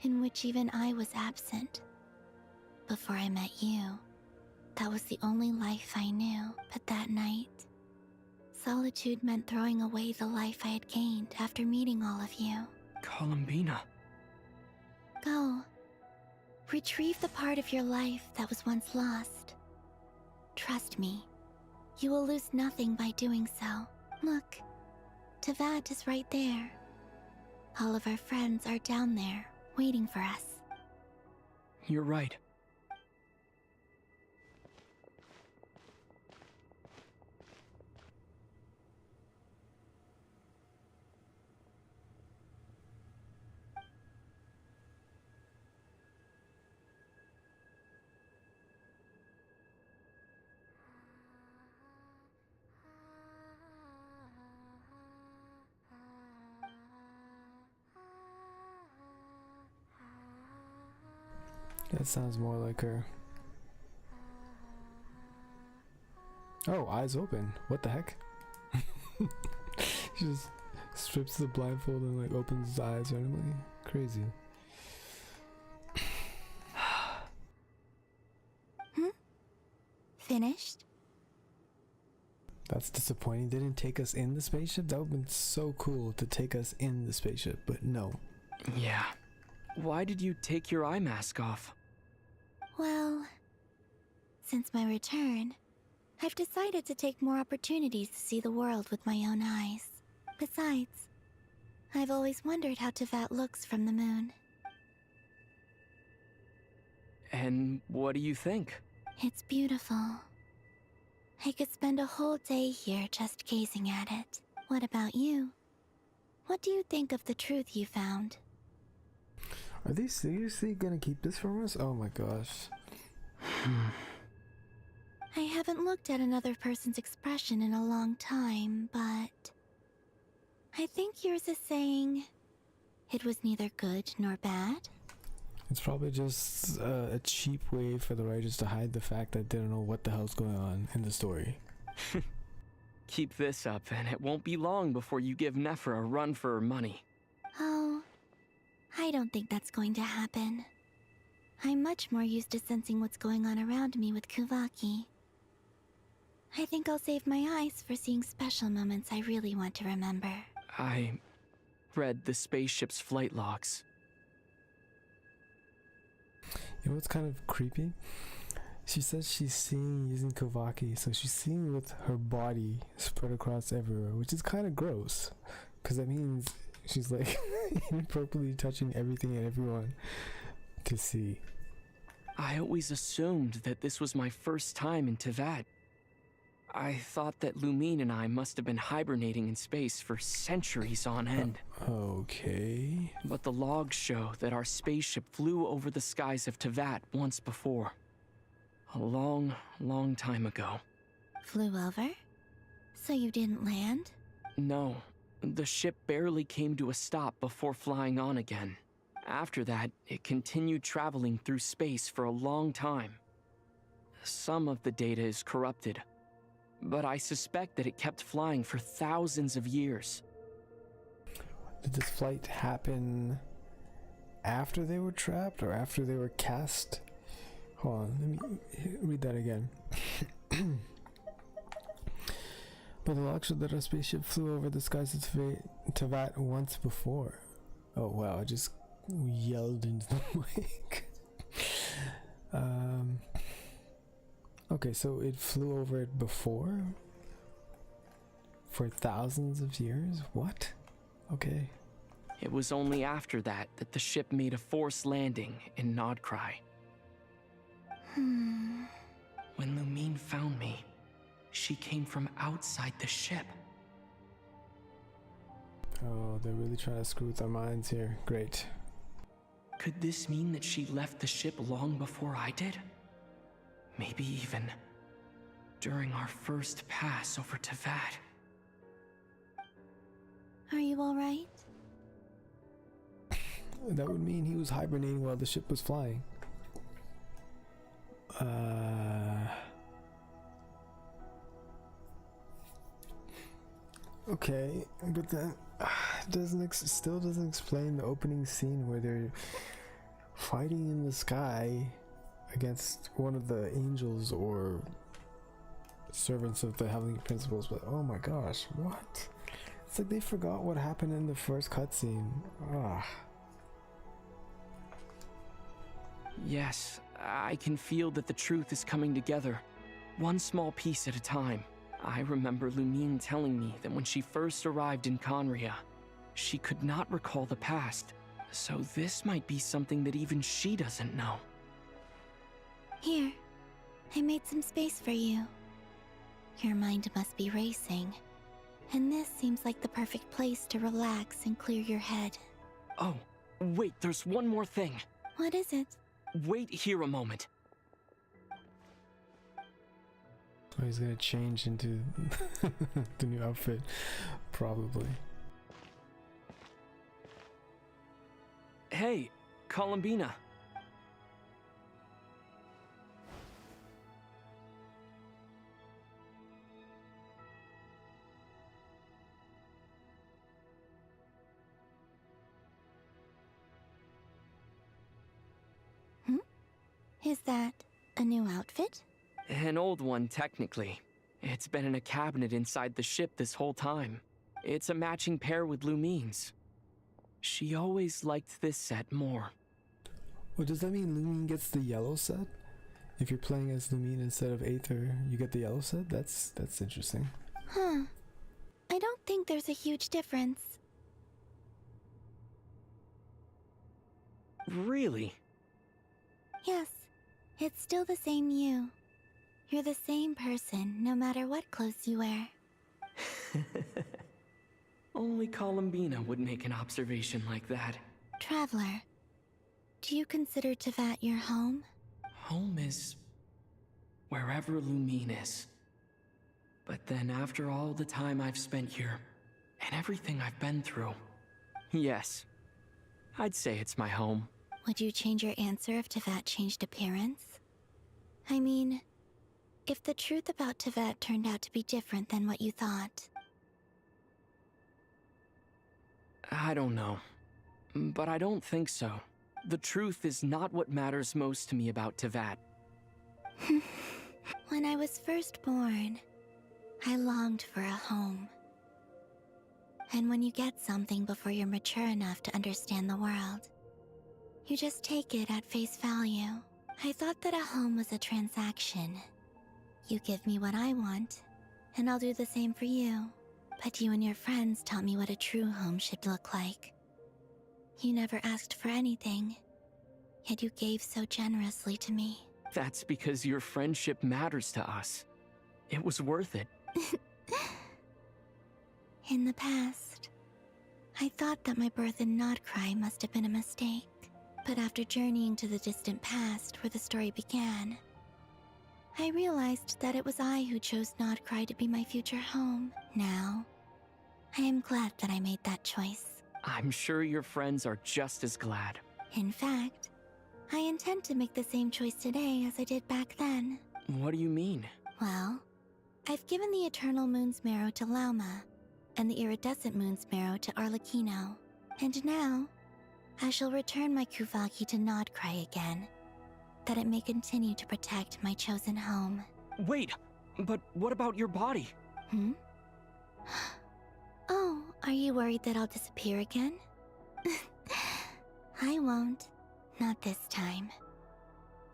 in which even I was absent. Before I met you, that was the only life I knew. But that night, solitude meant throwing away the life I had gained after meeting all of you. Columbina. Go. Retrieve the part of your life that was once lost. Trust me, you will lose nothing by doing so. Look, Teyvat is right there. All of our friends are down there, waiting for us. You're right. That sounds more like her. Oh, eyes open. What the heck? She just strips the blindfold and like opens his eyes randomly. Crazy. Finished? That's disappointing. They didn't take us in the spaceship? That would have been so cool to take us in the spaceship, but no. Yeah. Why did you take your eye mask off? Well, since my return, I've decided to take more opportunities to see the world with my own eyes. Besides, I've always wondered how Teyvat looks from the moon. And what do you think? It's beautiful. I could spend a whole day here just gazing at it. What about you? What do you think of the truth you found? Are they seriously gonna keep this from us? Oh my gosh. I haven't looked at another person's expression in a long time, but I think yours is saying it was neither good nor bad. It's probably just a cheap way for the writers to hide the fact that they don't know what the hell's going on in the story. Keep this up, and it won't be long before you give Nefer a run for her money. Oh, I don't think that's going to happen. I'm much more used to sensing what's going on around me with Kuvaki. I think I'll save my eyes for seeing special moments I really want to remember. I read the spaceship's flight logs. You know what's kind of creepy? She says she's seeing using Kuvaki, so she's seeing with her body spread across everywhere, which is kind of gross. Because that means she's like inappropriately touching everything and everyone to see. I always assumed that this was my first time in Teyvat. I thought that Lumine and I must have been hibernating in space for centuries on end. Okay. But the logs show that our spaceship flew over the skies of Teyvat once before. A long, long time ago. Flew over? So you didn't land? No. The ship barely came to a stop before flying on again. After that, it continued traveling through space for a long time. Some of the data is corrupted, but I suspect that it kept flying for thousands of years. Did this flight happen after they were trapped or after they were cast? Hold on, let me read that again. But the log showed that our spaceship flew over the skies of Teyvat once before. Oh wow, I just yelled into the mic. Okay, so it flew over it before? For thousands of years? What? Okay. It was only after that that the ship made a forced landing in Nodcry. When Lumine found me, she came from outside the ship. Oh, they're really trying to screw with our minds here. Great. Could this mean that she left the ship long before I did? Maybe even during our first pass over Teyvat. Are you alright? That would mean he was hibernating while the ship was flying. Okay, but then still doesn't explain the opening scene where they're fighting in the sky against one of the angels or servants of the heavenly principles. But oh my gosh, what? It's like they forgot what happened in the first cutscene. Yes, I can feel that the truth is coming together, one small piece at a time. I remember Lumine telling me that when she first arrived in Conria, she could not recall the past, so this might be something that even she doesn't know. Here, I made some space for you. Your mind must be racing, and this seems like the perfect place to relax and clear your head. Oh, wait, there's one more thing. What is it? Wait here a moment. Oh, he's gonna change into the new outfit, probably. Hey, Columbina. Is that a new outfit? An old one, technically. It's been in a cabinet inside the ship this whole time. It's a matching pair with Lumine's. She always liked this set more. Well, does that mean Lumine gets the yellow set? If you're playing as Lumine instead of Aether, you get the yellow set? That's interesting. Huh. I don't think there's a huge difference. Really? Yes. It's still the same you. You're the same person, no matter what clothes you wear. Only Columbina would make an observation like that. Traveler, do you consider Teyvat your home? Home is wherever Lumine is. But then after all the time I've spent here, and everything I've been through, yes, I'd say it's my home. Would you change your answer if Teyvat changed appearance? I mean, if the truth about Teyvat turned out to be different than what you thought. I don't know. But I don't think so. The truth is not what matters most to me about Teyvat. When I was first born, I longed for a home. And when you get something before you're mature enough to understand the world, you just take it at face value. I thought that a home was a transaction. You give me what I want, and I'll do the same for you. But you and your friends taught me what a true home should look like. You never asked for anything, yet you gave so generously to me. That's because your friendship matters to us. It was worth it. In the past, I thought that my birth in Nodcry must have been a mistake. But after journeying to the distant past where the story began, I realized that it was I who chose Nodcry to be my future home. Now, I am glad that I made that choice. I'm sure your friends are just as glad. In fact, I intend to make the same choice today as I did back then. What do you mean? Well, I've given the Eternal Moon's Marrow to Lauma, and the Iridescent Moon's Marrow to Arlecchino. And now, I shall return my Kuvagi to Nodcry again, that it may continue to protect my chosen home. Wait, but what about your body? Oh, are you worried that I'll disappear again? I won't. Not this time.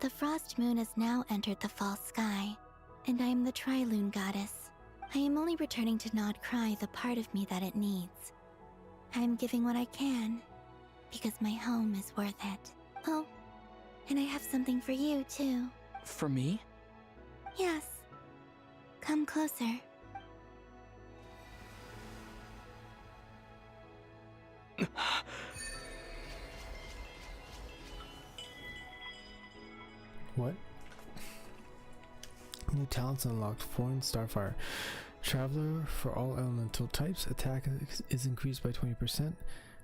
The Frost Moon has now entered the false sky, and I am the Trilune Goddess. I am only returning to Nodcry the part of me that it needs. I am giving what I can, because my home is worth it. Oh, and I have something for you, too. For me? Yes. Come closer. What? New talents unlocked. Foreign Starfire. Traveler for all elemental types. Attack is increased by 20%.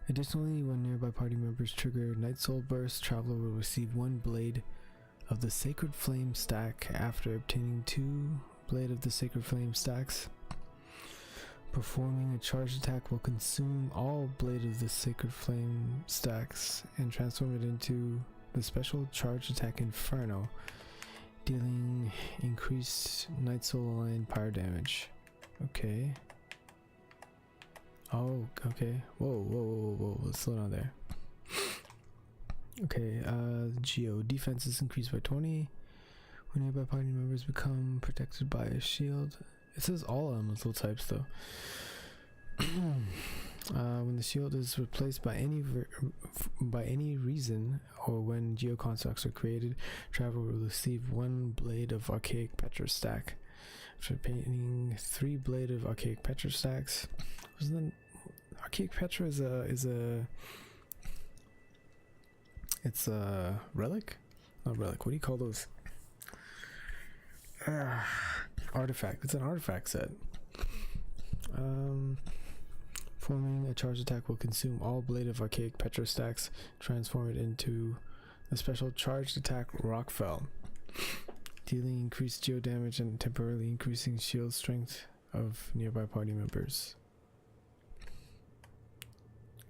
Additionally, when nearby party members trigger Night Soul Burst, Traveler will receive 1 blade of the Sacred Flame stack after obtaining 2 blade of the Sacred Flame stacks. Performing a charge attack will consume all blade of the Sacred Flame stacks and transform it into the special charge attack Inferno, dealing increased Night Soul aligned power damage. Okay. Oh, okay. Whoa. Let's slow down there. Okay, Geo. Defense is increased by 20. When nearby party members become protected by a shield. It says all elemental types though. When the shield is replaced by any reason, or when geoconstructs are created, Traveler will receive 1 blade of Archaic Petra stack. After painting 3 blade of Archaic Petra stacks, wasn't Archaic Petra is a it's a relic? Not relic. What do you call those? Artifact. It's an artifact set. Forming a charge attack will consume all blade of Archaic Petra stacks, transform it into a special charged attack Rockfell, dealing increased geo damage and temporarily increasing shield strength of nearby party members.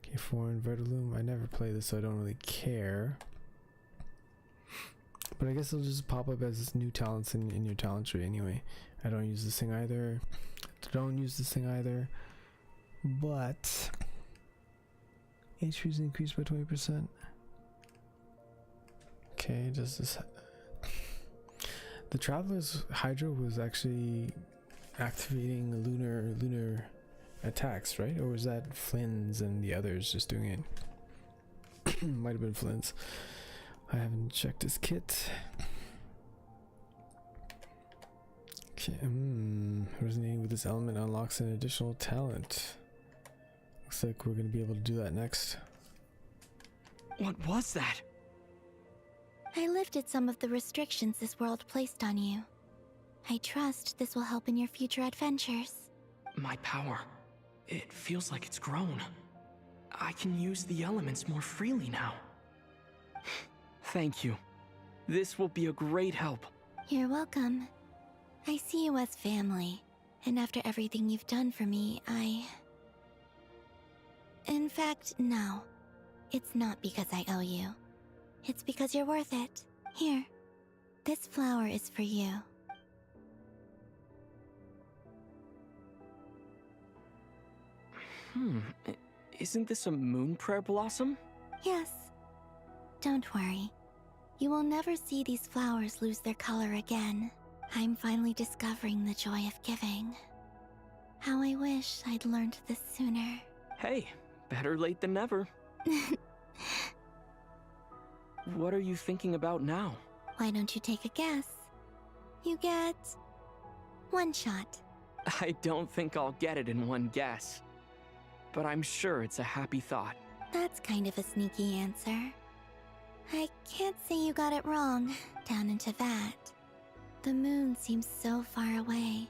Okay, foreign Vertilume. I never play this, so I don't really care. But I guess it'll just pop up as new talents in your talent tree anyway. I don't use this thing either. But HP is increased by 20%. Okay, does this... The Traveler's Hydra was actually activating lunar attacks, right? Or was that Flynn's and the others just doing it? Might have been Flynn's. I haven't checked his kit. Okay, resonating with this element unlocks an additional talent. Looks like we're gonna be able to do that next. What was that? I lifted some of the restrictions this world placed on you. I trust this will help in your future adventures. My power. It feels like it's grown. I can use the elements more freely now. Thank you. This will be a great help. You're welcome. I see you as family, and after everything you've done for me, In fact, no. It's not because I owe you. It's because you're worth it. Here. This flower is for you. Isn't this a moon prayer blossom? Yes. Don't worry. You will never see these flowers lose their color again. I'm finally discovering the joy of giving. How I wish I'd learned this sooner. Hey, better late than never. What are you thinking about now? Why don't you take a guess? You get 1 shot. I don't think I'll get it in 1 guess. But I'm sure it's a happy thought. That's kind of a sneaky answer. I can't say you got it wrong, down into that. The moon seems so far away.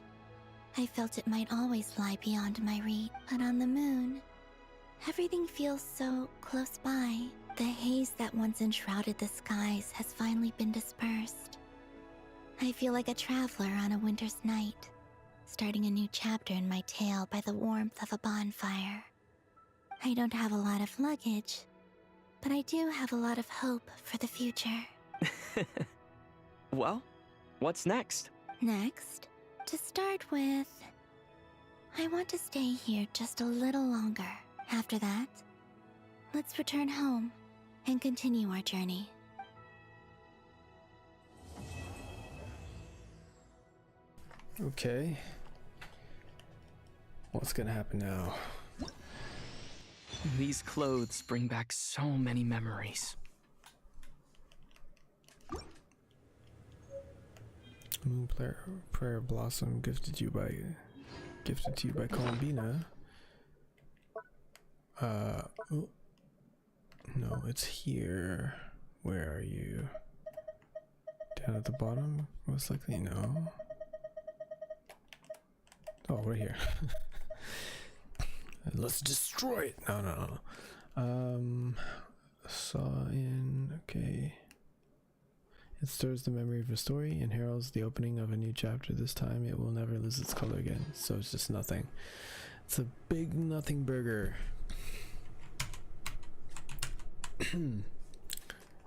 I felt it might always lie beyond my reach, but on the moon, everything feels so close by. The haze that once enshrouded the skies has finally been dispersed. I feel like a traveler on a winter's night, starting a new chapter in my tale by the warmth of a bonfire. I don't have a lot of luggage, but I do have a lot of hope for the future. Well, what's next? Next, to start with, I want to stay here just a little longer. After that, let's return home and continue our journey. Okay. What's gonna happen now? These clothes bring back so many memories. Moon prayer blossom gifted to you by Columbina. Oh, no, it's here. Where are you? Down at the bottom? Most likely, no. Oh, right here. Let's destroy it. No. Saw in. Okay. It stirs the memory of a story and heralds the opening of a new chapter. This time it will never lose its color again. So it's just nothing. It's a big nothing burger.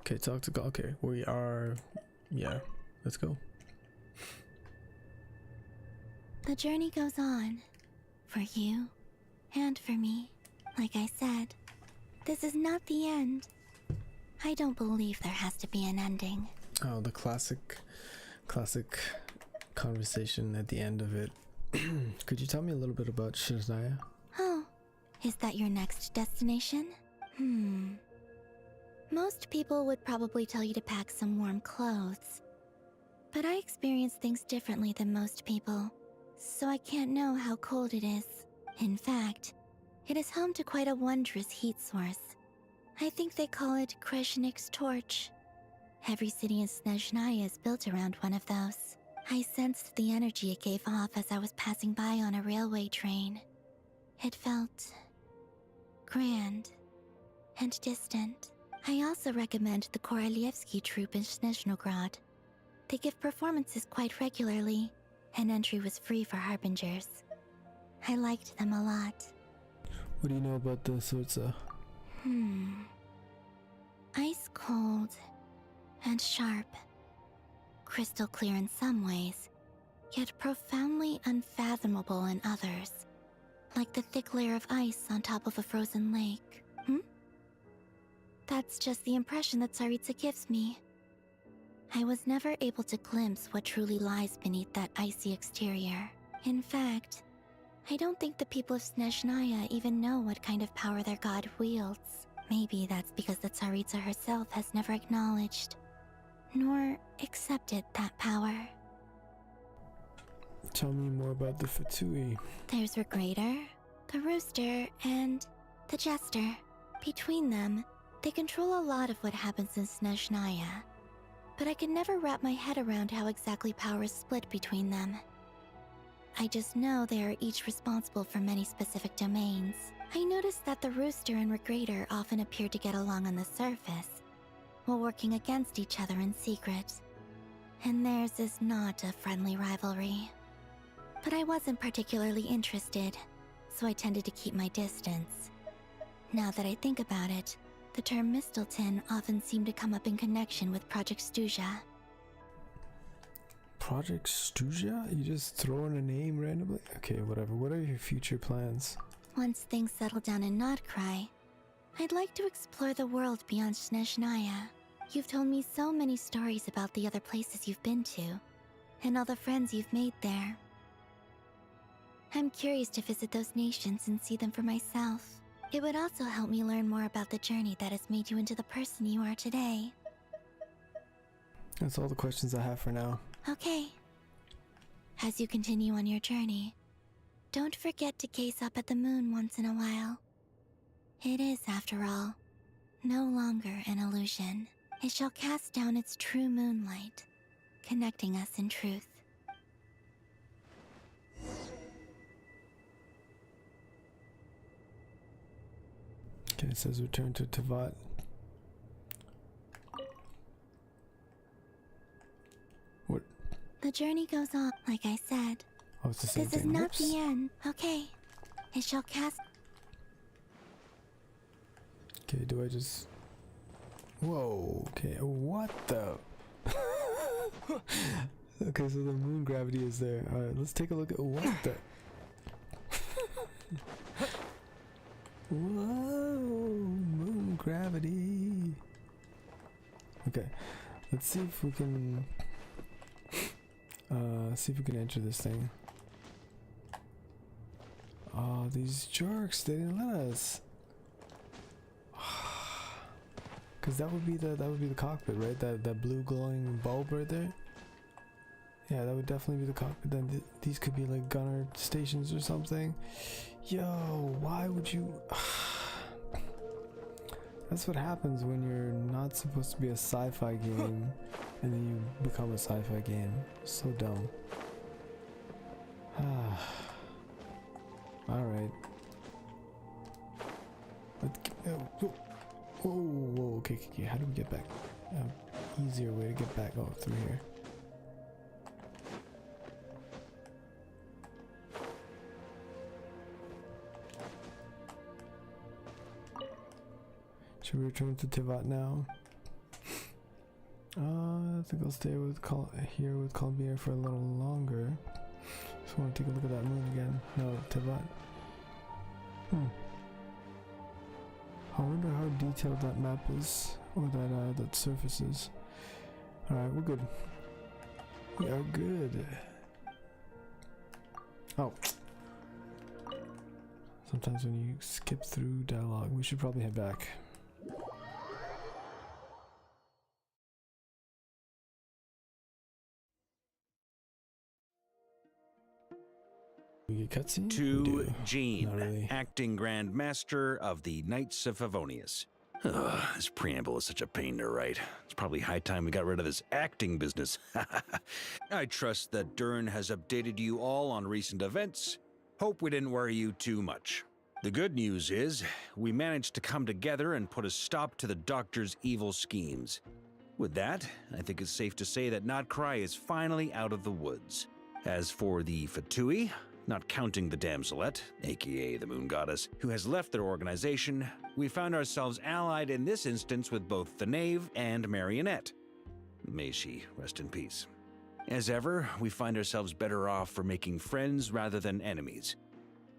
Okay, talk to God. Okay, we are. Yeah, let's go. The journey goes on. For you and for me. Like I said, this is not the end. I don't believe there has to be an ending. Oh, the classic conversation at the end of it. Could you tell me a little bit about Shizaya? Oh, is that your next destination? Most people would probably tell you to pack some warm clothes. But I experience things differently than most people, so I can't know how cold it is. In fact, it is home to quite a wondrous heat source. I think they call it Kreshnik's torch. Every city in Snezhnaya is built around one of those. I sensed the energy it gave off as I was passing by on a railway train. It felt grand and distant. I also recommend the Korolievsky troupe in Snezhnograd. They give performances quite regularly, and entry was free for harbingers. I liked them a lot. What do you know about the Surtsa? Ice cold and sharp. Crystal clear in some ways, yet profoundly unfathomable in others. Like the thick layer of ice on top of a frozen lake. That's just the impression that Tsaritsa gives me. I was never able to glimpse what truly lies beneath that icy exterior. In fact, I don't think the people of Snezhnaya even know what kind of power their god wields. Maybe that's because the Tsaritsa herself has never acknowledged, nor accepted that power. Tell me more about the Fatui. There's Regrator, the Rooster, and the Jester. Between them, they control a lot of what happens in Snezhnaya. But I can never wrap my head around how exactly power is split between them. I just know they are each responsible for many specific domains. I noticed that the Rooster and Regrator often appear to get along on the surface, while working against each other in secret. And theirs is not a friendly rivalry. But I wasn't particularly interested, so I tended to keep my distance. Now that I think about it, the term Mistelton often seemed to come up in connection with Project Stuja. Project Stuja? You just throw in a name randomly? Okay, whatever. What are your future plans? Once things settle down in Notcry, I'd like to explore the world beyond Snezhnaya. You've told me so many stories about the other places you've been to, and all the friends you've made there. I'm curious to visit those nations and see them for myself. It would also help me learn more about the journey that has made you into the person you are today. That's all the questions I have for now. Okay. As you continue on your journey, don't forget to gaze up at the moon once in a while. It is, after all, no longer an illusion. It shall cast down its true moonlight, connecting us in truth. Okay, it says return to Tevat. What? The journey goes on, like I said. Oh, it's the same This is thing. not Whoops. the end. Okay. It shall cast. Okay, do I just... Whoa, okay, what the... Okay, so the moon gravity is there. Alright, let's take a look at what the... Whoa, moon gravity. Okay, let's see if we can... see if we can enter this thing. Oh, these jerks, they didn't let us. Cause that would be the cockpit, right? That blue glowing bulb right there. Yeah, that would definitely be the cockpit. Then these could be like gunner stations or something. Yo, why would you? That's what happens when you're not supposed to be a sci-fi game, and then you become a sci-fi game. So dumb. All right. Whoa, okay, how do we get back? Easier way to get back. Oh, through here. Should we return to Tevat now? I think I'll stay here with Columbia for a little longer. Just want to take a look at that moon again. No, Tevat. I wonder how detailed that map is, or that surface is. Alright, we're good. We are good. Oh. Sometimes when you skip through dialogue, we should probably head back. We get cutscene? To Jean, really. Acting Grand Master of the Knights of Favonius. This preamble is such a pain to write. It's probably high time we got rid of this acting business. I trust that Dern has updated you all on recent events. Hope we didn't worry you too much. The good news is, we managed to come together and put a stop to the Doctor's evil schemes. With that, I think it's safe to say that Notcry is finally out of the woods. As for the Fatui, not counting the Damselette, aka the Moon Goddess, who has left their organization, we found ourselves allied in this instance with both the Knave and Marionette. May she rest in peace. As ever, we find ourselves better off for making friends rather than enemies.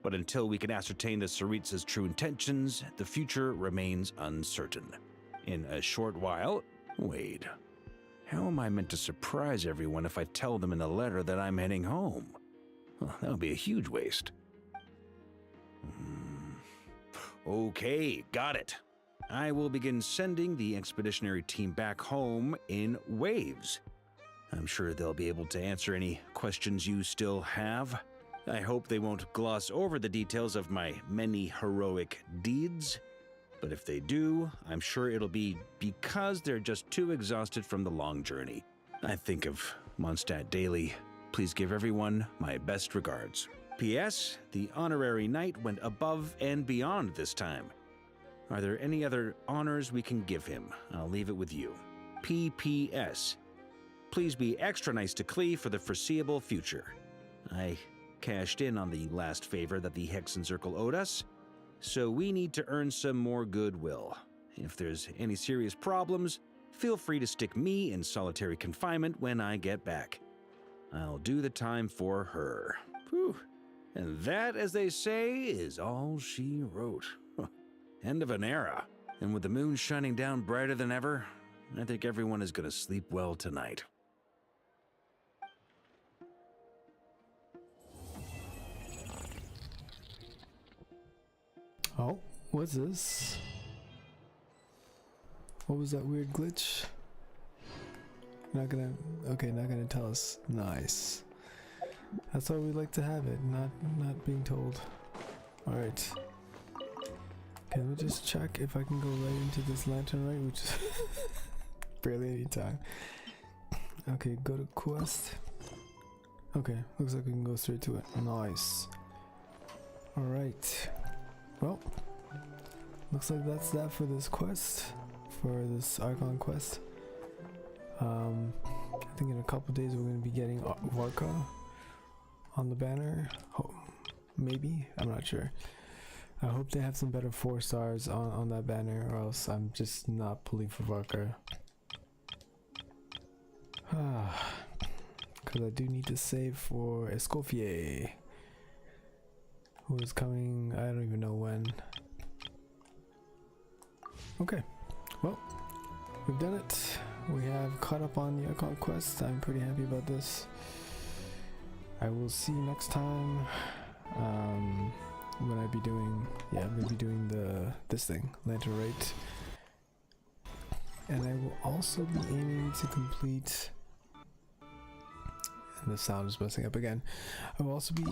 But until we can ascertain the Tsaritsa's true intentions, the future remains uncertain. In a short while, wait, how am I meant to surprise everyone if I tell them in a letter that I'm heading home? Well, that would be a huge waste. Okay, got it. I will begin sending the expeditionary team back home in waves. I'm sure they'll be able to answer any questions you still have. I hope they won't gloss over the details of my many heroic deeds. But if they do, I'm sure it'll be because they're just too exhausted from the long journey. I think of Mondstadt daily. Please give everyone my best regards. P.S. The honorary knight went above and beyond this time. Are there any other honors we can give him? I'll leave it with you. P.P.S. Please be extra nice to Klee for the foreseeable future. I cashed in on the last favor that the Hexen Circle owed us, so we need to earn some more goodwill. If there's any serious problems, feel free to stick me in solitary confinement when I get back. I'll do the time for her. Whew. And that, as they say, is all she wrote. End of an era. And with the moon shining down brighter than ever, I think everyone is going to sleep well tonight. Oh, what's this? What was that weird glitch? Not gonna tell us. Nice. That's why we like to have it, not being told. Alright. Okay, let me just check if I can go right into this lantern right, which is barely any time. Okay, go to quest. Okay, looks like we can go straight to it. Nice. Alright. Well, looks like that's that for this quest, for this Archon quest. I think in a couple days we're going to be getting Varka on the banner. Maybe, I'm not sure. I hope they have some better 4 stars on that banner, or else I'm just not pulling for Varka. Because I do need to save for Escoffier, who is coming, I don't even know when. Okay, well, we've done it. We have caught up on the Archon quest. I'm pretty happy about this. I will see you next time. When I be doing, I'm gonna be doing this thing, Lantern Rate. And I will also be aiming to complete, and the sound is messing up again. I will also be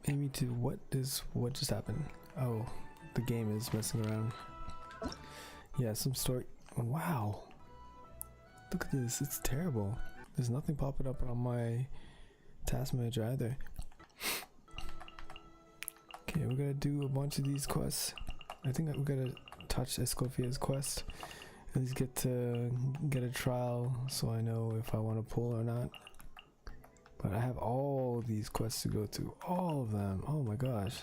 aiming to, what just happened? Oh, the game is messing around. Yeah, some story. Wow. Look at this, it's terrible. There's nothing popping up on my task manager either. Okay, we're gonna do a bunch of these quests. I think we're gonna touch Escoffier's quest. At least get a trial so I know if I want to pull or not. But I have all these quests to go through. All of them. Oh my gosh.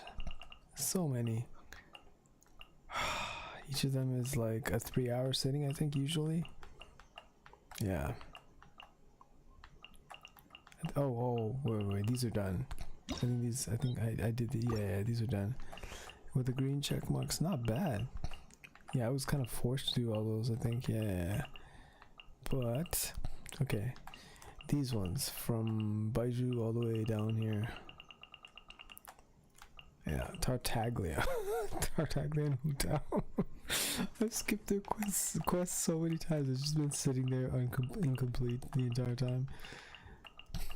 So many. Each of them is like a 3-hour sitting, I think, usually. Yeah. Oh, wait, these are done. I think I did the, yeah, these are done. With the green check marks, not bad. Yeah, I was kind of forced to do all those, I think, yeah. But, okay. These ones, from Baiju all the way down here. Yeah, Tartaglia. Tartaglia and Hotel. I've skipped their quests so many times. It's just been sitting there incomplete the entire time.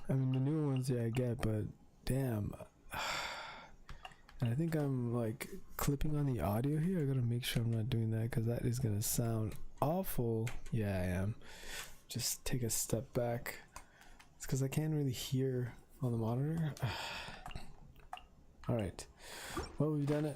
I mean, the new ones, yeah, I get, but damn. And I think I'm like clipping on the audio here. I gotta make sure I'm not doing that, because that is gonna sound awful. Yeah, I am. Just take a step back. It's because I can't really hear on the monitor. Alright. Well, we've done it.